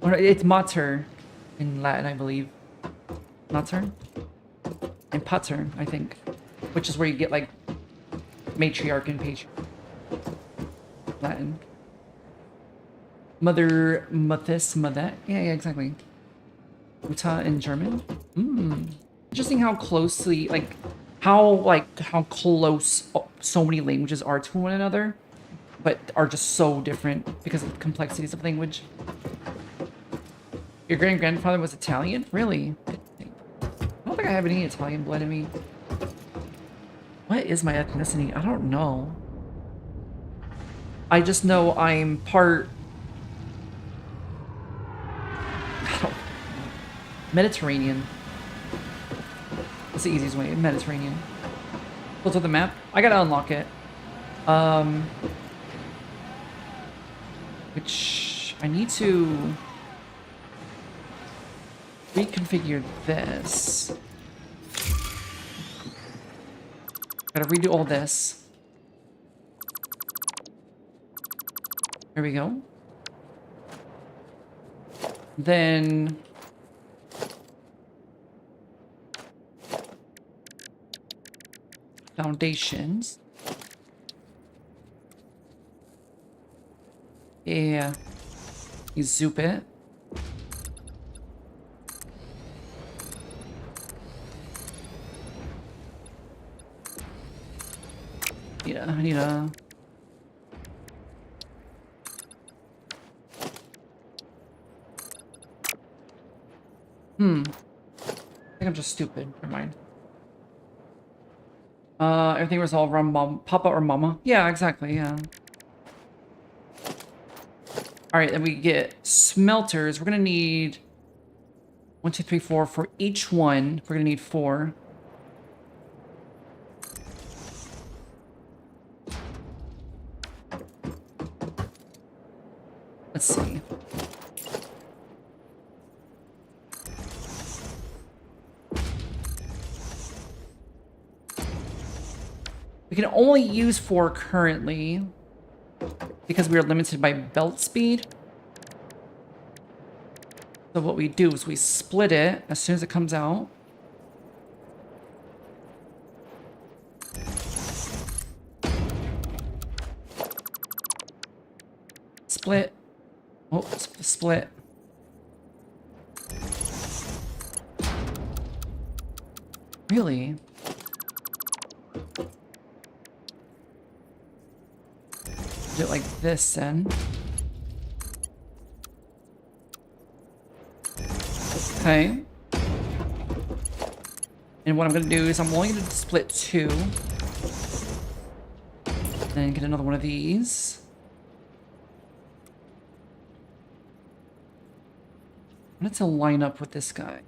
It's mater in Latin, I believe. Mater? And pater, I think. Which is where you get like matriarch and patriarch. Latin. Mother, mathis, mother. Yeah, exactly. Uta in German. Interesting how closely, how close so many languages are to one another, but are just so different because of the complexities of language. Your grandfather was Italian? Really? I don't think I have any Italian blood in me. What is my ethnicity? I don't know. I just know I'm part... Mediterranean. That's the easiest way. Mediterranean. Go to the map. I gotta unlock it. Which I need to reconfigure this. Gotta redo all this. There we go. Then foundations. Yeah. You zoop it. Yeah, I need a... I think I'm just stupid. Never mind. Everything resolved around mom, papa or mama. Yeah, exactly, yeah. Alright, then we get smelters. We're gonna need 1, 2, 3, 4 for each one. We're gonna need 4. Let's see. We can only use 4 currently because we are limited by belt speed. So what we do is we split it as soon as it comes out. Split. Oh, split. Really? Do it like this then. Okay. And what I'm gonna do is I'm only gonna split 2. Then get another one of these. I want it to line up with this guy.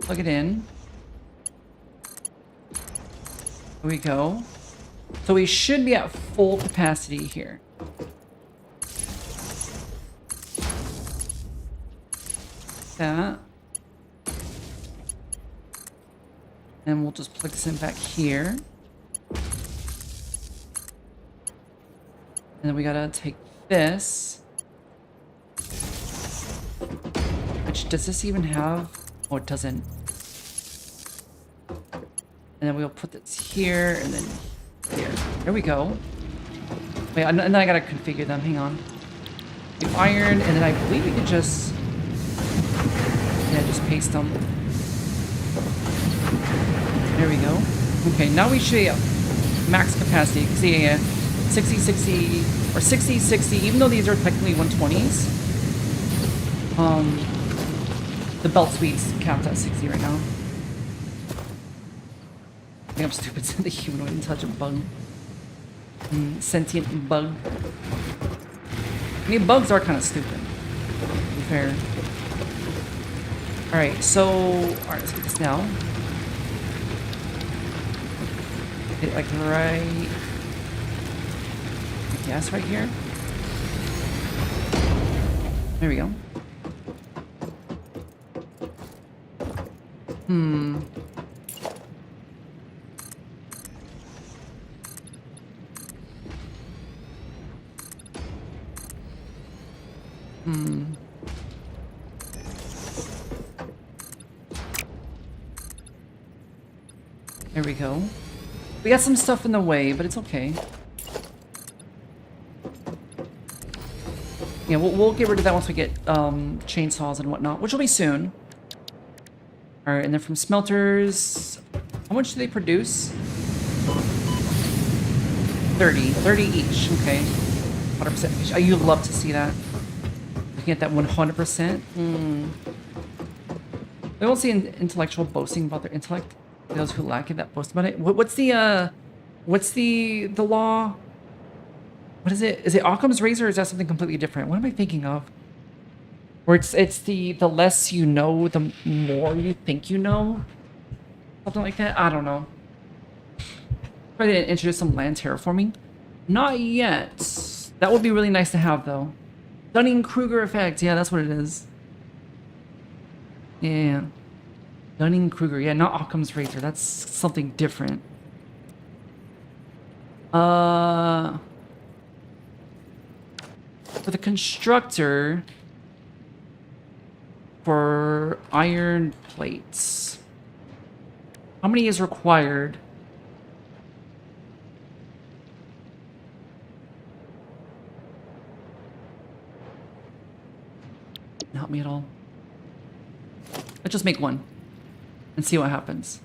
Plug it in. There we go. So we should be at full capacity here. that. And we'll just plug this in back here. And then we gotta take this. Which, does this even have... Oh, it doesn't. And then we'll put this here, and then here. There we go. Wait, and then I gotta configure them. Hang on. Do iron, and then I believe we could just... Yeah, just paste them. There we go. Okay, now we should have max capacity. Because, yeah, 60, 60, or 60, 60, even though these are technically 120s. The belt speed's capped at 60 right now. I think I'm stupid. The humanoid intelligent bug. Sentient bug. I mean, bugs are kind of stupid. To be fair. Alright, so... Alright, let's get this now. Get it, like, right... Yes, right here. There we go. There we go. We got some stuff in the way, but it's okay. Yeah, we'll get rid of that once we get chainsaws and whatnot, which will be soon. Alright, and then from smelters... How much do they produce? 30. 30 each, okay. 100% each. Oh, you love to see that. Looking at that 100%. We won't see intellectual boasting about their intellect. Those who lack it, that boast about it. What's the law? What is it? Is it Occam's razor, or is that something completely different? What am I thinking of? Where it's the less you know, the more you think you know? Something like that? I don't know. Probably didn't introduce some land terraforming. Not yet. That would be really nice to have, though. Dunning-Kruger effect. Yeah, that's what it is. Yeah. Dunning-Kruger. Yeah, not Occam's razor. That's something different. For the constructor, for iron plates, how many is required? Didn't help me at all. Let's just make one and see what happens.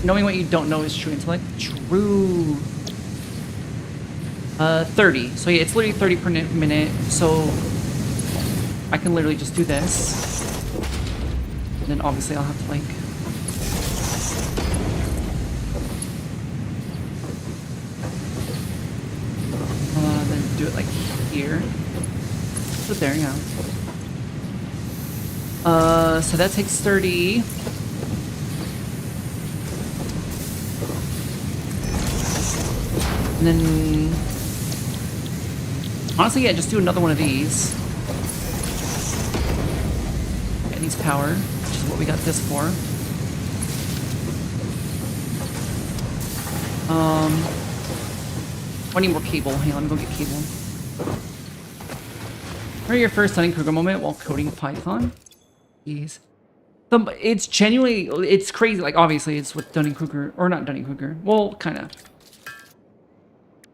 Knowing what you don't know is true intellect. True. 30. So yeah, it's literally 30 per minute. So I can literally just do this. And then obviously I'll have to like... then do it like here. Put it there, yeah. So that takes 30. And then... Honestly, yeah, just do another one of these. It needs power, which is what we got this for. I need more cable. Hang on, let me go get cable. Remember your first Dunning-Kruger moment while coding Python? Jeez. It's genuinely... It's crazy. Like, obviously, it's with Dunning-Kruger... Or not Dunning-Kruger. Well, kind of.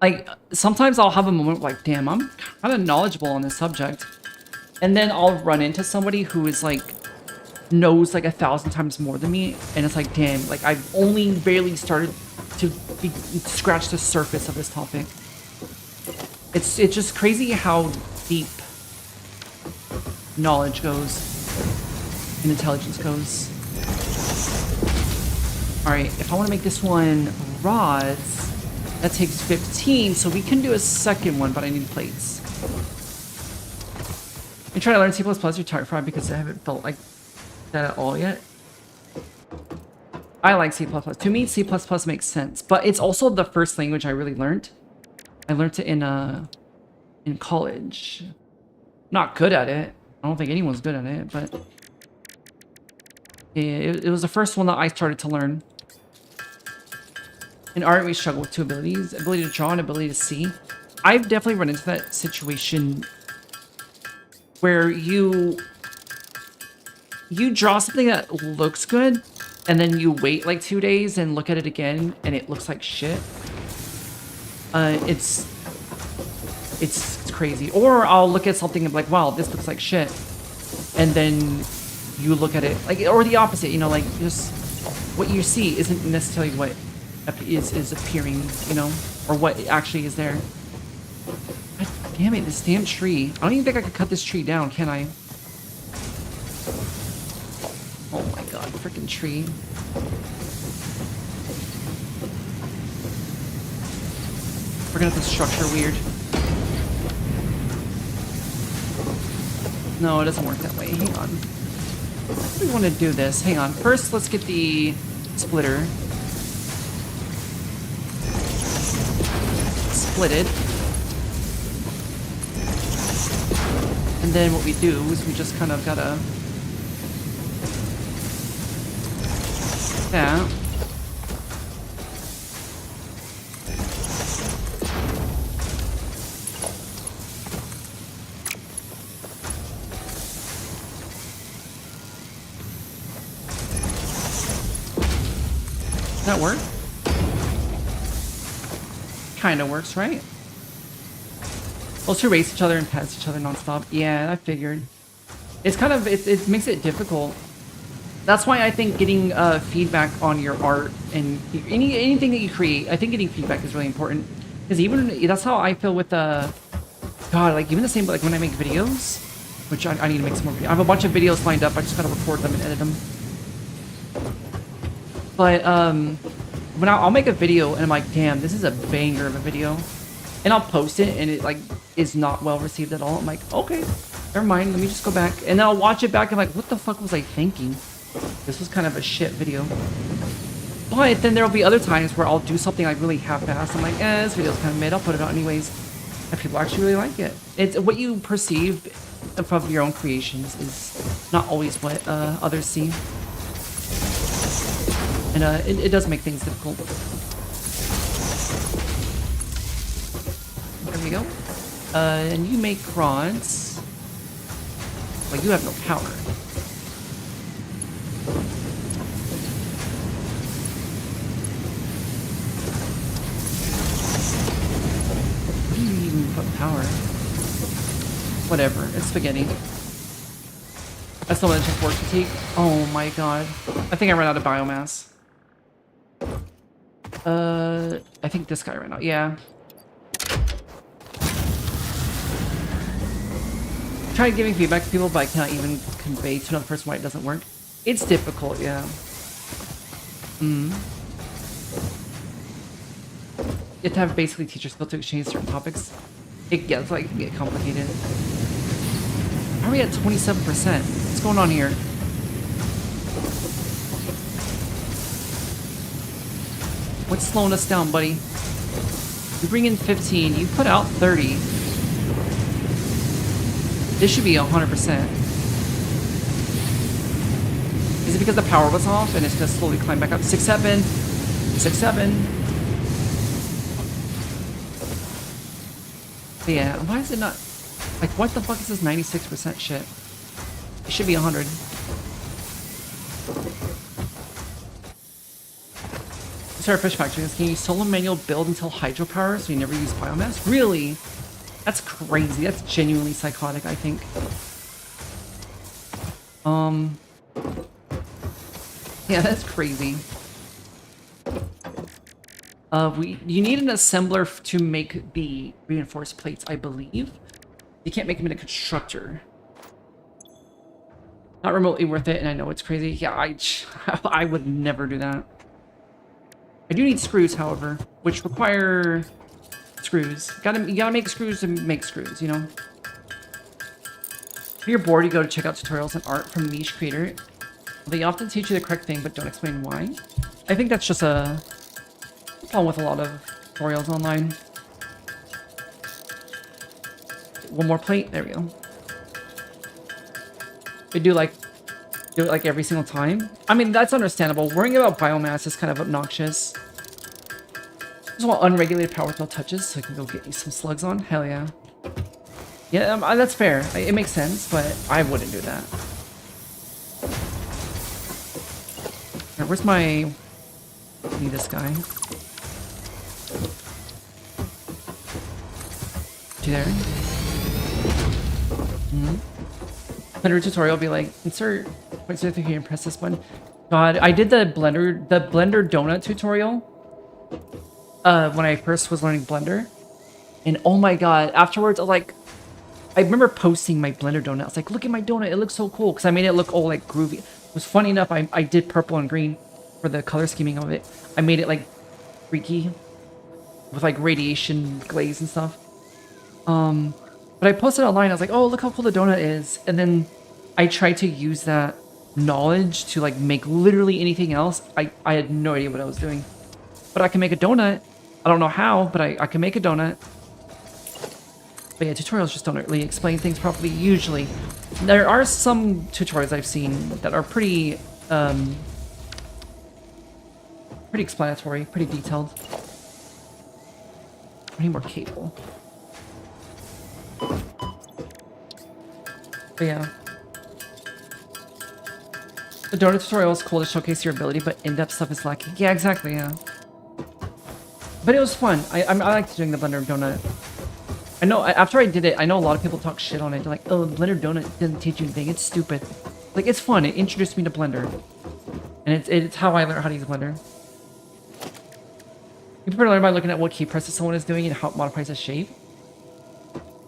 Like, sometimes I'll have a moment like, damn, I'm kind of knowledgeable on this subject. And then I'll run into somebody who is like, knows like 1,000 times more than me. And it's like, damn, like I've only barely started to scratch the surface of this topic. It's just crazy how deep knowledge goes and intelligence goes. All right, if I want to make this one rods, that takes 15, so we can do a second one, but I need plates. I'm trying to learn C++ or Type because I haven't felt like that at all yet. I like C++. To me, C++ makes sense, but it's also the first language I really learned. I learned it in college. Not good at it. I don't think anyone's good at it, but yeah, it was the first one that I started to learn. In art, we struggle with two abilities: ability to draw and ability to see. I've definitely run into that situation where you draw something that looks good, and then you wait like 2 days and look at it again, and it looks like shit. It's crazy. Or I'll look at something and be like, wow, this looks like shit, and then you look at it like, or the opposite. You know, like just what you see isn't necessarily what is appearing. You know, or what actually is there. God damn it, this damn tree. I don't even think I could cut this tree down, can I? Oh my god, freaking tree. We're gonna have to structure weird. No, it doesn't work that way. Hang on. We want to do this. Hang on. First, let's get the splitter. Split it. And then what we do is we just kind of gotta... Yeah. Does that work? Kinda works, right? Those two race each other and pass each other nonstop. Yeah, I figured. It's kind of, it makes it difficult. That's why I think getting feedback on your art and anything that you create, I think getting feedback is really important. Because even, that's how I feel with God, like even the same, like when I make videos, which I need to make some more videos. I have a bunch of videos lined up, I just gotta record them and edit them. But when I'll make a video and I'm like, damn, this is a banger of a video. And I'll post it and it like is not well received at all. I'm like, okay, never mind, let me just go back. And then I'll watch it back and I'm like, what the fuck was I thinking? This was kind of a shit video. But then there'll be other times where I'll do something like really half-assed. I'm like, this video's kind of mid, I'll put it out anyways. And people actually really like it. It's what you perceive of your own creations is not always what others see. And it does make things difficult. There we go. And you make rods. Well, you have no power. What do you even put power? Whatever, it's spaghetti. I still want to check work fatigue. Oh my god. I think I ran out of biomass. I think this guy ran out. Yeah. Try giving feedback to people, but I cannot even convey to another person why it doesn't work. It's difficult, yeah. You have to have basically teacher skill to exchange certain topics. It gets complicated. How are we at 27%? What's going on here? What's slowing us down, buddy? You bring in 15, you put out 30. This should be 100%. Is it because the power was off and it's gonna slowly climb back up? 6-7. 6-7. Yeah, why is it not... Like, what the fuck is this 96% shit? It should be 100. Sorry, Fish Factory. Can you solo manual build until hydropower so you never use biomass? Really? That's crazy. That's genuinely psychotic, I think. Yeah, that's crazy. You need an assembler to make the reinforced plates, I believe. You can't make them in a constructor. Not remotely worth it, and I know it's crazy. Yeah, I would never do that. I do need screws, however, which require screws. You gotta make screws to make screws, you know? If you're bored, you go to check out tutorials and art from niche creator. They often teach you the correct thing, but don't explain why. I think that's just a problem with a lot of tutorials online. One more plate. There we go. We do it like every single time. I mean, that's understandable. Worrying about biomass is kind of obnoxious. Just want unregulated power with no touches, so I can go get me some slugs on. Hell yeah. Yeah, that's fair. It makes sense, but I wouldn't do that. Alright, where's my... Need this guy. You there? Blender tutorial be like, insert point through here and press this button. God, I did the Blender donut tutorial when I first was learning Blender. And oh my god, afterwards I was like, I remember posting my Blender donut. I was like, look at my donut, it looks so cool. Because I made it look all like groovy. It was funny enough, I did purple and green for the color scheming of it. I made it like freaky with like radiation glaze and stuff. But I posted online, I was like, oh, look how cool the donut is. And then I tried to use that knowledge to like make literally anything else. I had no idea what I was doing. But I can make a donut. I don't know how, but I can make a donut. But yeah, tutorials just don't really explain things properly, usually. There are some tutorials I've seen that are pretty explanatory, pretty detailed. I need more cable. But yeah. The donut tutorial is cool to showcase your ability, but in-depth stuff is lacking. Yeah, exactly, yeah. But it was fun. I liked doing the Blender donut. I know, after I did it, I know a lot of people talk shit on it. They're like, oh, Blender donut doesn't teach you anything. It's stupid. Like, it's fun. It introduced me to Blender. And it's how I learned how to use Blender. You prefer to learn by looking at what key presses someone is doing and how it modifies the shape.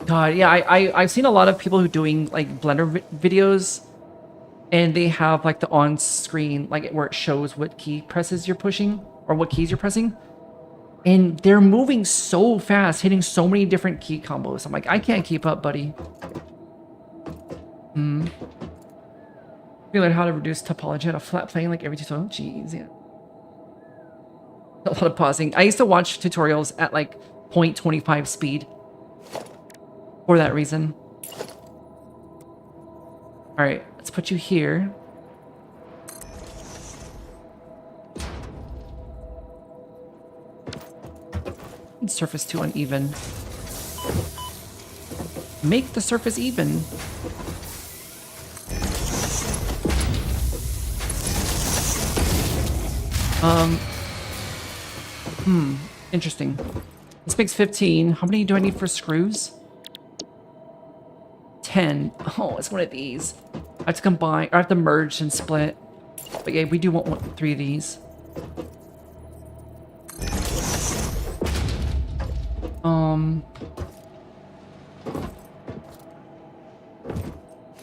God, yeah, I've seen a lot of people who doing like Blender videos, and they have like the on-screen, like where it shows what key presses you're pushing or what keys you're pressing, and they're moving so fast, hitting so many different key combos. I'm like, I can't keep up, buddy. You learn how to reduce topology on a flat plane like every tutorial. Jeez, yeah. A lot of pausing. I used to watch tutorials at like 0.25 speed. For that reason. Alright, let's put you here. And surface too uneven. Make the surface even. Interesting. This makes 15. How many do I need for screws? 10. Oh, it's one of these. I have to combine, I have to merge and split. But yeah, we do want 3 of these.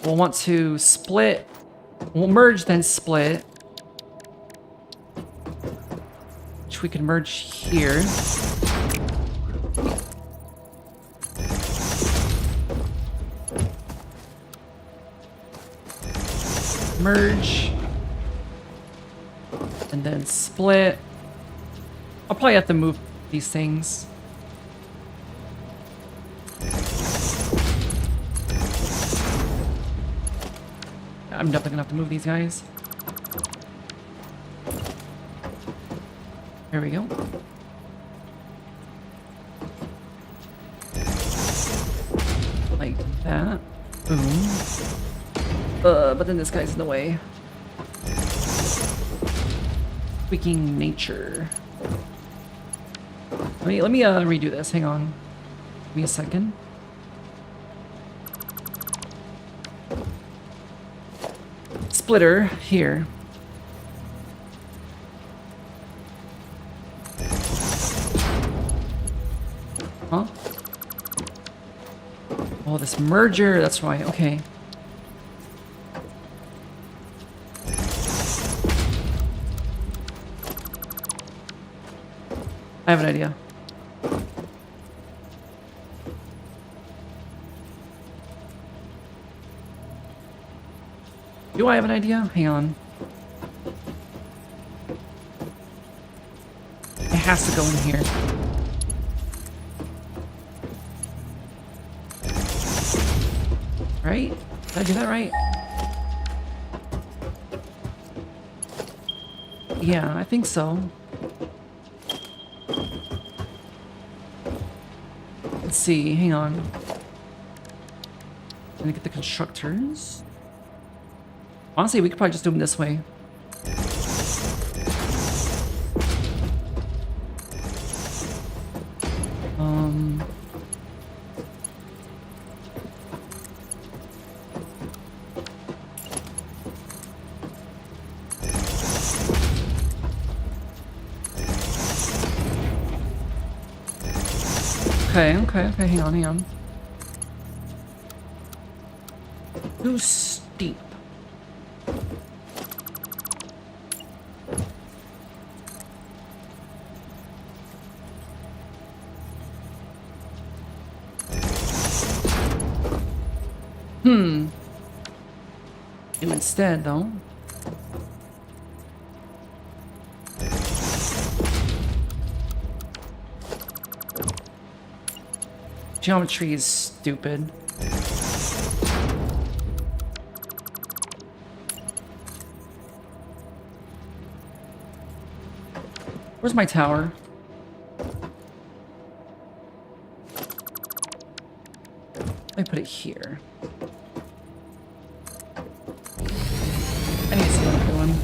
We'll want to split. We'll merge, then split. Which we can merge here. Merge. And then split. I'll probably have to move these things. I'm definitely gonna have to move these guys. There we go. Like that. Boom. But then this guy's in the way. Tweaking nature. Let me redo this. Hang on. Give me a second. Splitter here. Huh? Oh, this merger. That's right. Okay. I have an idea. Do I have an idea? Hang on. It has to go in here. Right? Did I do that right? Yeah, I think so. Let's see, hang on. Let me get the constructors. Honestly, we could probably just do them this way. Okay, hang on. Too steep. Do instead, though. Geometry is stupid. Where's my tower? Let me put it here. I need to see what I'm doing.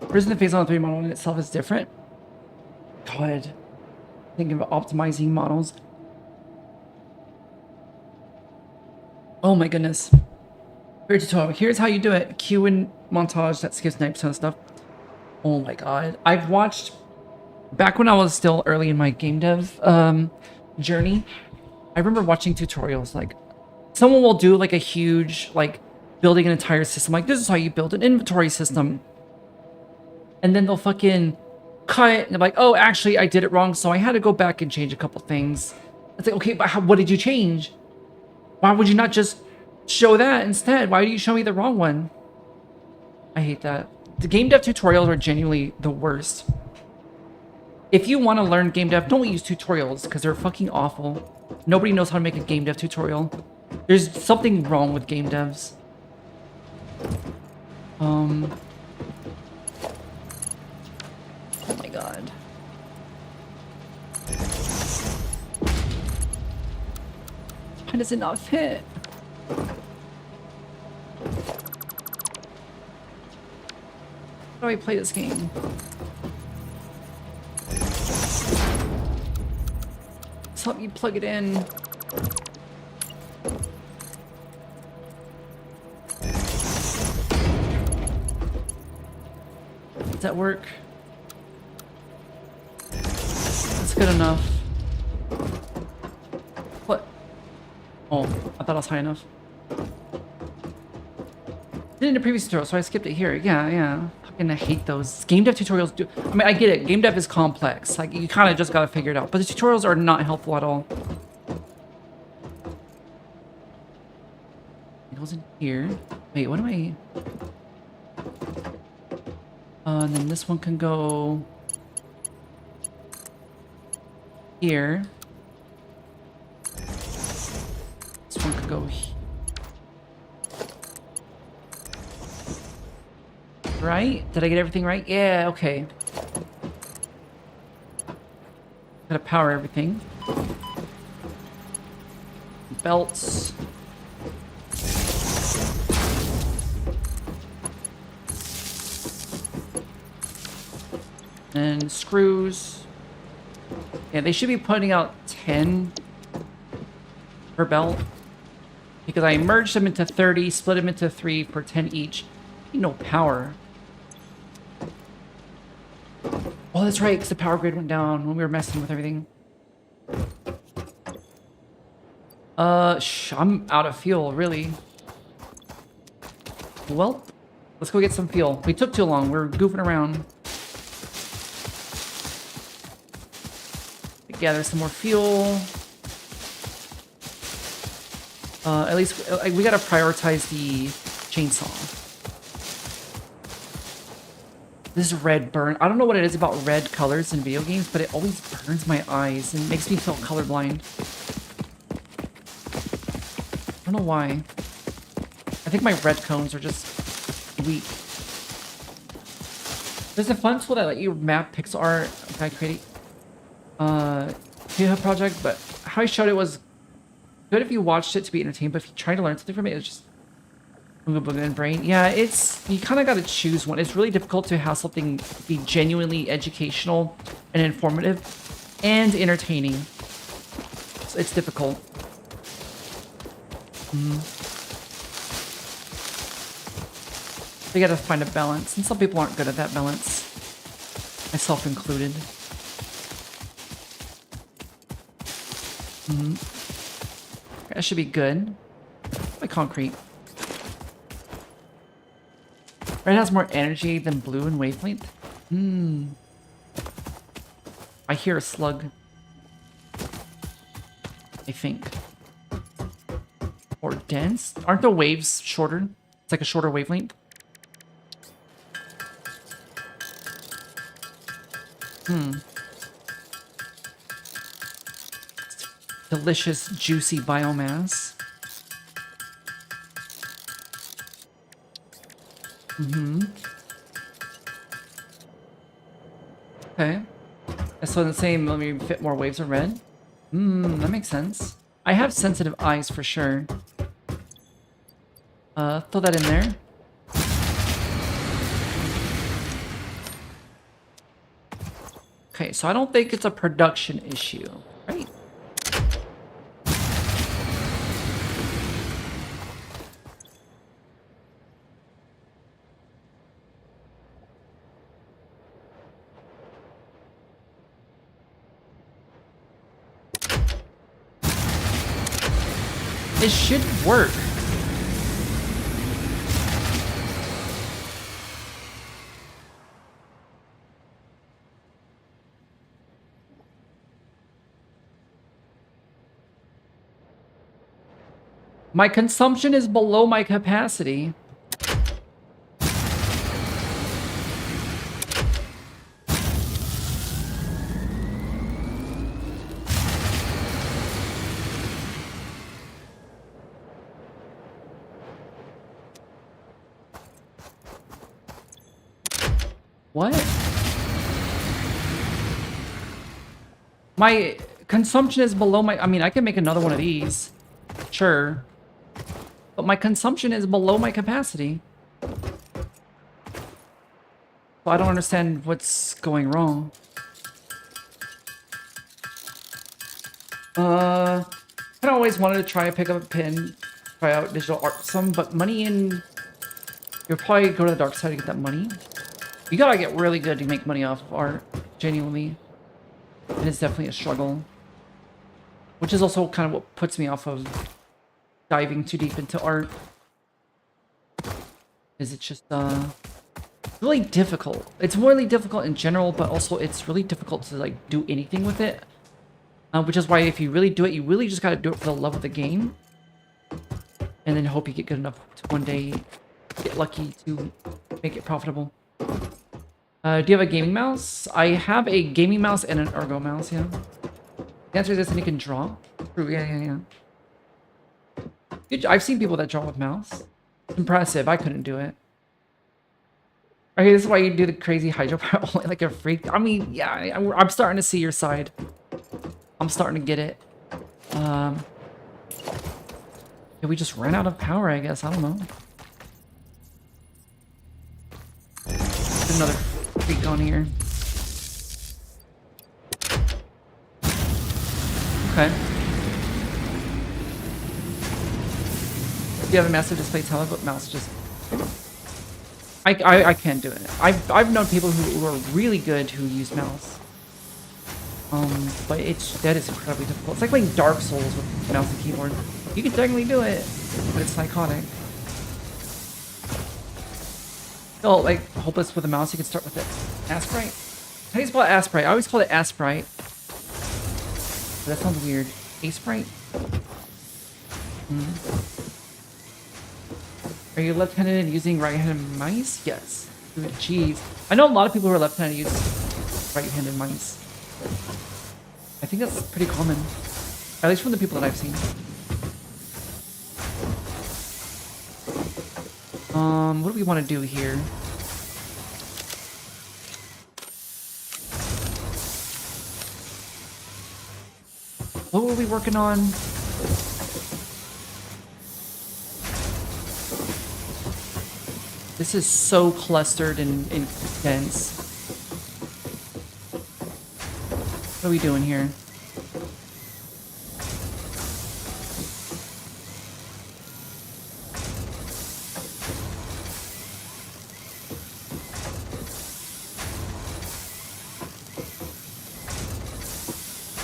Prison the phase on the 3 model in itself is different. God. Thinking of optimizing models. Oh my goodness. Very tutorial. Here's how you do it. Cue and montage that skips 90% of stuff. Oh my god. I've watched back when I was still early in my game dev journey. I remember watching tutorials like someone will do like a huge like building an entire system. Like this is how you build an inventory system. And then they'll fucking cut and they're like, oh, actually I did it wrong, so I had to go back and change a couple things. It's like, okay, but what did you change? Why would you not just show that instead? Why do you show me the wrong one? I hate that. The game dev tutorials are genuinely the worst. If you want to learn game dev, don't use tutorials because they're fucking awful. Nobody knows how to make a game dev tutorial. There's something wrong with game devs. Oh my god. Why does it not fit? How do I play this game? Just let me plug it in. Does that work? That's good enough. What? Oh, I thought I was high enough. Did it in the previous tutorial, so I skipped it here. Yeah. Fucking hate those. Game dev tutorials do... I mean, I get it. Game dev is complex. Like, you kind of just gotta figure it out. But the tutorials are not helpful at all. It goes in here. Wait, what am I... and then this one can go... here. This one could go here. Right? Did I get everything right? Yeah, okay. Gotta power everything. Belts. And screws. Yeah, they should be putting out 10 per belt. Because I merged them into 30, split them into 3 for 10 each. No power. Oh, that's right, because the power grid went down when we were messing with everything. I'm out of fuel, really. Well, let's go get some fuel. We took too long. We're goofing around. Gather some more fuel. At least we gotta prioritize the chainsaw. This red burn. I don't know what it is about red colors in video games, but it always burns my eyes and makes me feel colorblind. I don't know why. I think my red cones are just weak. There's a fun tool that let you map pixel art by creating GitHub project, but how I showed it was good if you watched it to be entertained, but if you try to learn something from it, it's just booga booga and brain. Yeah, you kind of got to choose one. It's really difficult to have something be genuinely educational and informative and entertaining. So it's difficult. You got to find a balance, and some people aren't good at that balance, myself included. That should be good. Like concrete. Red has more energy than blue in wavelength. I hear a slug. I think. Or dense? Aren't the waves shorter? It's like a shorter wavelength. Delicious, juicy biomass. Okay. So the same, let me fit more waves of red. That makes sense. I have sensitive eyes for sure. Throw that in there. Okay, so I don't think it's a production issue, right? It should work. My consumption is below my capacity. What? My consumption is below my... I mean, I can make another one of these. Sure. But my consumption is below my capacity. So I don't understand what's going wrong. I always wanted to try to pick up a pen, try out digital art some, but money in... You'll probably go to the dark side to get that money. You gotta get really good to make money off of art, genuinely. And it's definitely a struggle. Which is also kind of what puts me off of diving too deep into art. Is it's just, really difficult. It's really difficult in general, but also it's really difficult to, like, do anything with it. Which is why if you really do it, you really just gotta do it for the love of the game. And then hope you get good enough to one day get lucky to make it profitable. Do you have a gaming mouse? I have a gaming mouse and an ergo mouse, yeah. The answer is this, and you can draw. True, yeah. I've seen people that draw with mouse. It's impressive. I couldn't do it. Okay, this is why you do the crazy hydro power only like a freak. I mean, yeah, I'm starting to see your side. I'm starting to get it. Yeah, we just ran out of power, I guess. I don't know. There's another freak on here. Okay. You have a massive display tele, but mouse just... I can't do it. I've known people who are really good who use mouse. But that is incredibly difficult. It's like playing Dark Souls with mouse and keyboard. You can technically do it, but it's psychotic. Still, like, hopeless with a mouse, you can start with it. Asprite? How do you spell Asprite? I always call it Asprite. But that sounds weird. Asprite? Are you left-handed and using right-handed mice? Yes. Jeez. I know a lot of people who are left-handed use right-handed mice. I think that's pretty common. At least from the people that I've seen. What do we want to do here? What were we working on? This is so clustered and dense. What are we doing here?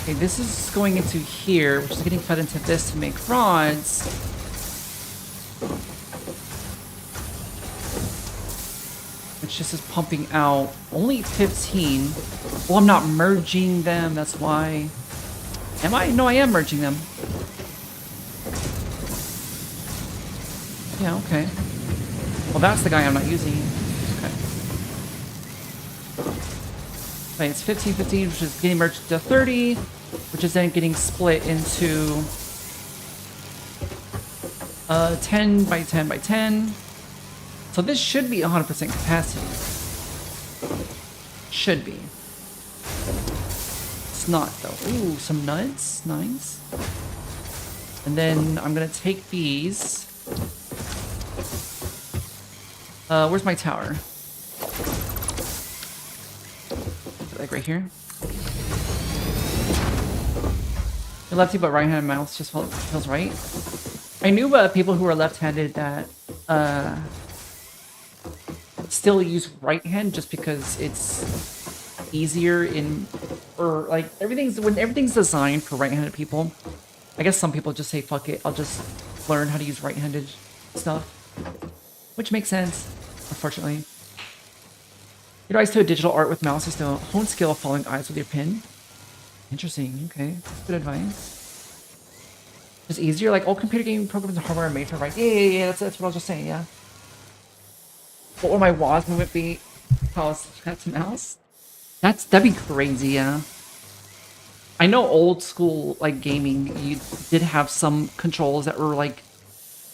Okay, this is going into here, which is getting fed into this to make rods. Which just is pumping out only 15. Well, I'm not merging them, that's why. Am I? No, I am merging them. Yeah, okay. Well, that's the guy I'm not using. Okay. Wait, it's 15, 15, which is getting merged to 30, which is then getting split into 10 by 10 by 10. So this should be 100% capacity. Should be. It's not, though. Ooh, some nuts. Nice. And then I'm going to take these. Where's my tower? Like right here. You're lefty, but right-handed mouse just feels right. I knew people who were left-handed that still use right hand just because it's easier or like when everything's designed for right-handed people. I guess some people just say fuck it, I'll just learn how to use right-handed stuff, which makes sense, unfortunately. Your eyes to a digital art with mouse is to hone skill of following eyes with your pin. Interesting. Okay, that's good advice. Just easier, like all computer gaming programs and hardware are made for right. Yeah. That's what I was just saying. Yeah. What would my WASD movement be? That's mouse. That'd be crazy. Yeah. I know old school like gaming, you did have some controls that were like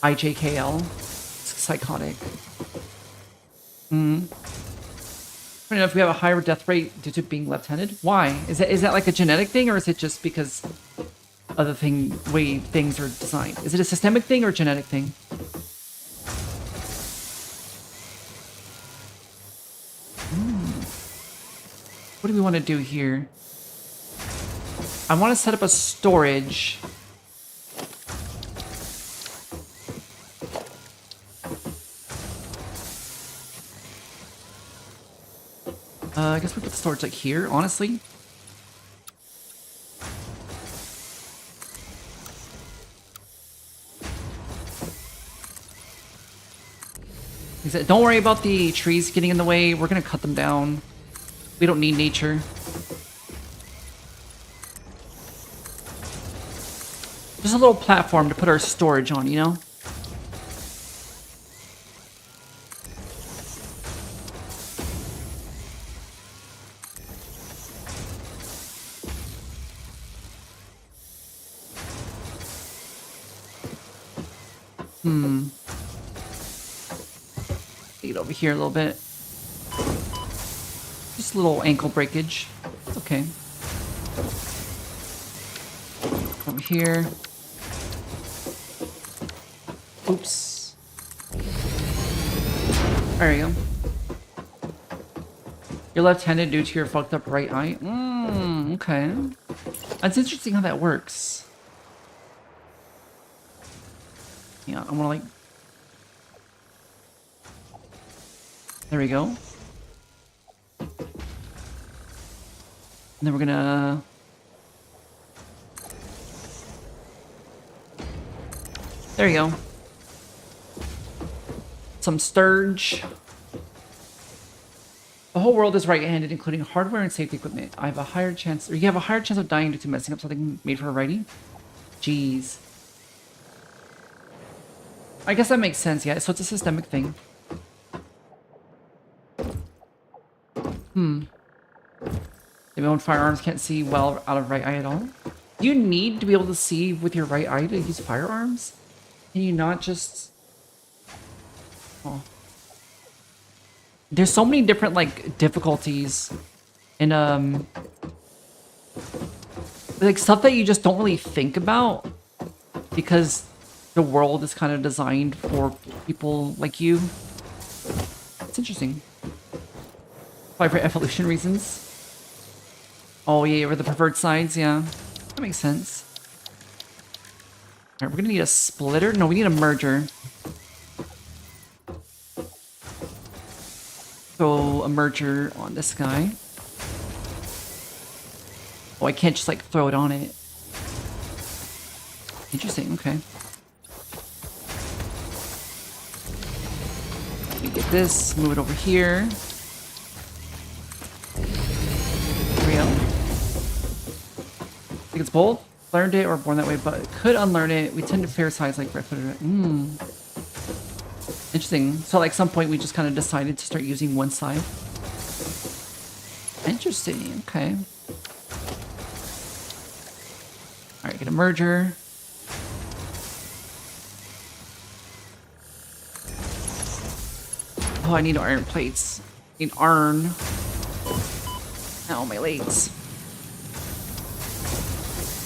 IJKL. It's psychotic. I don't know if we have a higher death rate due to being left-handed. Why? Is that like a genetic thing, or is it just because of the way things are designed? Is it a systemic thing or a genetic thing? What do we want to do here? I want to set up a storage. I guess we put the storage like here, honestly. Don't worry about the trees getting in the way. We're gonna cut them down. We don't need nature. Just a little platform to put our storage on, you know? Get over here a little bit. Just a little ankle breakage. It's okay. Over here. Oops. There you go. You're left-handed due to your fucked up right eye? Okay. That's interesting how that works. Yeah, I'm gonna like... There we go. And then we're gonna... There you go. Some sturge. The whole world is right-handed, including hardware and safety equipment. You have a higher chance of dying due to messing up something made for a righty. Jeez. I guess that makes sense, yeah. So it's a systemic thing. Maybe when firearms can't see well out of right eye at all. Do you need to be able to see with your right eye to use firearms? Can you not just... Oh. There's so many different, like, difficulties in, like stuff that you just don't really think about because the world is kind of designed for people like you. It's interesting. Probably for evolution reasons. Oh yeah, we're the preferred sides, yeah. That makes sense. Alright, we're gonna need a splitter. No, we need a merger. Throw a merger on this guy. Oh, I can't just like throw it on it. Interesting, okay. Let me get this, move it over here. There we go. I think it's both. Learned it or born that way, but could unlearn it. We tend to fair size like right-footed. Interesting. So like some point we just kind of decided to start using one side. Interesting, okay. Alright, get a merger. Oh, I need iron plates. I need iron. Ow, my legs.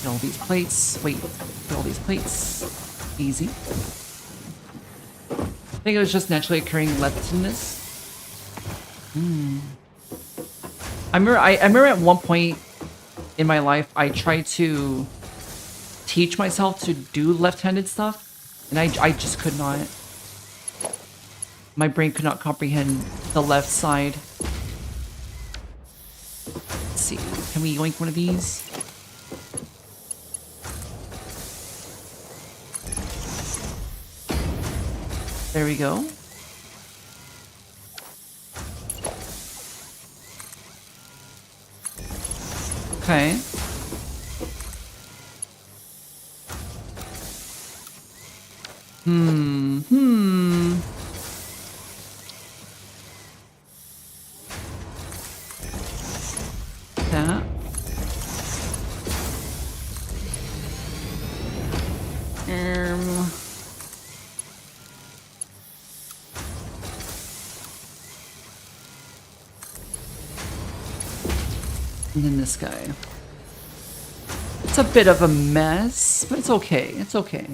Get all these plates. Wait, get all these plates. Easy. I think it was just naturally occurring leftness. I remember at one point in my life I tried to teach myself to do left-handed stuff, and I just could not. My brain could not comprehend the left side. Let's see, can we yoink one of these? There we go. Okay. That. And then this guy. It's a bit of a mess, but it's okay. It's okay.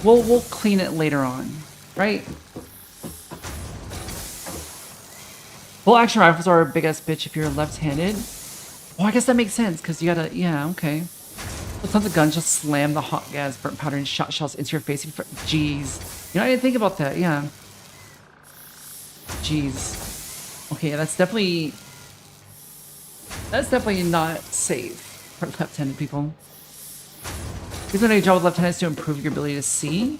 We'll clean it later on, right? Full action rifles are a big ass bitch if you're left-handed. Oh, I guess that makes sense because you gotta. Yeah, okay. Sometimes the guns just slam the hot gas, burnt powder, and shot shells into your face. Jeez, you know I didn't think about that. Yeah. Jeez. Okay, that's definitely not safe for left-handed people. He's doing a job with left-handed to improve your ability to see.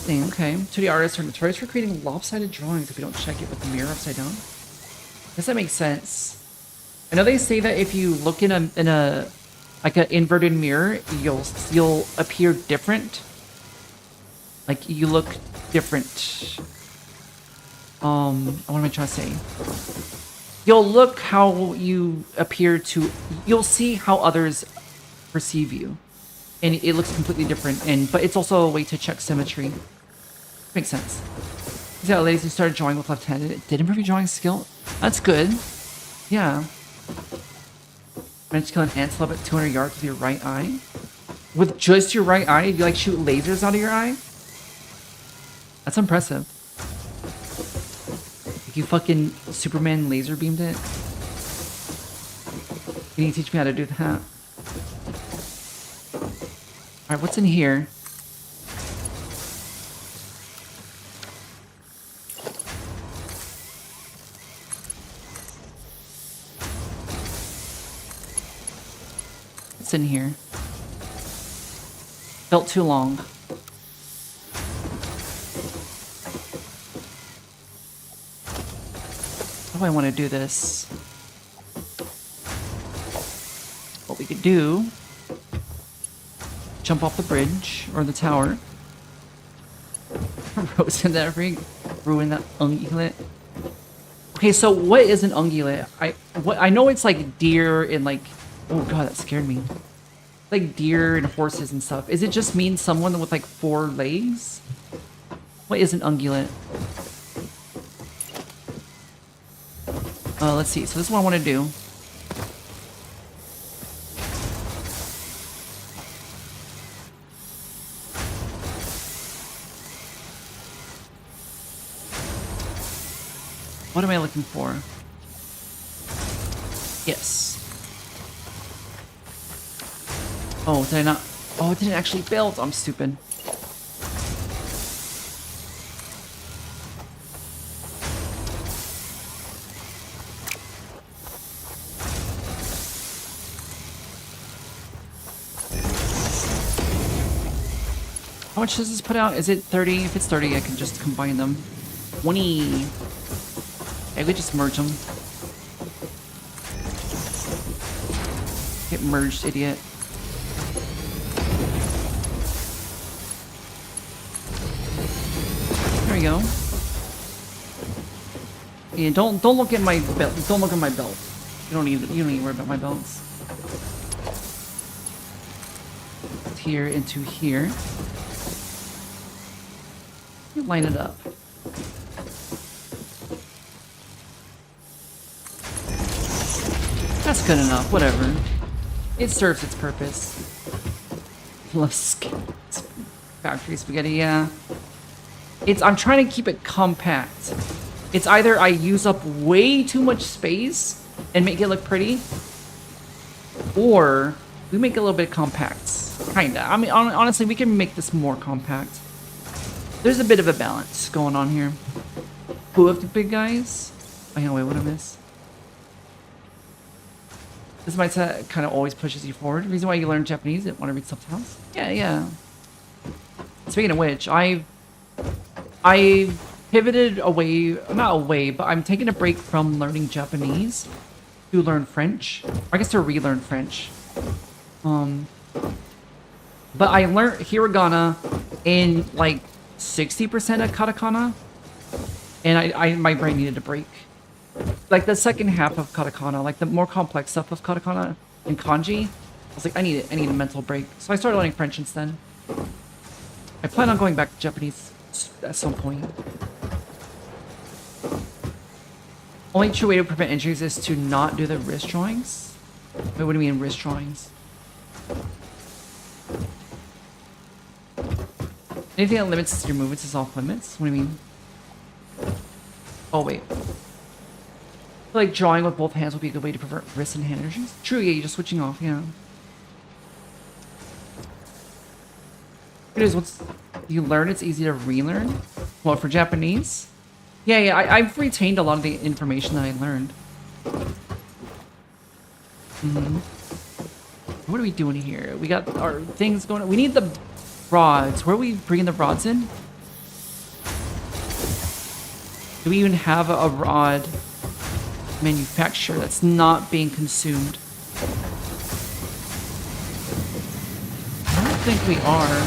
Dang, okay. 2D artists are notorious for creating lopsided drawings if you don't check it with the mirror upside down. I guess that makes sense. I know they say that if you look in a like an inverted mirror, you'll appear different. Like you look different. What am I trying to say? You'll look how you appear to. You'll see how others perceive you, and it looks completely different. But it's also a way to check symmetry. Makes sense. These are ladies who started drawing with left-handed. It did improve your drawing skill. That's good. Yeah. Managed to kill an antelope at 200 yards with your right eye. With just your right eye, you like shoot lasers out of your eye. That's impressive. Like you fucking Superman laser beamed it. You need to teach me how to do that. Alright, what's in here? What's in here? Felt too long. How do I want to do this? What we could do... Jump off the bridge, or the tower. Rose in that ring. Ruin that ungulate. Okay, so what is an ungulate? I know it's like deer and like... Oh god, that scared me. Like deer and horses and stuff. Is it just mean someone with like 4 legs? What is an ungulate? Let's see. So this is what I want to do. What am I looking for? Yes. Oh, did I not? Oh, it didn't actually build. I'm stupid. How much does this put out? Is it 30? If it's 30, I can just combine them. 20. I could just merge them. Get merged, idiot. There we go. Yeah, don't look at my belt. Don't look at my belt. You don't need to worry about my belts. Here into here. You line it up. That's good enough. Whatever. It serves its purpose. Factory spaghetti, yeah. I'm trying to keep it compact. It's either I use up way too much space and make it look pretty, or we make it a little bit compact. Kinda. I mean, honestly, we can make this more compact. There's a bit of a balance going on here. Who of the big guys? Oh, yeah, wait, what I miss? This mindset kind of always pushes you forward. The reason why you learn Japanese, you want to read subtitles? Yeah, yeah. Speaking of which, I pivoted away, not away, but I'm taking a break from learning Japanese to learn French. I guess to relearn French. But I learned hiragana in like 60% of katakana, and my brain needed a break. Like the second half of katakana, like the more complex stuff of katakana and kanji, I was like, I need a mental break. So I started learning French instead. I plan on going back to Japanese at some point. Only true way to prevent injuries is to not do the wrist drawings. Wait, what do you mean wrist drawings? Anything that limits your movements is off limits? What do you mean? Oh, wait. Like drawing with both hands would be a good way to prevent wrist and hand injuries? True, yeah, you're just switching off, yeah. It is once you learn, it's easy to relearn. Well, for Japanese? Yeah, I've retained a lot of the information that I learned. What are we doing here? We got our things going on. We need the rods. Where are we bringing the rods in? Do we even have a rod manufacturer that's not being consumed? I don't think we are.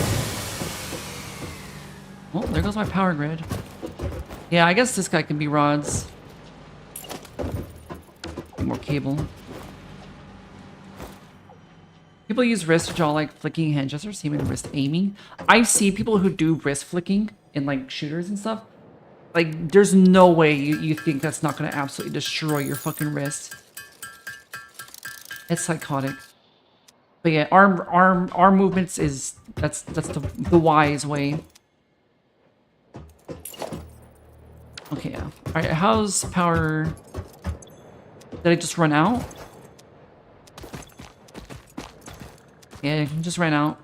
Well, there goes my power grid. Yeah, I guess this guy can be rods. Need more cable. People use wrist to draw like flicking hand gestures, even wrist aiming. I see people who do wrist flicking in like shooters and stuff. Like, there's no way you think that's not gonna absolutely destroy your fucking wrist. It's psychotic. But yeah, arm movements is that's the wise way. Okay, yeah. Alright, how's power? Did I just run out? Yeah, I just ran out.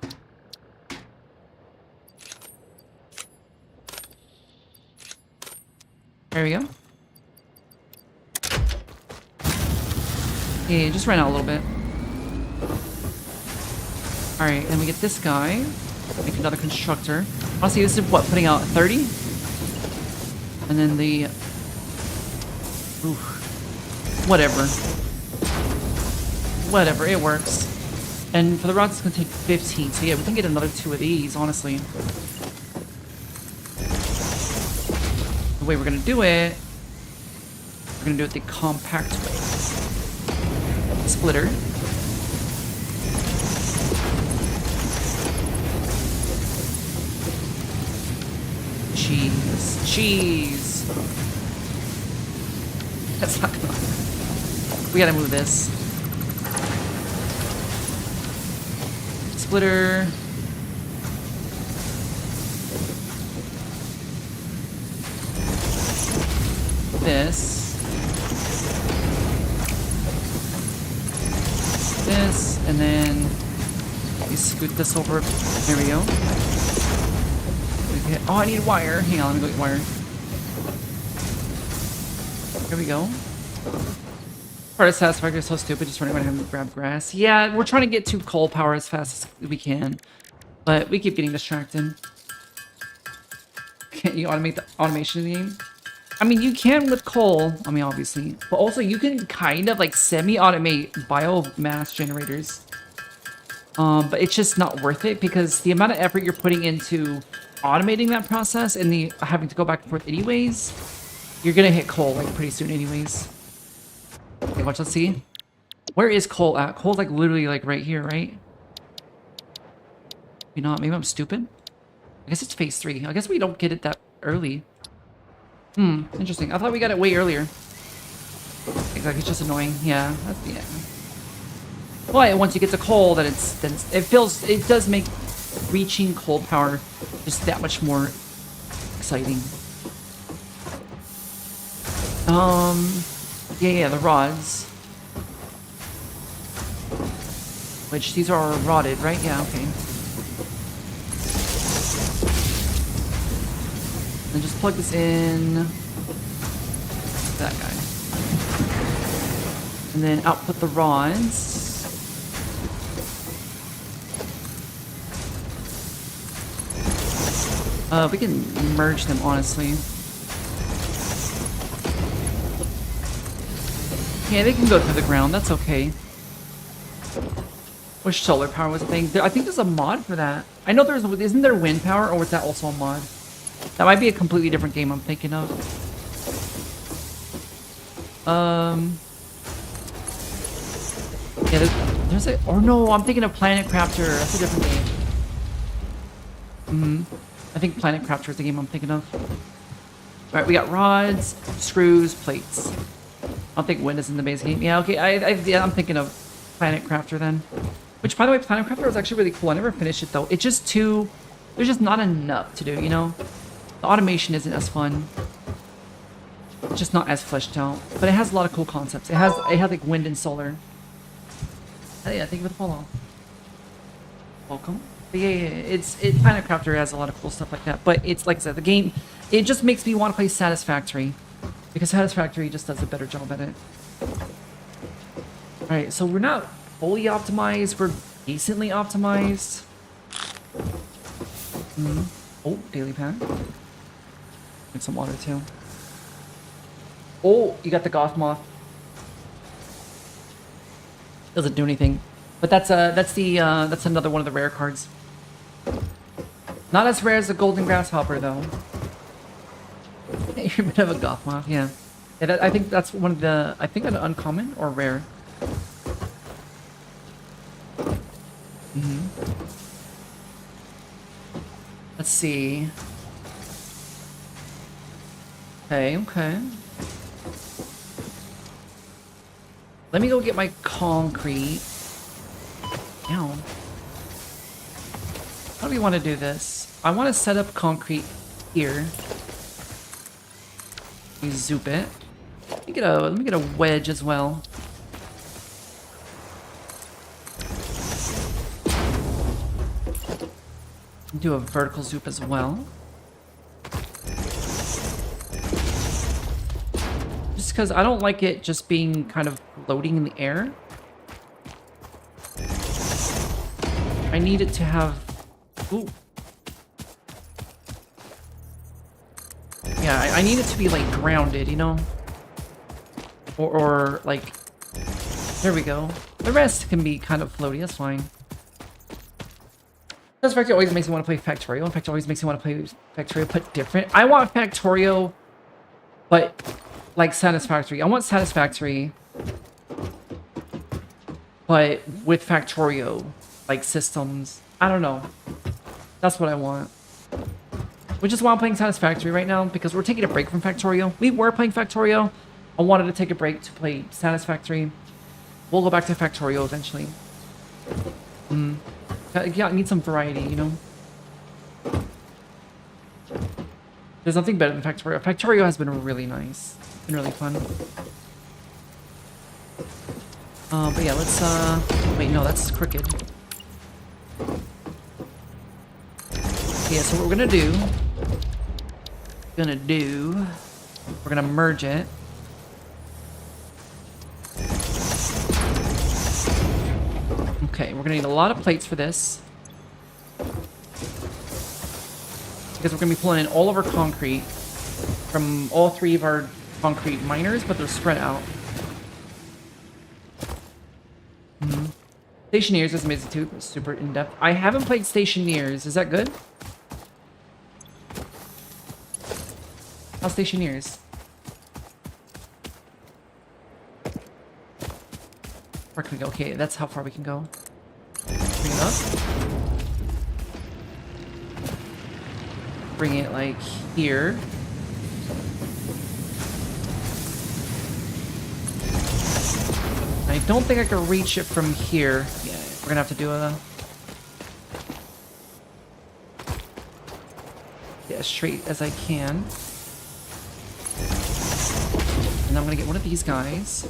There we go. Yeah, just ran out a little bit. Alright, then we get this guy. Make another constructor. Honestly, this is what, putting out 30? And then the... Oof. Whatever. Whatever, it works. And for the rods, it's gonna take 15. So yeah, we can get another 2 of these, honestly. The way we're gonna do it... We're gonna do it the compact way. Splitter. Cheese. Cheese! That's not gonna work. We gotta move this. Splitter. This. this, and then we scoot this over. There we go. Okay. Oh, I need wire. Hang on, let me go get wire. Here we go. Part of Satisfactory is so stupid, just running around having to grab grass. Yeah, we're trying to get to coal power as fast as we can, but we keep getting distracted. Can't you automate the automation in the game? I mean, you can with coal, I mean, obviously, but also you can kind of like semi-automate biomass generators. But it's just not worth it because the amount of effort you're putting into automating that process and the having to go back and forth anyways, you're gonna hit coal like pretty soon anyways. Okay, watch, let's see. Where is coal at? Coal's like literally like right here, right? You know, maybe I'm stupid. I guess it's phase 3. I guess we don't get it that early. Interesting. I thought we got it way earlier. Exactly, it's just annoying. Yeah, that's, yeah. But once you get to coal, then it does make reaching coal power just that much more exciting. Yeah, the rods. Which, these are rotted, right? Yeah, okay. And just plug this in. That guy. And then output the rods. We can merge them, honestly. Yeah, they can go through the ground. That's okay. Wish solar power was a thing. I think there's a mod for that. I know there's... Isn't there wind power, or was that also a mod? That might be a completely different game I'm thinking of. Yeah, there's a... Or no, I'm thinking of Planet Crafter. That's a different game. I think Planet Crafter is the game I'm thinking of. Alright, we got rods, screws, plates. I don't think wind is in the base game. Yeah, okay, yeah, I'm thinking of Planet Crafter then. Which, by the way, Planet Crafter was actually really cool. I never finished it, though. It's just too... There's just not enough to do, you know? The automation isn't as fun. It's just not as fleshed out. But it has a lot of cool concepts. It has like, wind and solar. Oh, yeah, thank you for the follow. Welcome. But yeah, Planet Crafter has a lot of cool stuff like that. But it's, like I said, the game... It just makes me want to play Satisfactory. Because Satisfactory just does a better job at it. Alright, so we're not fully optimized. We're decently optimized. Oh, daily pack. Drink some water, too. Oh, you got the Goth Moth. Doesn't do anything. But that's another one of the rare cards. Not as rare as the Golden Grasshopper, though. You're a bit of a Goth Moth, yeah. Yeah, I think that's one of the... I think an uncommon or rare. Let's see. Okay. Let me go get my concrete. Ow. How do we want to do this? I want to set up concrete here. We zoop it. Let me get a wedge as well. Do a vertical zoop as well. Just because I don't like it just being kind of floating in the air. I need it to have... Ooh. Yeah, I need it to be, like, grounded, you know? Or like... There we go. The rest can be kind of floaty, that's fine. Satisfactory always makes me want to play Factorio. In fact, it always makes me want to play Factorio, but different. I want Factorio, but like Satisfactory. I want Satisfactory, but with Factorio, like systems. I don't know. That's what I want. Which is why I'm playing Satisfactory right now, because we're taking a break from Factorio. We were playing Factorio. I wanted to take a break to play Satisfactory. We'll go back to Factorio eventually. Yeah, I need some variety, you know? There's nothing better than Factorio. Factorio has been really nice. It's been really fun. But yeah, let's, wait, no, that's crooked. Yeah, so what we're gonna merge it. Okay, we're gonna need a lot of plates for this. Because we're gonna be pulling in all of our concrete from all 3 of our concrete miners, but they're spread out. Stationeers is amazing too, super in-depth. I haven't played Stationeers. Is that good? How's Stationeers? Where can we go? Okay, that's how far we can go. Bring it up. Bring it like here. I don't think I can reach it from here. Yeah, we're gonna have to do a... Yeah, as straight as I can. And I'm gonna get one of these guys.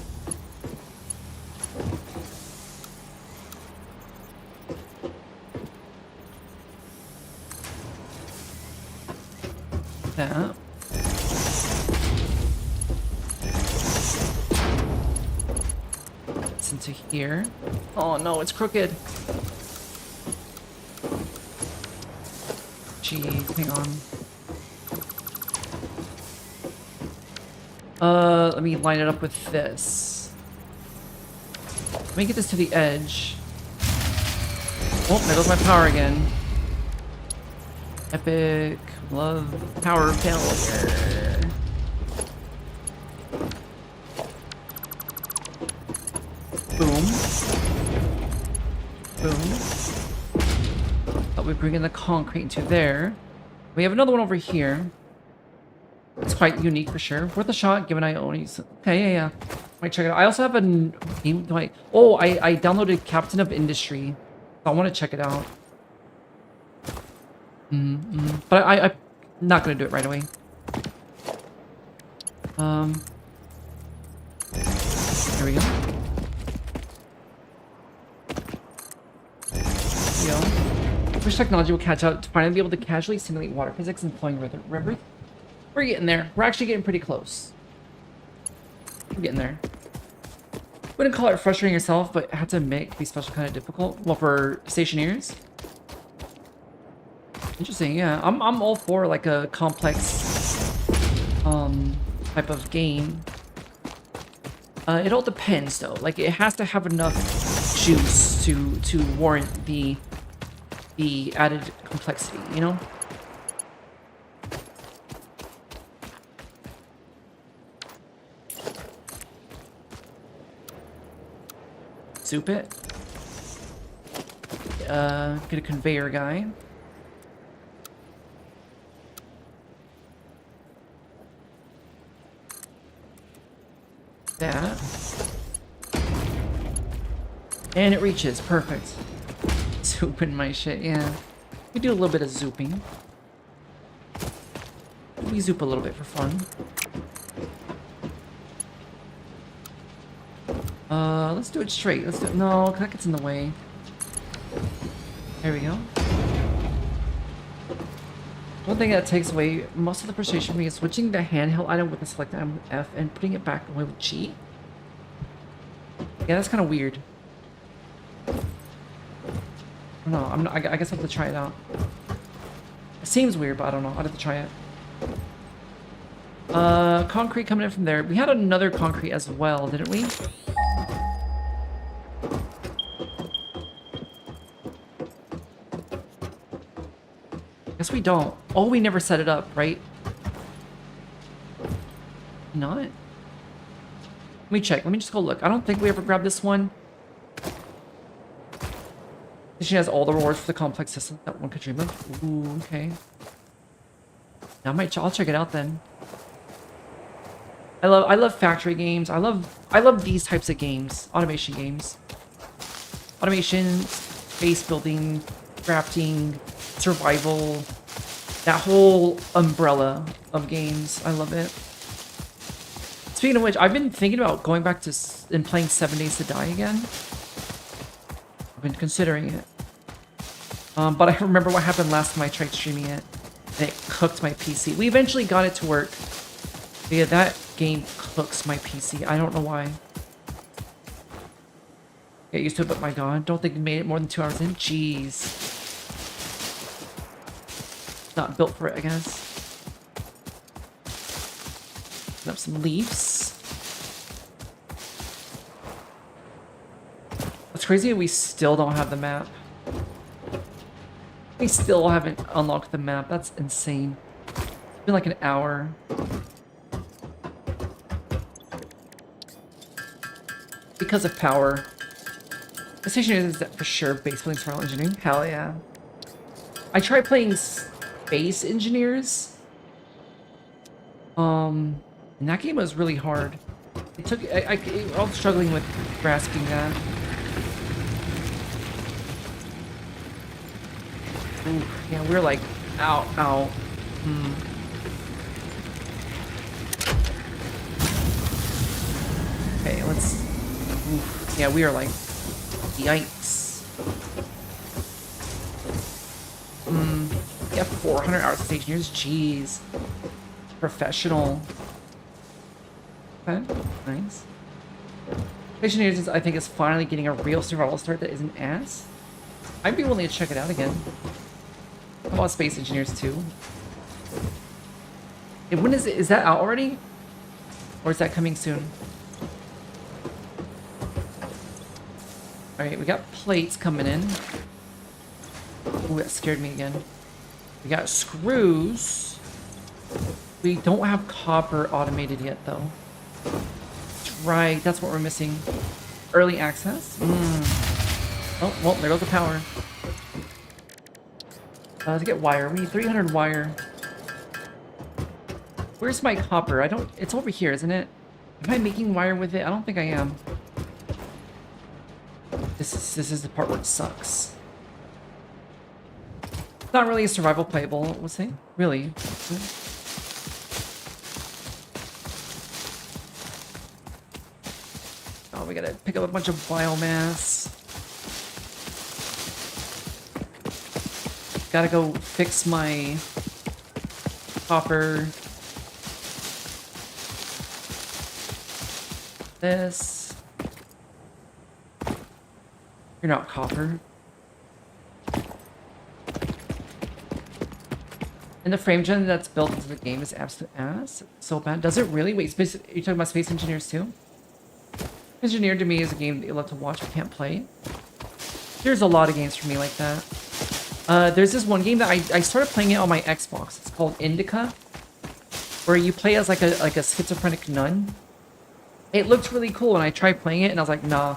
That. It's into here. Oh no, it's crooked. Jeez, hang on. Let me line it up with this. Let me get this to the edge. Oh, there goes my power again. Epic love power failure. Boom. Boom. But we bring in the concrete into there. We have another one over here. It's quite unique for sure. Worth a shot, given I only... Okay, yeah. Might check it out. I also have a game... Oh, I downloaded Captain of Industry. So I want to check it out. But I'm not going to do it right away. Here we go. There we go. Wish technology will catch up to finally be able to casually simulate water physics and flowing rivers. We're getting there. We're actually getting pretty close. We're getting there. Wouldn't call it frustrating yourself, but I have to admit it can be special kind of difficult. Well, for stationeers. Interesting, yeah. I'm all for like a complex type of game. It all depends though. Like it has to have enough juice to warrant the added complexity, you know? Soup it. Get a conveyor guy. That. And it reaches. Perfect. Zooping my shit, yeah. We do a little bit of zooping. We zoop a little bit for fun. Let's do it straight. Let's do it. No, that gets in the way. There we go. One thing that takes away most of the frustration for me is switching the handheld item with the select item with F and putting it back away with G. Yeah, that's kind of weird. I don't know. I guess I have to try it out. It seems weird, but I don't know. I'd have to try it. Concrete coming in from there. We had another concrete as well, didn't we? Guess we don't. Oh, we never set it up, right? Not? Let me check. Let me just go look. I don't think we ever grabbed this one. She has all the rewards for the complex system that one could dream of. Ooh, okay. I'll check it out then. I love factory games. I love these types of games. Automation games. Automation, base building, crafting, survival, that whole umbrella of games. I love it. Speaking of which, I've been thinking about going back to and playing 7 Days to Die again. I've been considering it. But I remember what happened last time I tried streaming it, and it cooked my PC. We eventually got it to work. But yeah, that game cooks my PC. I don't know why. Get used to it, but my god, don't think we made it more than 2 hours in. Jeez. Not built for it, I guess. Put up some leaves. What's crazy, we still don't have the map. We still haven't unlocked the map. That's insane. It's been like an hour. Because of power. The station is for sure base building survival engineering. Hell yeah. I tried playing Space Engineers. And that game was really hard. It took I was struggling with grasping that. Ooh, yeah, we're like out. Okay, let's. Oof, yeah, we are like. Yikes. Yeah, 400 hours of station years. Jeez. Professional. Okay, nice. Station years, I think, is finally getting a real survival start that isn't ass. I'd be willing to check it out again. How about Space Engineers 2? And when is it? Is that out already? Or is that coming soon? Alright, we got plates coming in. Ooh, that scared me again. We got screws. We don't have copper automated yet, though. That's right, that's what we're missing. Early access? Oh, well, there goes the power. Let's get wire. We need 300 wire. Where's my copper? It's over here, isn't it? Am I making wire with it? I don't think I am. This is the part where it sucks. It's not really a survival playable, we'll say. Really. Oh, we gotta pick up a bunch of biomass. Gotta go fix my copper. This. You're not copper. And the frame gen that's built into the game is absolute ass. So bad. Does it really? Wait, are you talking about Space Engineers too? Engineer to me is a game that you love to watch but can't play. There's a lot of games for me like that. There's this one game that I started playing it on my Xbox. It's called Indica, where you play as like a schizophrenic nun. It looked really cool, and I tried playing it, and I was like, nah.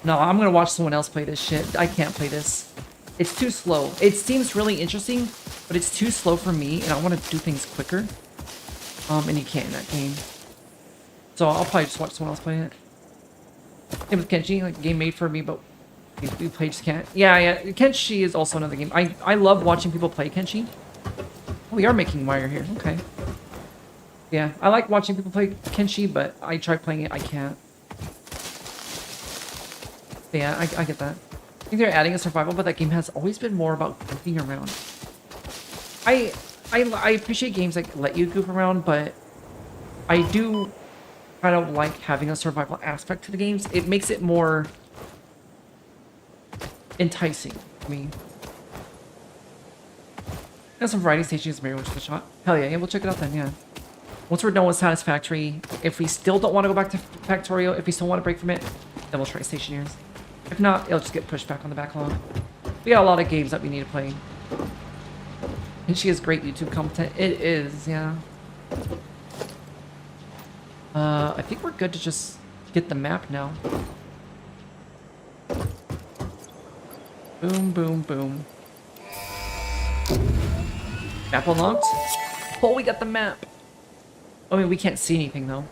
No, I'm gonna watch someone else play this shit. I can't play this. It's too slow. It seems really interesting, but it's too slow for me, and I want to do things quicker. And you can't in that game. So I'll probably just watch someone else play it. Same with Kenshi, like a game made for me, but we play just can't. Yeah. Kenshi is also another game. I love watching people play Kenshi. Oh, we are making wire here. Okay. Yeah, I like watching people play Kenshi, but I try playing it. I can't. But yeah, I get that. I think they're adding a survival, but that game has always been more about goofing around. I appreciate games that let you goof around, but I do kind of like having a survival aspect to the games. It makes it more enticing to me. Got some variety stations, maybe we'll check the shot. Hell yeah, we'll check it out then, yeah. Once we're done with Satisfactory, if we still don't want to go back to Factorio, if we still want to break from it, then we'll try Stationeers. If not, it'll just get pushed back on the backlog. We got a lot of games that we need to play. And she has great YouTube content. It is, yeah. I think we're good to just get the map now. Boom, boom, boom. Map unlocked? Oh, we got the map. I mean, we can't see anything, though.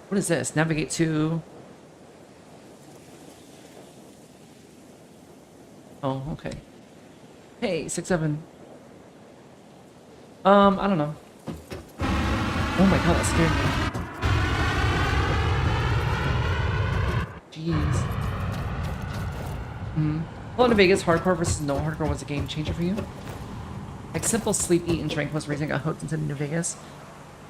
What is this? Navigate to... Oh, okay. Hey, 6-7. I don't know. Oh my god, that scared me. Well, in Vegas, hardcore versus no hardcore was a game changer for you. Like simple sleep, eat, and drink was raising a hooked into New Vegas.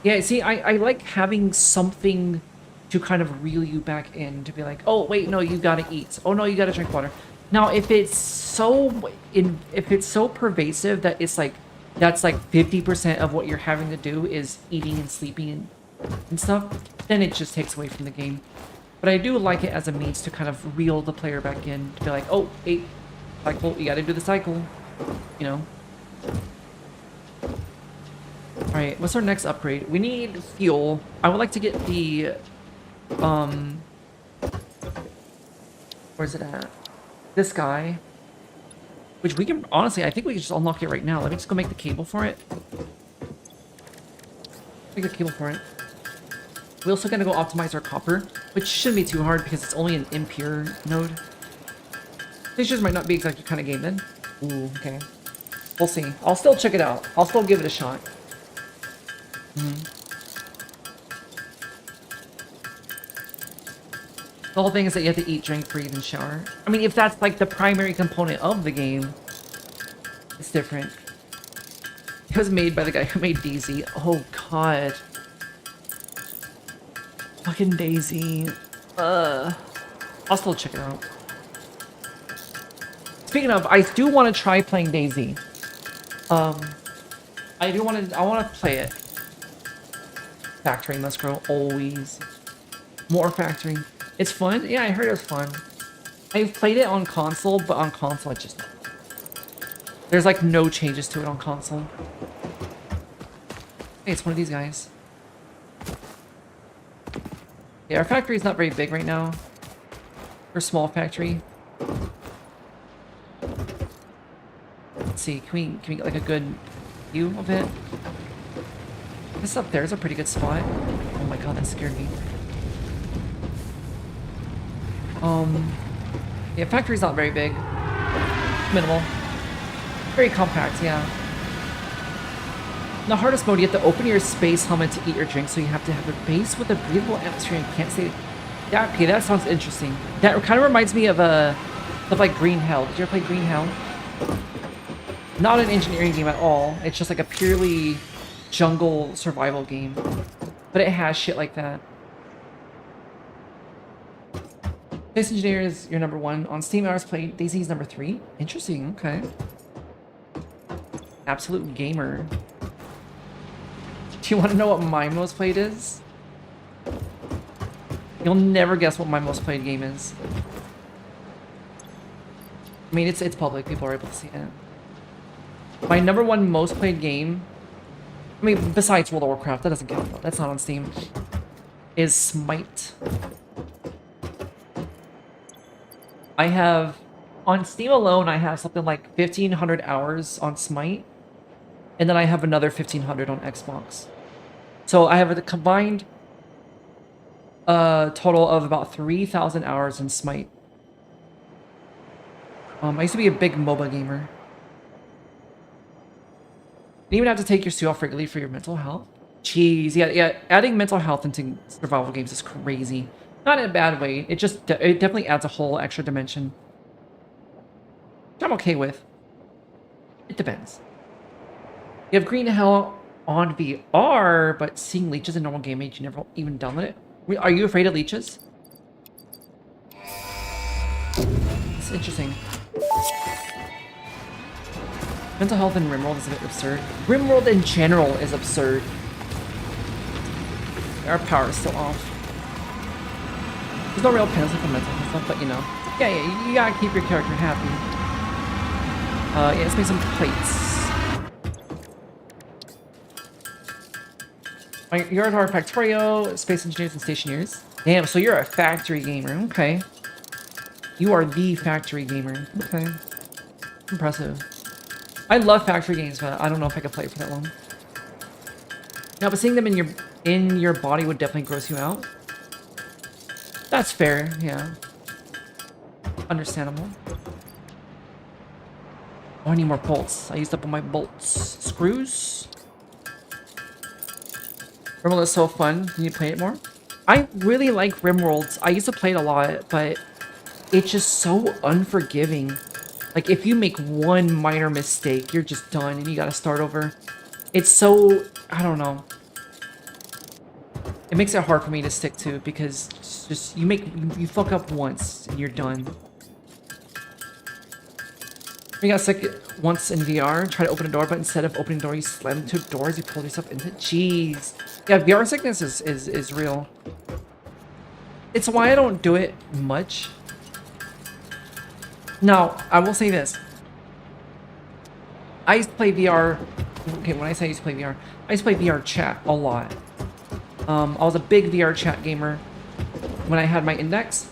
Yeah, see, I like having something to kind of reel you back in to be like, oh wait, no, you gotta eat. Oh no, you gotta drink water. Now, if it's so pervasive that it's like that's like 50% of what you're having to do is eating and sleeping and stuff, then it just takes away from the game. But I do like it as a means to kind of reel the player back in to be like, oh, hey, cycle, you gotta do the cycle, you know. Alright, what's our next upgrade? We need fuel. I would like to get the, where's it at? This guy. Which we can, honestly, I think we can just unlock it right now. Let me just go make the cable for it. Make a cable for it. We're also gonna go optimize our copper, which shouldn't be too hard because it's only an impure node. This just might not be exactly your kind of game then. Ooh, okay. We'll see. I'll still check it out. I'll still give it a shot. The whole thing is that you have to eat, drink, breathe, and shower. I mean, if that's like the primary component of the game, it's different. It was made by the guy who made DayZ. Oh god. Fucking DayZ. I'll still check it out. Speaking of, I do want to try playing DayZ. I want to play it. Factory must grow always. More Factory. It's fun? Yeah, I heard it was fun. I've played it on console, but on console it just... There's like no changes to it on console. Hey, it's one of these guys. Yeah, our factory is not very big right now. We're a small factory. Let's see, can we get like a good view of it? This up there is a pretty good spot. Oh my god, that scared me. Yeah, factory's not very big. Minimal. Very compact, yeah. In the hardest mode, you have to open your space helmet to eat your drink, so you have to have a base with a breathable atmosphere and can't stay... Yeah, okay, that sounds interesting. That kind of reminds me of like Green Hell. Did you ever play Green Hell? Not an engineering game at all. It's just like a purely jungle survival game. But it has shit like that. Space Engineer is your #1. On Steam hours played, DayZ is #3. Interesting, okay. Absolute gamer. Do you want to know what my most played is? You'll never guess what my most played game is. I mean, it's public. People are able to see it. My #1 most played game, I mean, besides World of Warcraft, that doesn't count though. That's not on Steam. Is Smite. I have, on Steam alone, I have something like 1,500 hours on Smite. And then I have another 1,500 on Xbox. So I have a combined total of about 3,000 hours in Smite. I used to be a big MOBA gamer. You even have to take your suit off regularly for your mental health. Jeez, yeah. Adding mental health into survival games is crazy. Not in a bad way. It definitely adds a whole extra dimension. Which I'm okay with. It depends. You have Green Hell on VR, but seeing leeches in normal game age, you never even download it. Are you afraid of leeches? It's interesting. Mental health in RimWorld is a bit absurd. RimWorld in general is absurd. Our power is still off. There's no real penalty for mental health stuff, but you know. Yeah, you gotta keep your character happy. Yeah, let's make some plates. You're at our Factorio, Space Engineers and Stationeers. Damn, so you're a factory gamer. Okay. You are the factory gamer. Okay. Impressive. I love factory games, but I don't know if I could play it for that long. No, but seeing them in your body would definitely gross you out. That's fair, yeah. Understandable. Oh, I need more bolts. I used up all my bolts. Screws. RimWorld is so fun. Can you play it more? I really like RimWorld. I used to play it a lot, but it's just so unforgiving. Like, if you make one minor mistake, you're just done and you gotta start over. It's so... I don't know. It makes it hard for me to stick to because it's just you fuck up once and you're done. We got sick once in VR, try to open a door, but instead of opening a door, you slam two doors, you pull yourself into... Jeez. Yeah, VR sickness is real. It's why I don't do it much. Now, I will say this. I used to play VR... Okay, when I say I used to play VR, I used to play VR chat a lot. I was a big VR chat gamer when I had my index.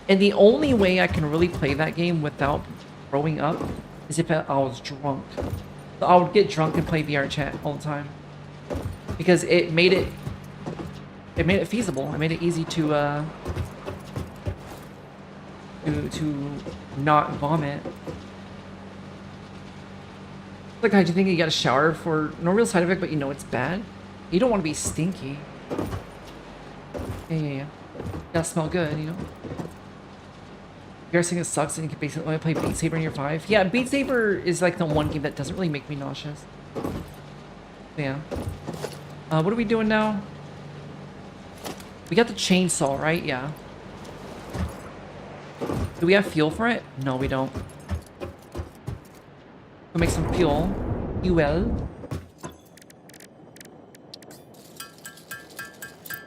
And the only way I can really play that game without throwing up is if I was drunk. So I would get drunk and play VR chat all the time. Because it made it feasible. It made it easy to not vomit. Like, how'd you think you got a shower for no real side effect, but you know it's bad? You don't want to be stinky. Yeah. Gotta smell good, you know? VR sickness sucks and you can basically only play Beat Saber in your 5. Yeah, Beat Saber is like the one game that doesn't really make me nauseous. Yeah. What are we doing now? We got the chainsaw, right? Yeah. Do we have fuel for it? No, we don't. We'll make some fuel. Fuel.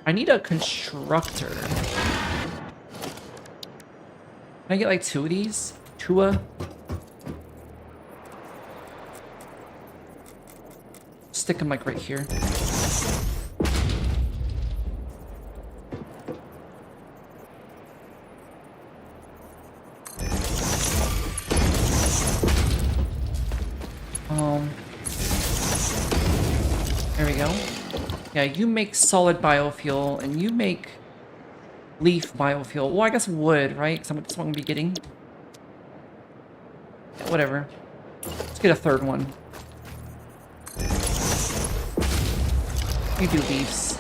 I need a constructor. Can I get like 2 of these? Stick them like right here. There we go. Yeah, you make solid biofuel, and you make leaf biofuel. Well, I guess wood, right? Because that's what I'm going to be getting. Yeah, whatever. Let's get a third one. You do leaves.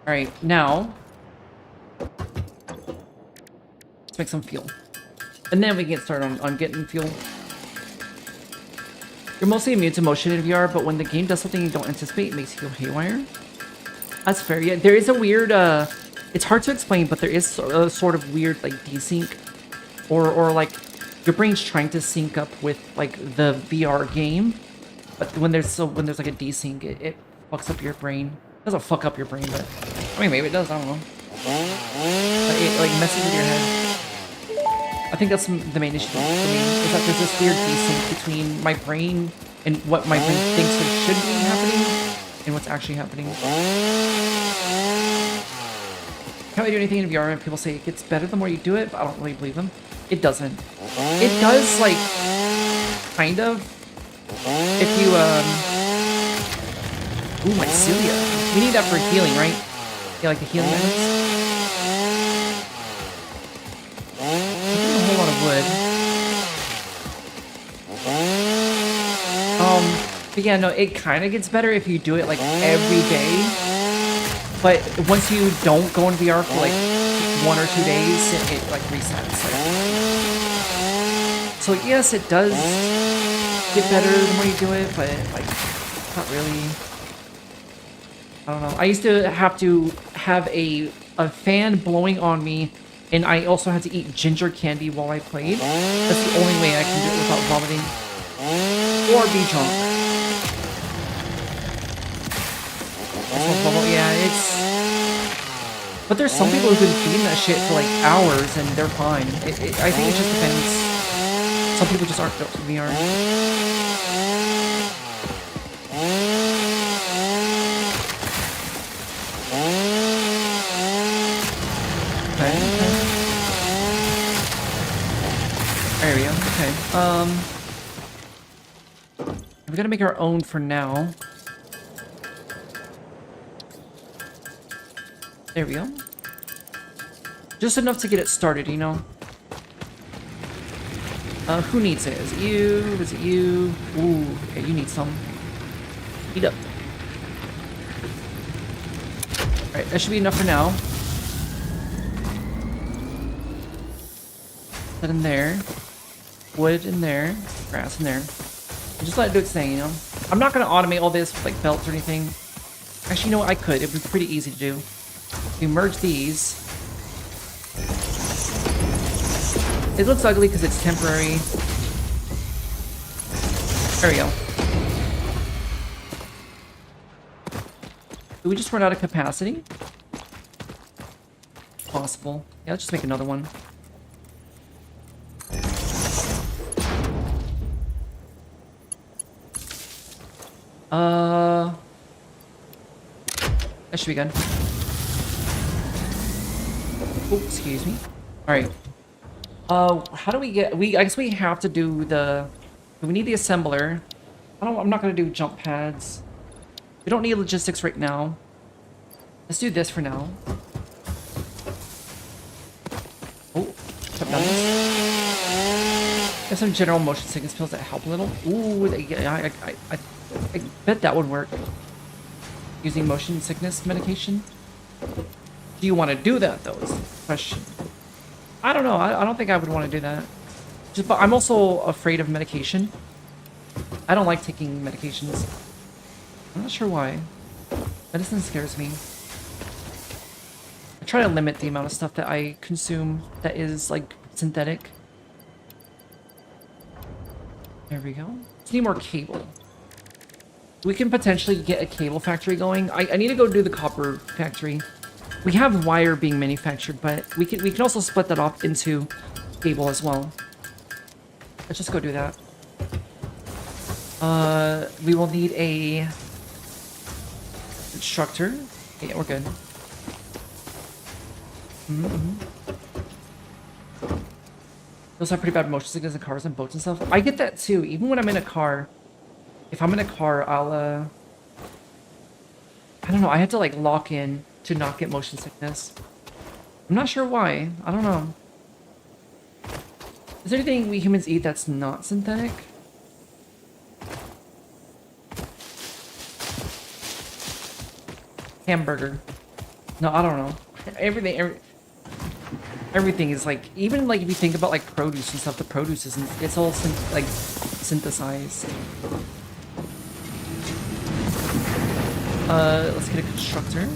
Alright, now... let's make some fuel. And then we can get started on getting fuel. You're mostly immune to motion in VR, but when the game does something you don't anticipate, it makes you go haywire. That's fair. Yeah, there is a weird, it's hard to explain, but there is a sort of weird, like, desync. Or like, your brain's trying to sync up with, like, the VR game. But when there's like, a desync, it fucks up your brain. It doesn't fuck up your brain, but... I mean, maybe it does, I don't know. But it, like, messes with your head. I think that's the main issue for me, is that there's this weird desync between my brain and what my brain thinks there should be happening and what's actually happening. Can't really do anything in VR, and people say it gets better the more you do it, but I don't really believe them. It doesn't. It does, like, kind of. If you, ooh, mycelia. We need that for healing, right? Yeah, like the healing items. A lot of wood. But yeah, no, it kind of gets better if you do it like every day. But once you don't go in VR for like 1 or 2 days, it like resets. Like. So yes, it does get better the more you do it, but like not really. I don't know. I used to have a fan blowing on me. And I also had to eat ginger candy while I played. That's the only way I can do it without vomiting. Or be drunk. Yeah, it's... But there's some people who can feed that shit for like hours and they're fine. I think it just depends. Some people just aren't built for VR. There we go. Okay. We gotta make our own for now. There we go. Just enough to get it started, you know? Who needs it? Is it you? Is it you? Ooh, okay, you need some. Eat up. Alright, that should be enough for now. That in there. Wood in there. Grass in there. And just let it do its thing, you know? I'm not going to automate all this with like belts or anything. Actually, you know what? I could. It would be pretty easy to do. We merge these. It looks ugly because it's temporary. There we go. Did we just run out of capacity? Possible. Yeah, let's just make another one. That should be good. Oh, excuse me. Alright. How do we get... I guess we have to do the... We need the assembler. I'm not going to do jump pads. We don't need logistics right now. Let's do this for now. Oh, step down this. There's some general motion sickness pills that help a little. Ooh, I bet that would work. Using motion sickness medication. Do you want to do that, though, is the question. I don't know. I don't think I would want to do that. But I'm also afraid of medication. I don't like taking medications. I'm not sure why. Medicine scares me. I try to limit the amount of stuff that I consume that is, like, synthetic. There we go. Just need more cable. We can potentially get a cable factory going. I need to go do the copper factory. We have wire being manufactured, but we can also split that off into cable as well. Let's just go do that. We will need a instructor. Yeah, we're good. Those have pretty bad motion sickness in cars and boats and stuff. I get that too. Even when I'm in a car. If I'm in a car, I'll I don't know. I have to like lock in to not get motion sickness. I'm not sure why. I don't know. Is there anything we humans eat that's not synthetic? Hamburger. No, I don't know. Everything is like, even like if you think about like produce and stuff, the produce isn't, it's all like synthesized. Let's get a constructor.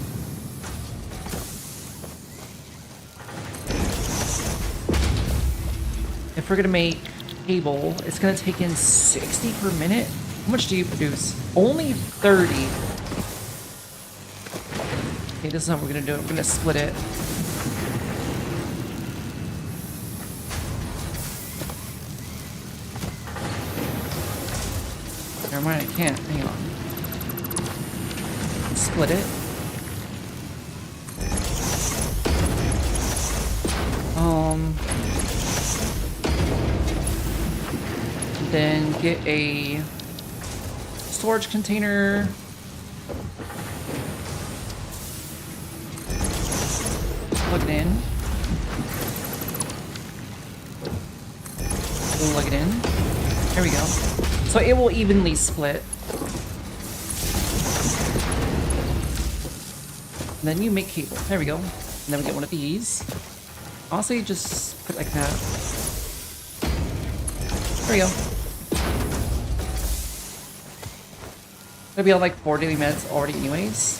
If we're gonna make cable, it's gonna take in 60 per minute. How much do you produce? Only 30. Okay, this is how we're gonna do it. We're gonna split it. Never mind, I can't. Hang on. Split it. Then get a storage container. Plug it in. Plug it in. There we go. So it will evenly split. And then you make cable. There we go. And then we get one of these. Honestly, just put it like that. There we go. Maybe I'll like 4 daily meds already anyways.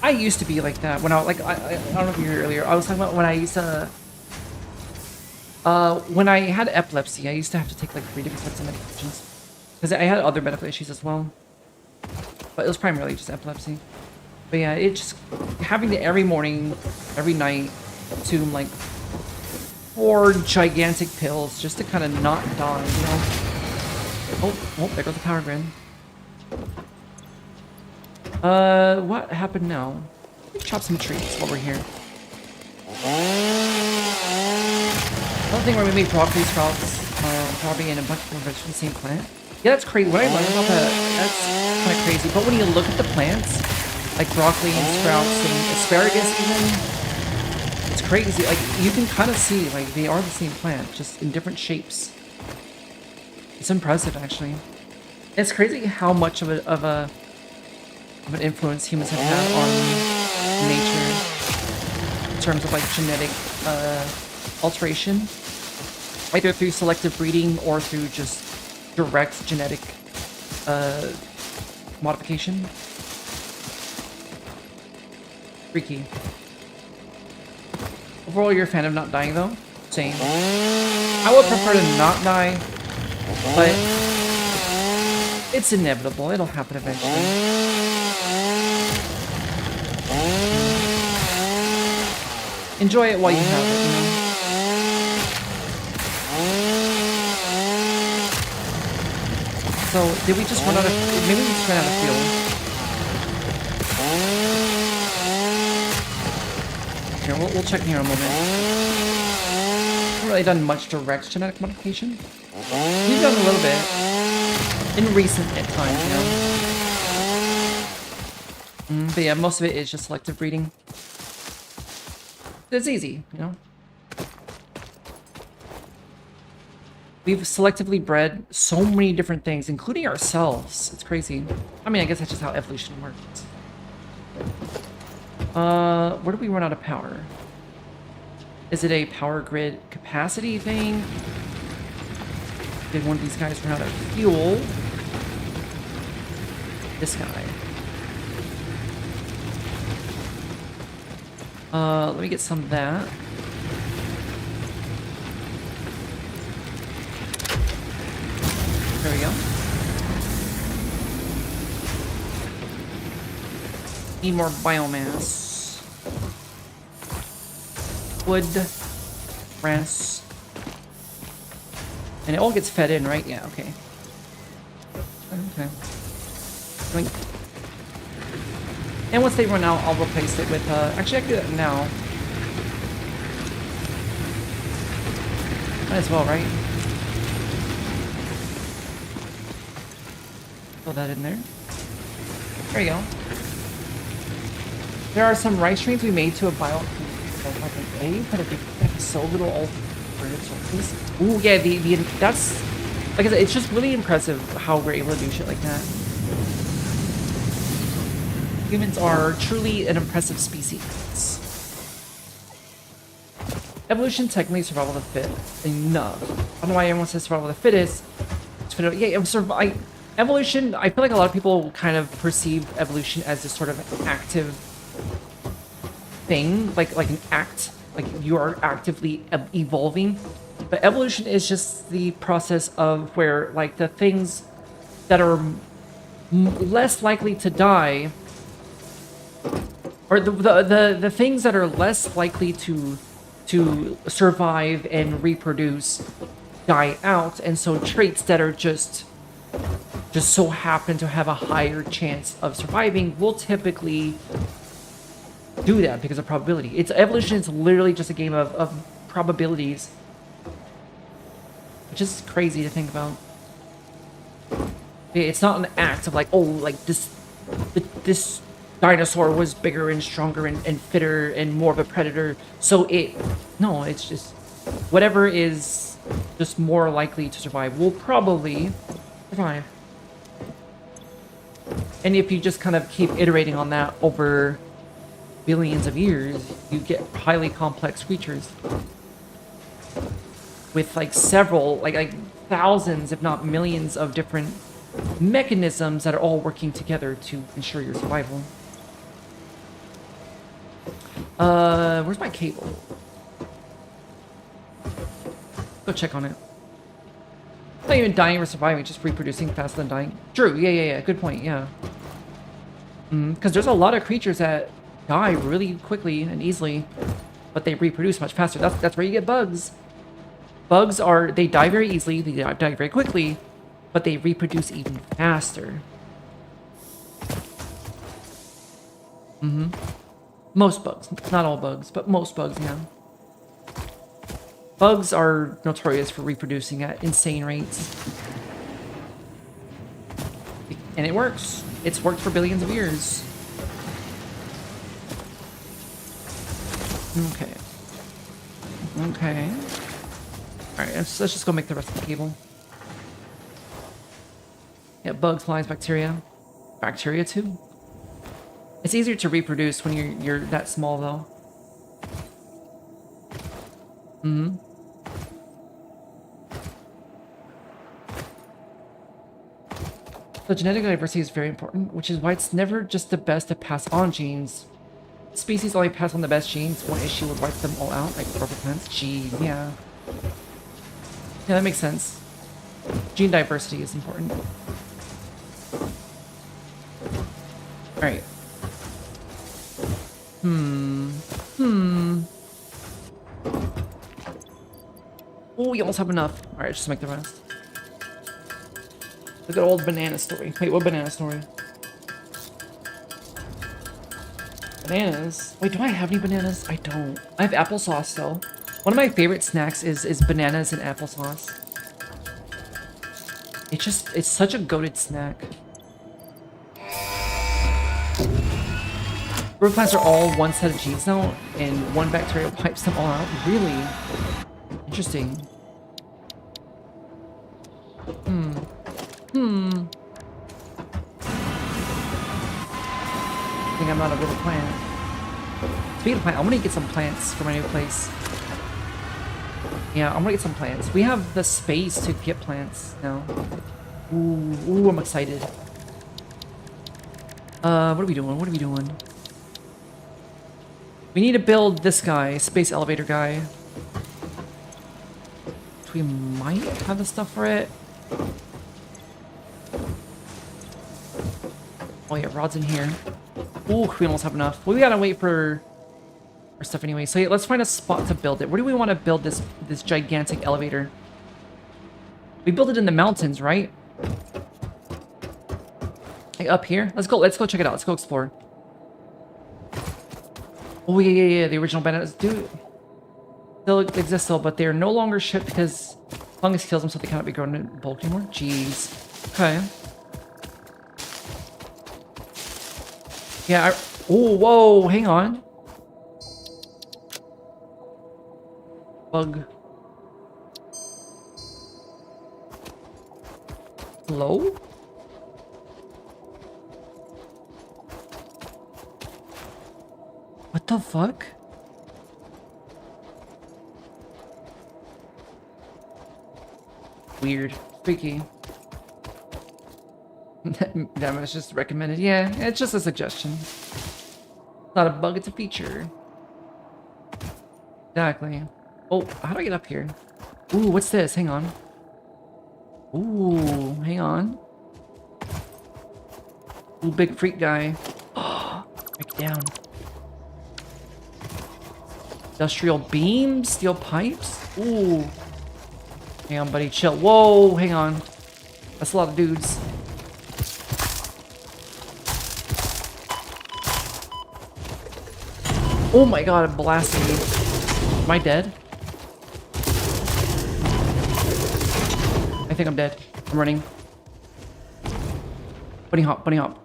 I used to be like that when I don't know if you heard earlier. I was talking about when I used to when I had epilepsy, I used to have to take like 3 different types of medications. Because I had other medical issues as well. But it was primarily just epilepsy. But yeah, it just having to every morning, every night consume like 4 gigantic pills just to kind of not die, you know? Oh, there goes the power grid. What happened now? Let's chop some trees while we're here. Another thing where we made broccoli sprouts, probably in a bunch of vegetables from the same plant. Yeah, that's crazy. What I learned about that, that's kind of crazy. But when you look at the plants, like broccoli and sprouts and asparagus even, it's crazy. Like, you can kind of see, like, they are the same plant, just in different shapes. It's impressive, actually. It's crazy how much of an influence humans have had on nature in terms of like genetic alteration, either through selective breeding or through just direct genetic modification. Freaky. Overall, you're a fan of not dying, though? Same. I would prefer to not die, but it's inevitable. It'll happen eventually. Enjoy it while you have it, you know? So, did we just run out of... Maybe we just ran out of fuel. Here, we'll check here in a moment. Haven't really done much direct genetic modification. We've done a little bit. In recent times, you know? But yeah, most of it is just selective breeding. It's easy, you know? We've selectively bred so many different things, including ourselves. It's crazy. I mean, I guess that's just how evolution works. Where do we run out of power? Is it a power grid capacity thing? Did one of these guys run out of fuel? This guy. Let me get some of that. There we go. Need more biomass. Wood. Grass. And it all gets fed in, right? Yeah, okay. Okay. Blink. And once they run out, I'll replace it with, actually I can do that now. Might as well, right? Throw that in there. There you go. There are some rice streams we made to a bio... like an A, but it'd be so little all surface. Ooh, yeah, that's... Like I said, it's just really impressive how we're able to do shit like that. Humans are truly an impressive species. Evolution, technically, survival of the fit. Enough. I don't know why everyone says survival of the fittest. Yeah, evolution, I feel like a lot of people kind of perceive evolution as this sort of active thing, like an act, like you are actively evolving. But evolution is just the process of where, like, the things that are less likely to die, or the things that are less likely to survive and reproduce die out, and so traits that are just so happen to have a higher chance of surviving will typically do that because of probability. Evolution is literally just a game of probabilities, which is crazy to think about. It's not an act of like, oh, like this dinosaur was bigger and stronger and fitter and more of a predator, so no, it's just whatever is just more likely to survive will probably survive. And if you just kind of keep iterating on that over billions of years, you get highly complex creatures with like several, like thousands, if not millions of different mechanisms that are all working together to ensure your survival. Where's my cable? Go check on it. Not even dying or surviving, just reproducing faster than dying. True, yeah, good point, yeah. Because there's a lot of creatures that die really quickly and easily, but they reproduce much faster. That's where you get bugs. Bugs they die very easily, they die very quickly, but they reproduce even faster. Most bugs, not all bugs, but most bugs, yeah. Bugs are notorious for reproducing at insane rates. And it works. It's worked for billions of years. Okay. Alright, let's just go make the rest of the cable. Yeah, bugs, flies, bacteria. Bacteria too. It's easier to reproduce when you're that small though. Mm-hmm. So genetic diversity is very important, which is why it's never just the best to pass on genes. Species only pass on the best genes. One issue would wipe them all out, like rubber plants. Gee, yeah. Yeah, that makes sense. Gene diversity is important. Alright. Oh, we almost have enough. Alright, just make the rest. Look at old banana story. Wait, what banana story? Bananas? Wait, do I have any bananas? I don't. I have applesauce, though. One of my favorite snacks is bananas and applesauce. It's such a goated snack. Rubber plants are all one set of genes now, and one bacteria wipes them all out. Really? Interesting. I think I'm not a rubber plant. Speaking of plant, I want to get some plants for my new place. Yeah, I'm gonna get some plants. We have the space to get plants now. Ooh, I'm excited. What are we doing? What are we doing? We need to build this guy, space elevator guy. We might have the stuff for it. Oh yeah, rod's in here. Ooh, we almost have enough. Well, we gotta wait for stuff anyway. So yeah, let's find a spot to build it. Where do we want to build this gigantic elevator? We built it in the mountains, right? Like up here? Let's go check it out. Let's go explore. Oh yeah, the original bananas do still exist still, but they're no longer shipped because fungus kills them, so they cannot be grown in bulk anymore. Jeez. Okay. Yeah, oh, whoa, hang on. Bug. Hello? What the fuck? Weird. Freaky. That was just recommended. Yeah, it's just a suggestion. It's not a bug, it's a feature. Exactly. Oh, how do I get up here? Ooh, what's this? Hang on. Ooh, hang on. Ooh, big freak guy. Break down. Industrial beams, steel pipes. Ooh. Hang on, buddy, chill. Whoa, hang on. That's a lot of dudes. Oh my god, it blasted me. Am I dead? I think I'm dead. I'm running. Bunny hop, bunny hop.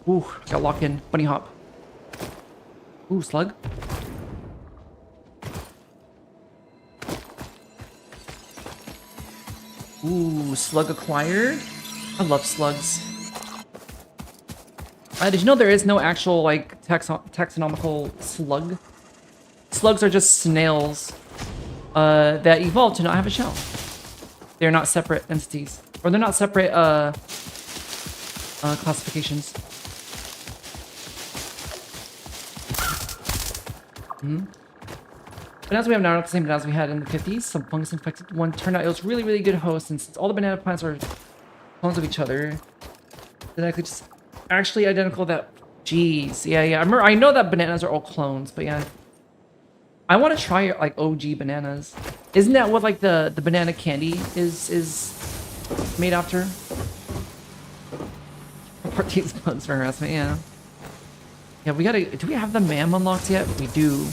Ooh, got locked in. Bunny hop. Ooh, slug. Ooh, slug acquired. I love slugs. Did you know there is no actual, like, taxonomical slug? Slugs are just snails that evolved to not have a shell. They're not separate entities. Or they're not separate classifications. Bananas we have now are not the same bananas we had in the 50s. Some fungus-infected one turned out it was really, really good host, and since all the banana plants are clones of each other, genetically just actually identical that... Jeez, yeah. I remember, I know that bananas are all clones, but yeah. I want to try, like, OG bananas. Isn't that what, like, the banana candy is made after? Report these bugs for harassment, yeah. Yeah, we gotta... Do we have the MAM unlocked yet? We do.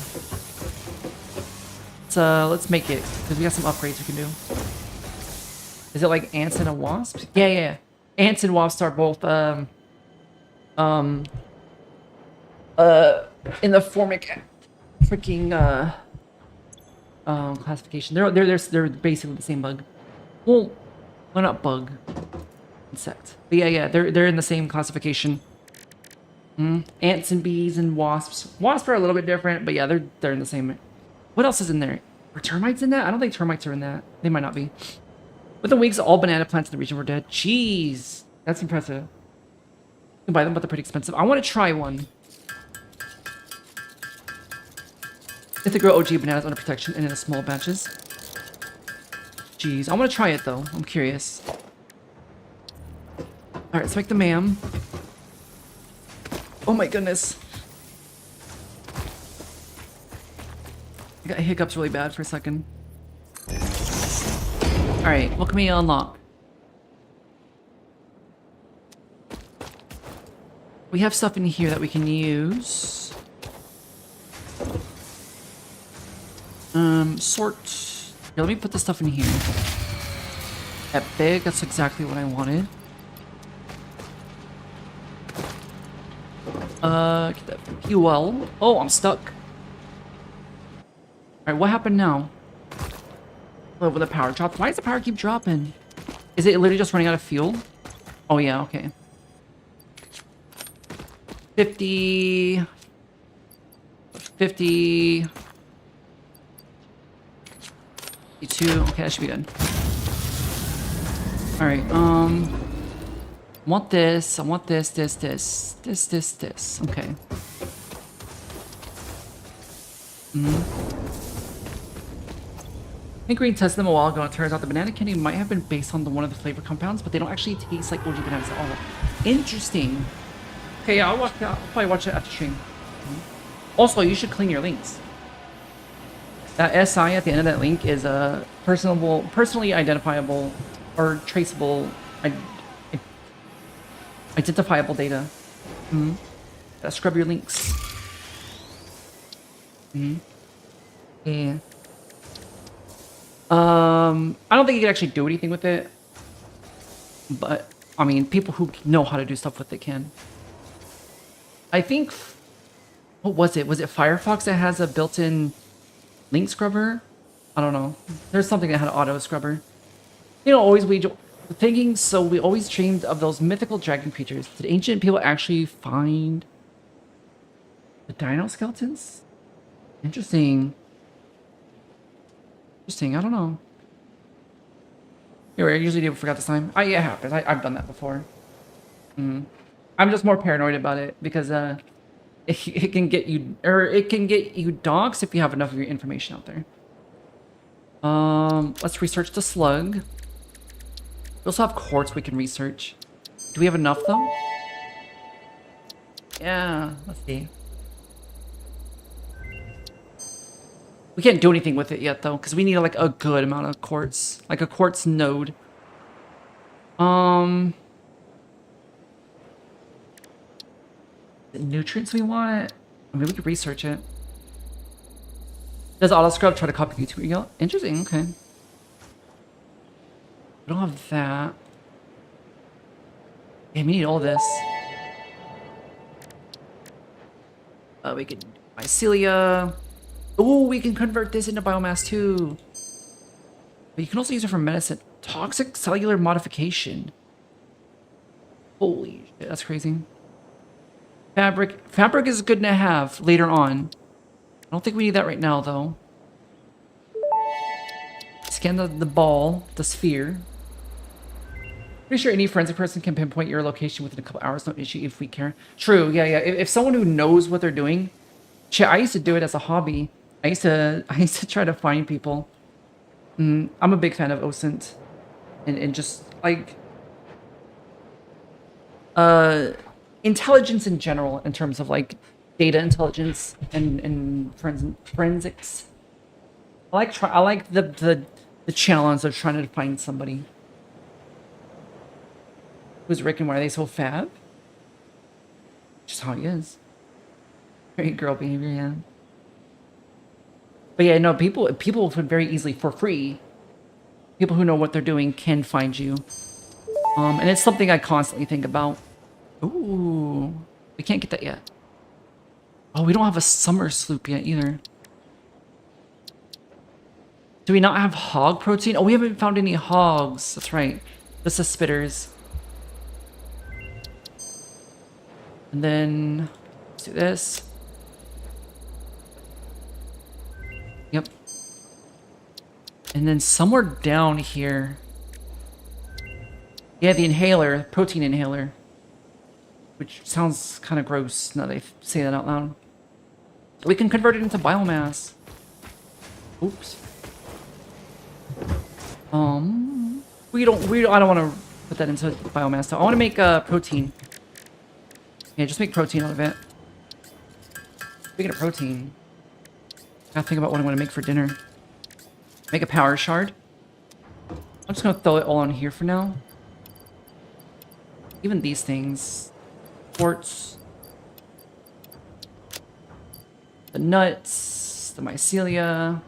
Let's make it, because we got some upgrades we can do. Is it like ants and a wasp? Yeah. Ants and wasps are both, in the formic freaking, classification. They're basically the same bug. Well, not bug. Insect. But yeah, they're in the same classification. Ants and bees and wasps. Wasps are a little bit different, but yeah, they're in the same. What else is in there? Are termites in that? I don't think termites are in that. They might not be. Within weeks, all banana plants in the region were dead. Jeez. That's impressive. You can buy them, but they're pretty expensive. I want to try one. If they grow OG bananas under protection and in small batches. Jeez. I want to try it, though. I'm curious. Alright, let's make the ma'am. Oh my goodness. I got hiccups really bad for a second. Alright, what can we unlock? We have stuff in here that we can use. Sort. Here, let me put the stuff in here. Epic, that's exactly what I wanted. Get that fuel. Oh, I'm stuck. Alright, what happened now? Oh, when the power dropped. Why does the power keep dropping? Is it literally just running out of fuel? Oh, yeah, okay. 50... 50... 52. Okay, that should be good. Alright, I want this. I want this. Okay. I think Green tested them a while ago, and it turns out the banana candy might have been based on one of the flavor compounds, but they don't actually taste like OG bananas at all. Interesting. Okay, yeah, I'll probably watch it after stream. Also, you should clean your links. That SI at the end of that link is a personally identifiable or traceable, identifiable data. Scrub your links. Yeah. I don't think you can actually do anything with it, but I mean, people who know how to do stuff with it can. I think, what was it? Was it Firefox that has a built-in link scrubber? I don't know. There's something that had an auto scrubber. You know, always we thinking. So we always dreamed of those mythical dragon creatures. Did ancient people actually find the dino skeletons? Interesting. Interesting. I don't know. I usually do forgot this time. Yeah, it happens. I've done that before. I'm just more paranoid about it because it can get you, or it can get you doxxed if you have enough of your information out there. Let's research the slug. We also have quartz we can research. Do we have enough though? Yeah, let's see. We can't do anything with it yet though, because we need like a good amount of quartz, like a quartz node. The nutrients we want. I mean, we could research it. Does auto scrub try to copy YouTube email? Interesting. Okay. We don't have that. Yeah, we need all this. We can mycelia. Oh, we can convert this into biomass too. But you can also use it for medicine. Toxic cellular modification. Holy shit, that's crazy. Fabric is good to have later on. I don't think we need that right now though. Scan the ball, the sphere. Pretty sure any forensic person can pinpoint your location within a couple hours, no issue if we care. True, yeah. If someone who knows what they're doing, shit, I used to do it as a hobby. I used to try to find people. I'm a big fan of OSINT, and just like intelligence in general, in terms of like data intelligence and forensics. I like the challenge of trying to find somebody. Who's Rick and why are they so fab? Just how he is. Great girl behavior, yeah. But yeah, no, people would very easily, for free, people who know what they're doing can find you. And it's something I constantly think about. Ooh, we can't get that yet. Oh, we don't have a summer sloop yet either. Do we not have hog protein? Oh, we haven't found any hogs. That's right. Just the spitters. And then let's do this. Yep. And then somewhere down here. Yeah, the inhaler, protein inhaler. Which sounds kind of gross now that I say that out loud. We can convert it into biomass. Oops. I don't want to put that into biomass though. I want to make protein. Yeah, just make protein out of it. Speaking of protein, I gotta think about what I'm gonna make for dinner. Make a power shard. I'm just gonna throw it all on here for now. Even these things. Quartz. The nuts. The mycelia.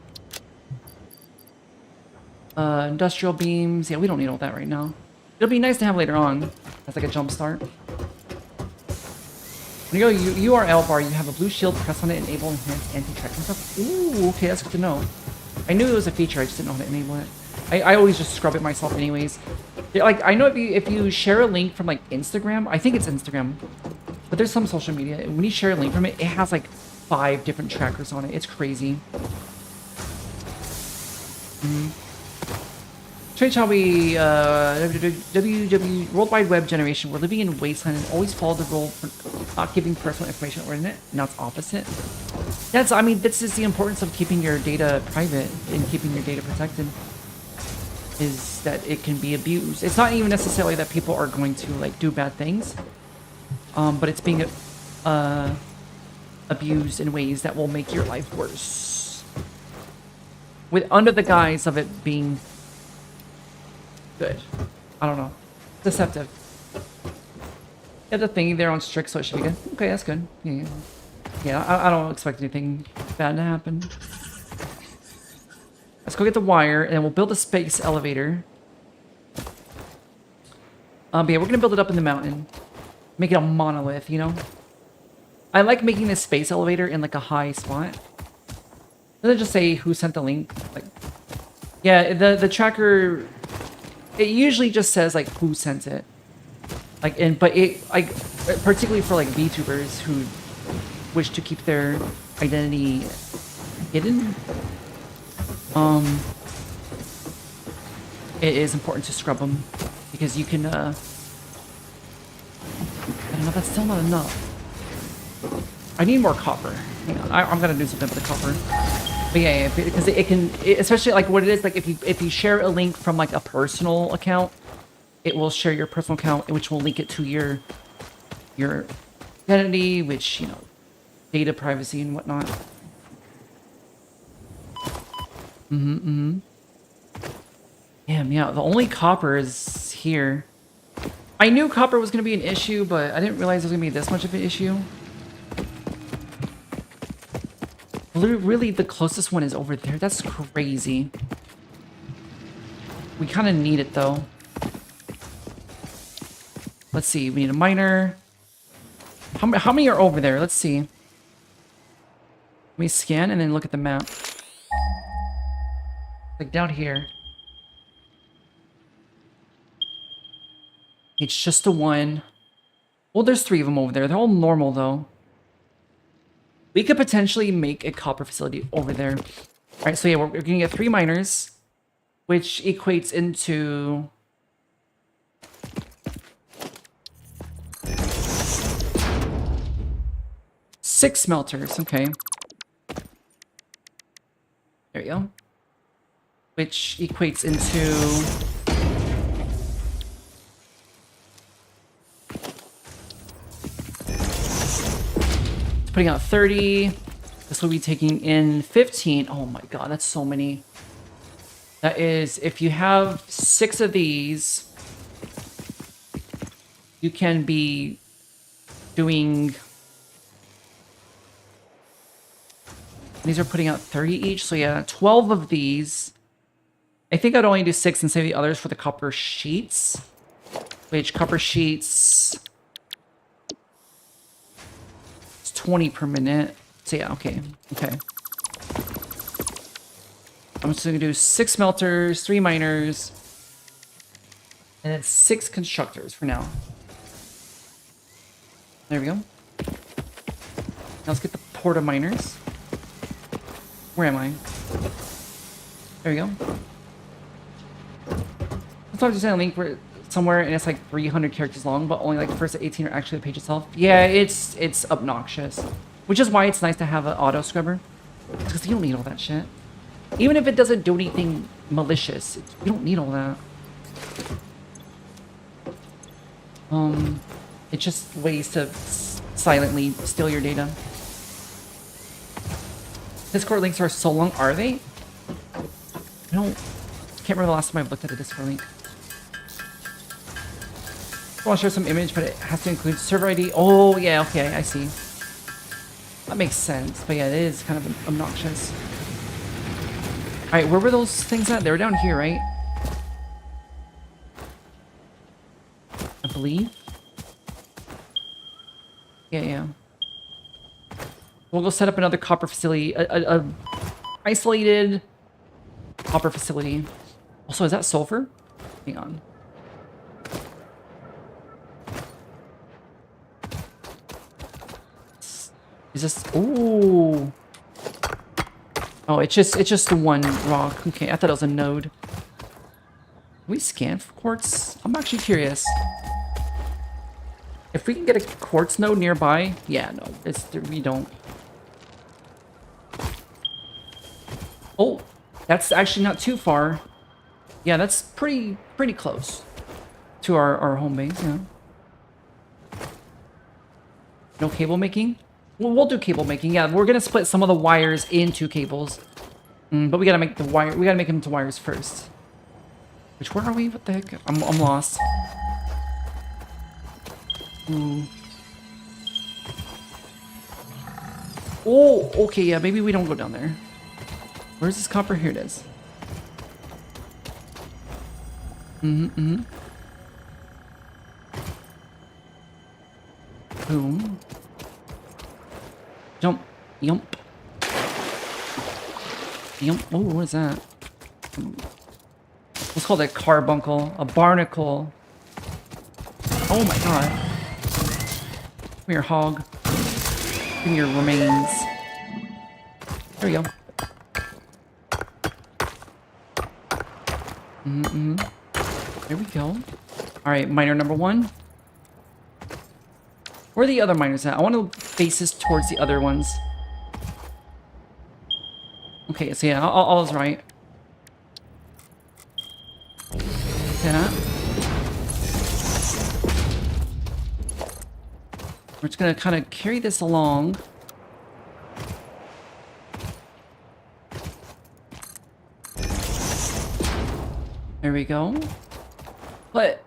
Industrial beams. Yeah, we don't need all that right now. It'll be nice to have later on. As like a jump start. When you go URL bar, you have a blue shield, press on it, enable enhanced anti-tracking stuff. Ooh, okay, that's good to know. I knew it was a feature, I just didn't know how to enable it. I always just scrub it myself anyways. Yeah, like, I know if you share a link from like Instagram, I think it's Instagram, but there's some social media, and when you share a link from it, it has like 5 different trackers on it. It's crazy. Strange how we, World Wide Web generation, we're living in wasteland and always follow the rule for not giving personal information over the internet. Now it's opposite. That's, I mean, this is the importance of keeping your data private and keeping your data protected. Is that it can be abused. It's not even necessarily that people are going to, like, do bad things. But it's being, abused in ways that will make your life worse. Under the guise of it being good. I don't know. Deceptive. Yeah, the thing there on strict, so it should be good. Okay, that's good. Yeah, I don't expect anything bad to happen. Let's go get the wire, and then we'll build a space elevator. But yeah, we're gonna build it up in the mountain. Make it a monolith, you know? I like making this space elevator in like a high spot. Doesn't just say who sent the link. Like, yeah, the tracker. It usually just says like who sent it, like, but it, like, particularly for like VTubers who wish to keep their identity hidden, it is important to scrub them because you can. I don't know. That's still not enough. I need more copper. Hang on, I'm gonna do something with the copper. But yeah, because it can, especially like what it is, like if you share a link from like a personal account, it will share your personal account, which will link it to your identity, which, you know, data privacy and whatnot. Damn, yeah, the only copper is here. I knew copper was gonna be an issue, but I didn't realize it was gonna be this much of an issue. Really, the closest one is over there. That's crazy. We kind of need it, though. Let's see. We need a miner. How many are over there? Let's see. Let me scan and then look at the map. Like down here. It's just the one. Well, there's 3 of them over there. They're all normal, though. We could potentially make a copper facility over there. All right, so yeah, we're gonna get 3 miners, which equates into 6 smelters. Okay, there we go. Which equates into putting out 30. This will be taking in 15. Oh my god, that's so many. That is, if you have 6 of these, you can be doing... These are putting out 30 each, so yeah, 12 of these. I think I'd only do 6 and save the others for the copper sheets. Which, copper sheets... 20 per minute. So yeah, okay. I'm just gonna do 6 smelters, 3 miners, and then 6 constructors for now. There we go. Now let's get the porta miners. Where am I? There we go. Sometimes you send a link where somewhere and it's like 300 characters long, but only like the first 18 are actually the page itself. Yeah, it's obnoxious. Which is why it's nice to have an auto scrubber. Because you don't need all that shit. Even if it doesn't do anything malicious, you don't need all that. It's just ways to silently steal your data. Discord links are so long, are they? Can't remember the last time I've looked at a Discord link. I want to share some image, but it has to include server ID. Oh, yeah, okay, I see. That makes sense, but yeah, it is kind of obnoxious. Alright, where were those things at? They were down here, right? I believe. Yeah. We'll go set up another copper facility, a isolated copper facility. Also, is that sulfur? Hang on. Is this? Ooh. Oh, it's just one rock. Okay, I thought it was a node. Can we scan for quartz? I'm actually curious. If we can get a quartz node nearby, yeah, no, we don't. Oh, that's actually not too far. Yeah, that's pretty close to our home base. Yeah. No cable making. Well, we'll do cable making. Yeah, we're gonna split some of the wires into cables, but we gotta make the wire. We gotta make them into wires first. Which where are we? What the heck? I'm lost. Ooh. Oh, okay. Yeah, maybe we don't go down there. Where's this copper? Here it is. Boom. Jump. Yump. Oh, what is that? What's called a carbuncle? A barnacle. Oh my god. Come here, hog. Give me your remains. There we go. There we go. Alright, miner number 1. Where are the other miners at? I want to face this towards the other ones. Okay, so yeah, I was right. Yeah. We're just gonna kind of carry this along. There we go. But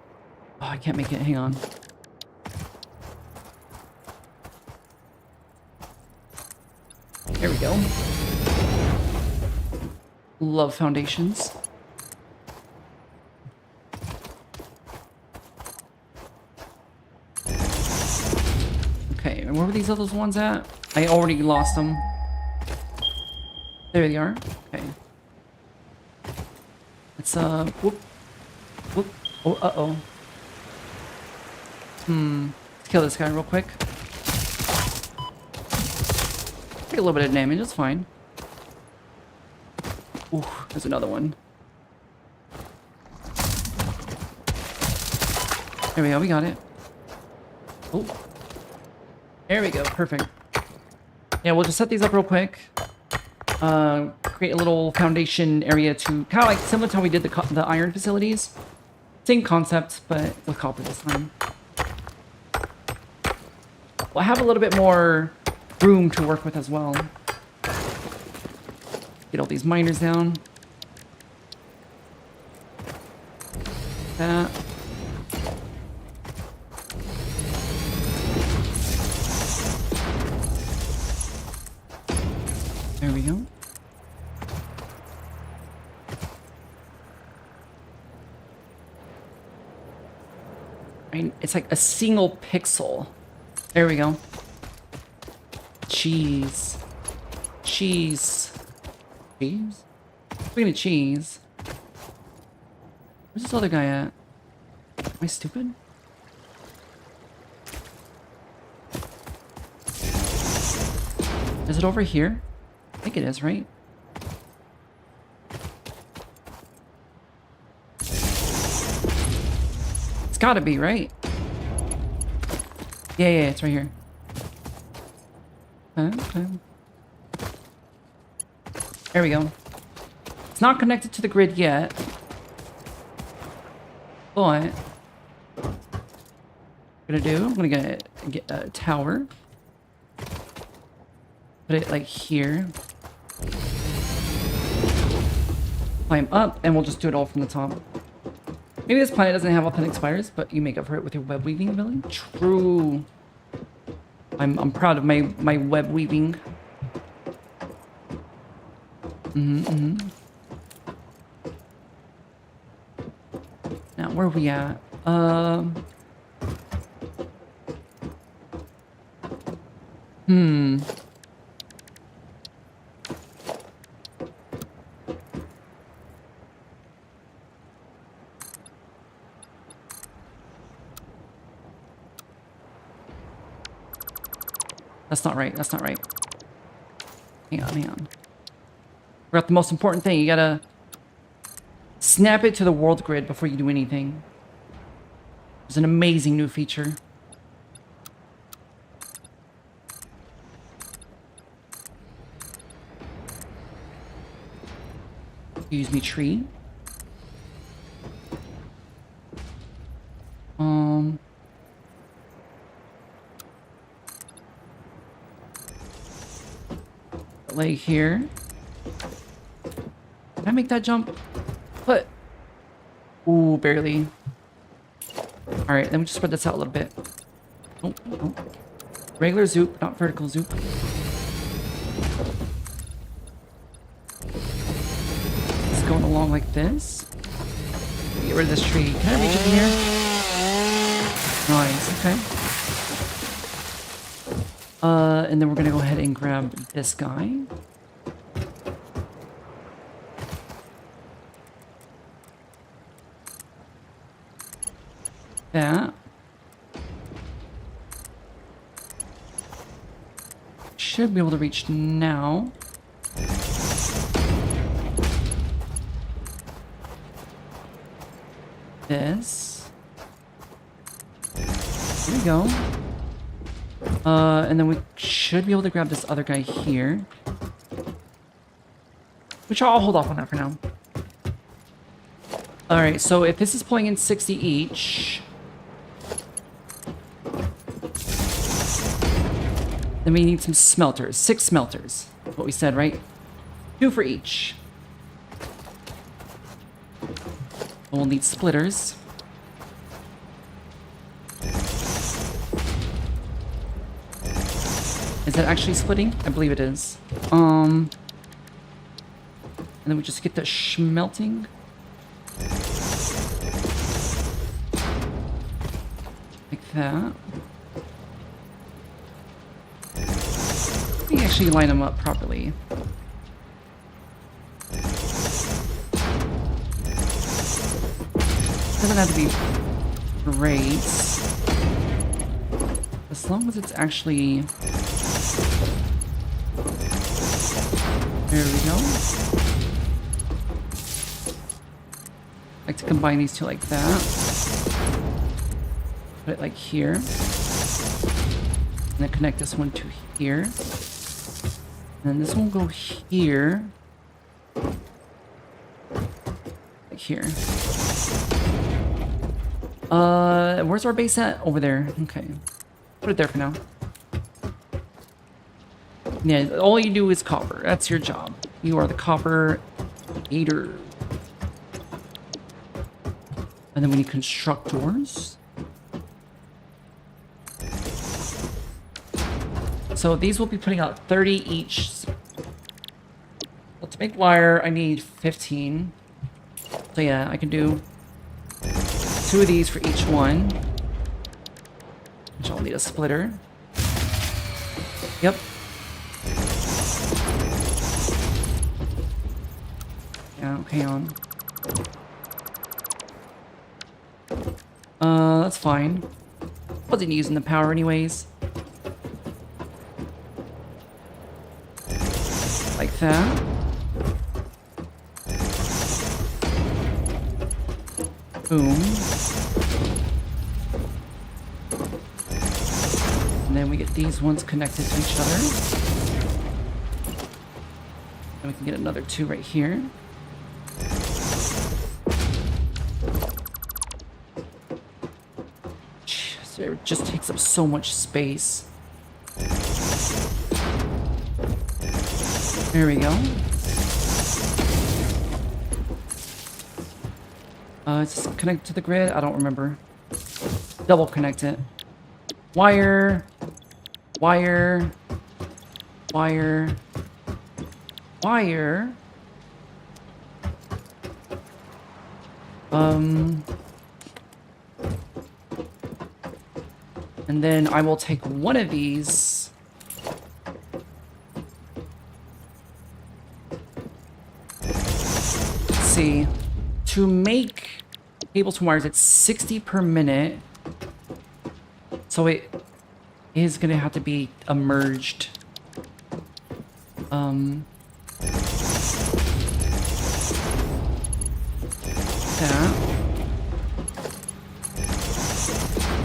oh, I can't make it. Hang on. There we go. Love foundations. Okay, and where were these other ones at? I already lost them. There they are. Okay. Let's whoop. Oh, uh-oh. Let's kill this guy real quick. Take a little bit of damage, that's fine. Ooh, there's another one. There we go, we got it. Oh. There we go, perfect. Yeah, we'll just set these up real quick. Create a little foundation area to kind of like similar to how we did the iron facilities. Same concept, but with copper this time. We'll have a little bit more room to work with as well. Get all these miners down. That. There we go. It's like a single pixel. There we go. Cheese. Cheese. Cheese? Speaking of cheese. Where's this other guy at? Am I stupid? Is it over here? I think it is, right? gotta be, right? Yeah, yeah, it's right here. Okay. There we go. It's not connected to the grid yet. But... I'm gonna get a tower. Put it like here. Climb up, and we'll just do it all from the top. Maybe this planet doesn't have authentic spiders, but you make up for it with your web weaving ability. True. I'm proud of my web weaving. Now where are we at? That's not right. That's not right. Hang on, hang on. We're at the most important thing. You gotta snap it to the world grid before you do anything. It's an amazing new feature. Excuse me, tree. Lay here. Can I make that jump? What? Ooh, barely. Alright, let me just spread this out a little bit. Oh, oh. Regular zoop, not vertical zoop. It's going along like this. Get rid of this tree. Can I reach it in here? Nice, okay. And then we're gonna go ahead and grab this guy. That. Should be able to reach now. This. There we go. And then we should be able to grab this other guy here. Which I'll hold off on that for now. Alright, so if this is pulling in 60 each... then we need some smelters. 6 smelters. What we said, right? 2 for each. We'll need splitters. Is that actually splitting? I believe it is. And then we just get the smelting. Like that. We actually line them up properly. Doesn't have to be great. As long as it's actually... There we go. I like to combine these two like that. Put it like here. And then connect this one to here. And then this one will go here. Like here. Where's our base at? Over there. Okay. Put it there for now. Yeah, all you do is copper. That's your job. You are the copper eater. And then we need constructors. So these will be putting out 30 each. Well, to make wire, I need 15. So yeah, I can do 2 of these for each one. Which I'll need a splitter. Yep. Yeah, hang on. That's fine. Wasn't using the power anyways. Like that. Boom. then we get these ones connected to each other. And we can get another 2 right here. Jeez, it just takes up so much space. There we go. It's connected to the grid. I don't remember. Double connect it. Wire. Wire. Wire. Wire. And then I will take one of these. Let's see. To make cables and wires, it's 60 per minute. So it is going to have to be merged. That.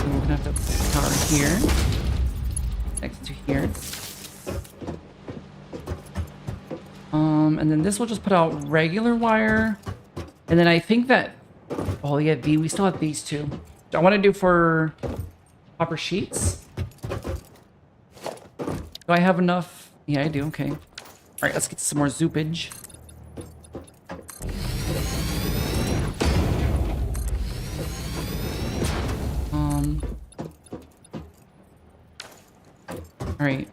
And we're going to have to power here. Next to here. And then this will just put out regular wire. And then I think that... Oh, yeah, we still have these two. I want to do for copper sheets. Do I have enough? Yeah, I do. Okay. All right, let's get some more zoopage. All right.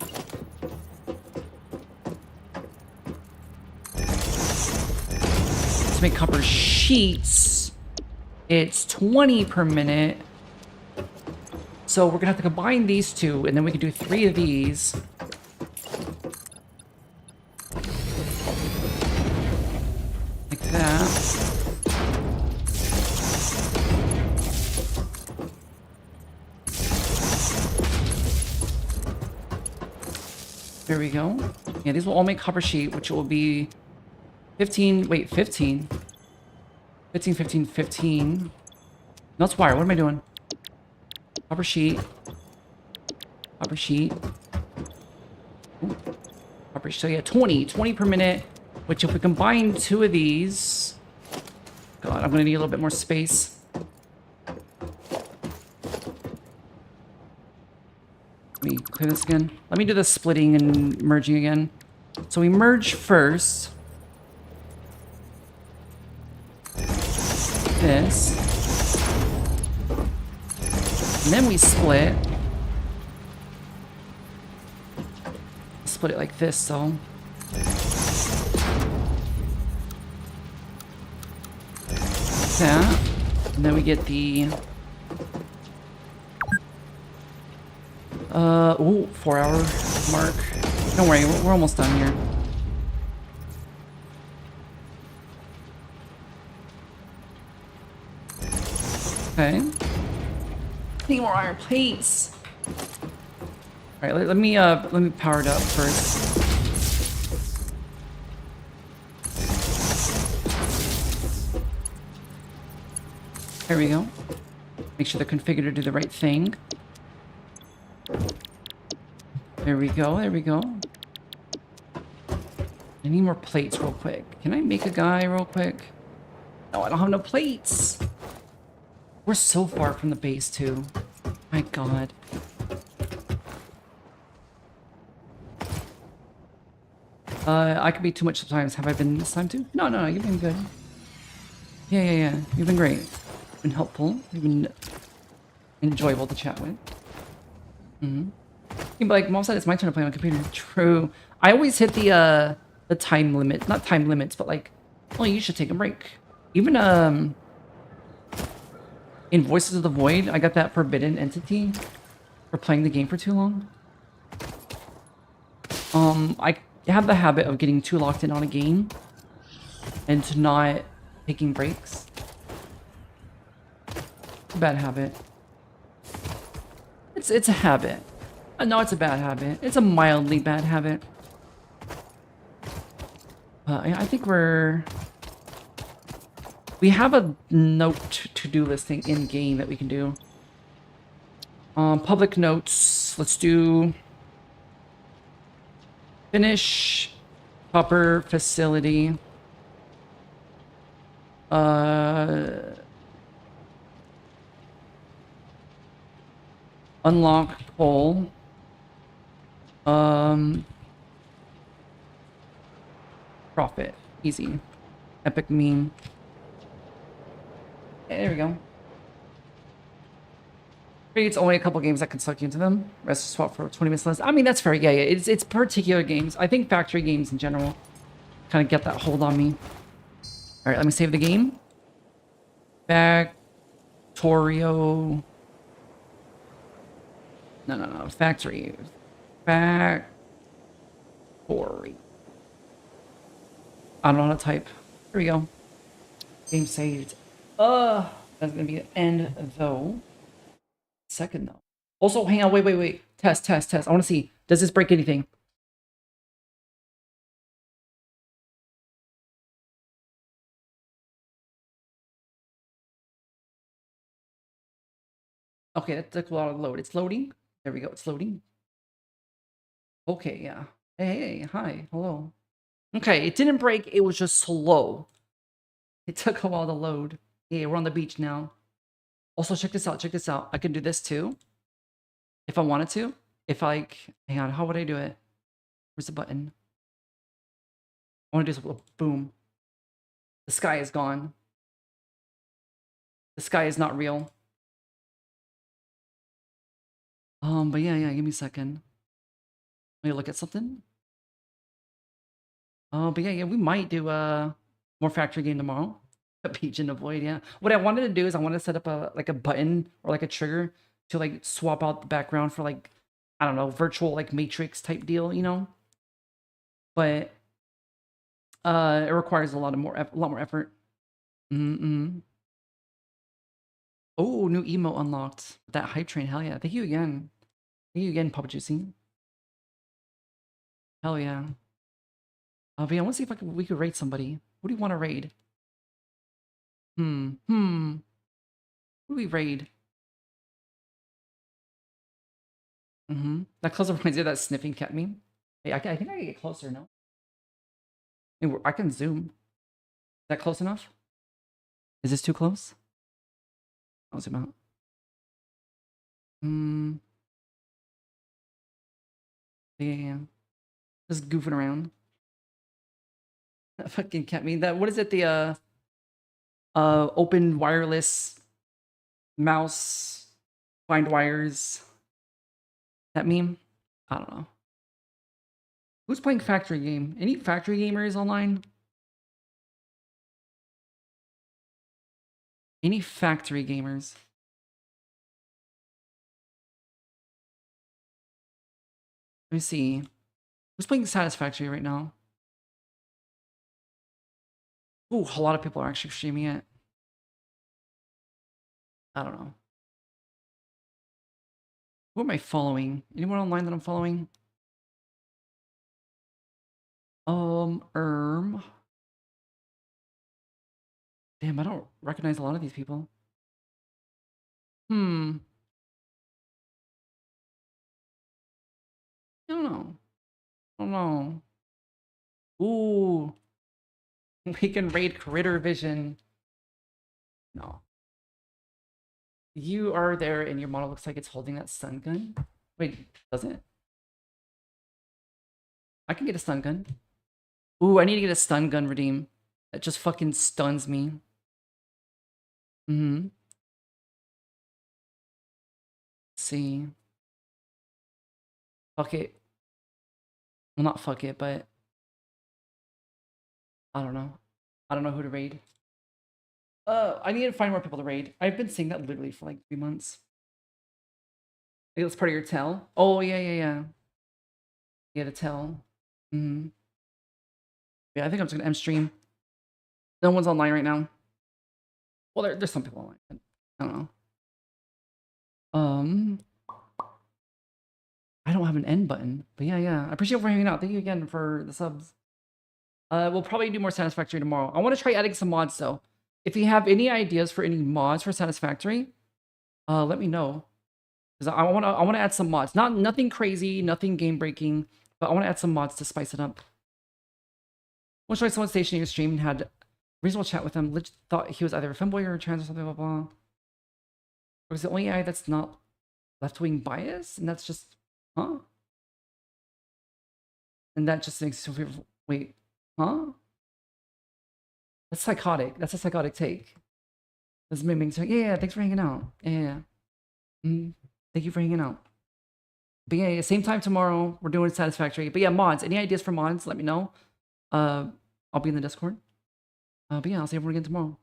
Let's make copper sheets. It's 20 per minute. So we're gonna have to combine these two, and then we can do 3 of these. Like that. There we go. Yeah, these will all make copper sheet, which will be 15. Wait, 15. 15, 15, 15. No, it's wire. What am I doing? Copper sheet. Copper sheet. Ooh. Copper sheet. So yeah, 20 per minute. Which if we combine 2 of these... God, I'm going to need a little bit more space. Let me clear this again. Let me do the splitting and merging again. So we merge first. This. And then we split. Split it like this, so. Like that. And then we get the... ooh, 4-hour mark. Don't worry, we're almost done here. Okay. Need more iron plates. All right, let me power it up first. There we go. Make sure they're configured to do the right thing. There we go, there we go. I need more plates real quick. Can I make a guy real quick? No, I don't have no plates. We're so far from the base, too. My God. I could be too much sometimes. Have I been this time, too? No, no, you've been good. Yeah. You've been great. You've been helpful. You've been enjoyable to chat with. Mm-hmm. You'd be like, Mom said it's my turn to play on a computer. True. I always hit the time limit. Not time limits, but like, oh, you should take a break. Even, in Voices of the Void, I got that forbidden entity for playing the game for too long. I have the habit of getting too locked in on a game and to not taking breaks. It's a bad habit. It's a habit. No, it's a bad habit. It's a mildly bad habit. I think we have a note to-do listing in game that we can do. Public notes. Let's do finish copper facility. Unlock coal. Profit. Easy. Epic meme. Okay, there we go. It's only a couple games that can suck you into them. Rest swap for 20 minutes less. I mean, that's fair. Yeah. It's particular games. I think factory games in general kind of get that hold on me. All right, let me save the game. Factorio. No. Factory. Factory. I don't know how to type. Here we go. Game saved. That's gonna be the end though. Second though. Also, hang on, wait. Test. I want to see. Does this break anything? Okay, that took a lot of load. It's loading. There we go. It's loading. Okay, yeah. Hey, hi, hello. Okay, it didn't break. It was just slow. It took a while to load. Yeah, we're on the beach now. Also, check this out. I can do this too. If I wanted to. If like, hang on, how would I do it? Where's the button? I want to do something. Boom. The sky is gone. The sky is not real. But yeah, give me a second. Let me look at something. But yeah, we might do more factory game tomorrow. A beach in the void, yeah. What I wanted to do is I wanted to set up a button or like a trigger to like swap out the background for like, I don't know, virtual like matrix type deal, you know? But it requires a lot more effort. Oh, new emo unlocked. That hype train, hell yeah. Thank you again. Papa Juicy. Hell yeah. But yeah, I want to see if we could raid somebody. Who do you want to raid? Who do we raid? That closer reminds me of that sniffing cat meme. Hey, I think I can get closer now. I can zoom. Is that close enough? Is this too close? I'll zoom out. Yeah. Just goofing around. That fucking cat meme. What is it? The open wireless mouse find wires. That meme? I don't know. Who's playing factory game? Any factory gamers online? Any factory gamers? Let me see. Who's playing Satisfactory right now? Ooh, a lot of people are actually streaming it. I don't know. Who am I following? Anyone online that I'm following? Damn, I don't recognize a lot of these people. I don't know. Ooh. We can raid Critter Vision. No. You are there and your model looks like it's holding that stun gun. Wait, doesn't it? I can get a stun gun. Ooh, I need to get a stun gun redeem. That just fucking stuns me. Let's see. Fuck it. Well, not fuck it, but I don't know. I don't know who to raid. I need to find more people to raid. I've been saying that literally for like 3 months. I think that's part of your tell. Oh, yeah. Yeah, the tell. Yeah, I think I'm just gonna end stream. No one's online right now. Well, there's some people online, but I don't know. I don't have an end button, but yeah. I appreciate you for hanging out. Thank you again for the subs. We'll probably do more Satisfactory tomorrow. I want to try adding some mods though. If you have any ideas for any mods for Satisfactory, let me know. Because I wanna add some mods. Nothing crazy, nothing game breaking, but I want to add some mods to spice it up. Once I someone stationing a stream and had reasonable chat with him, thought he was either a femboy or trans or something, blah blah. Or was the only AI that's not left-wing bias? And that's just huh? And that just makes you feel wait, huh? That's psychotic. That's a psychotic take. Doesn't make me so yeah, thanks for hanging out. Yeah. Thank you for hanging out. But yeah, same time tomorrow. We're doing Satisfactory. But yeah, mods. Any ideas for mods? Let me know. I'll be in the Discord. But yeah, I'll see everyone again tomorrow.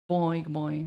Bye, goodbye.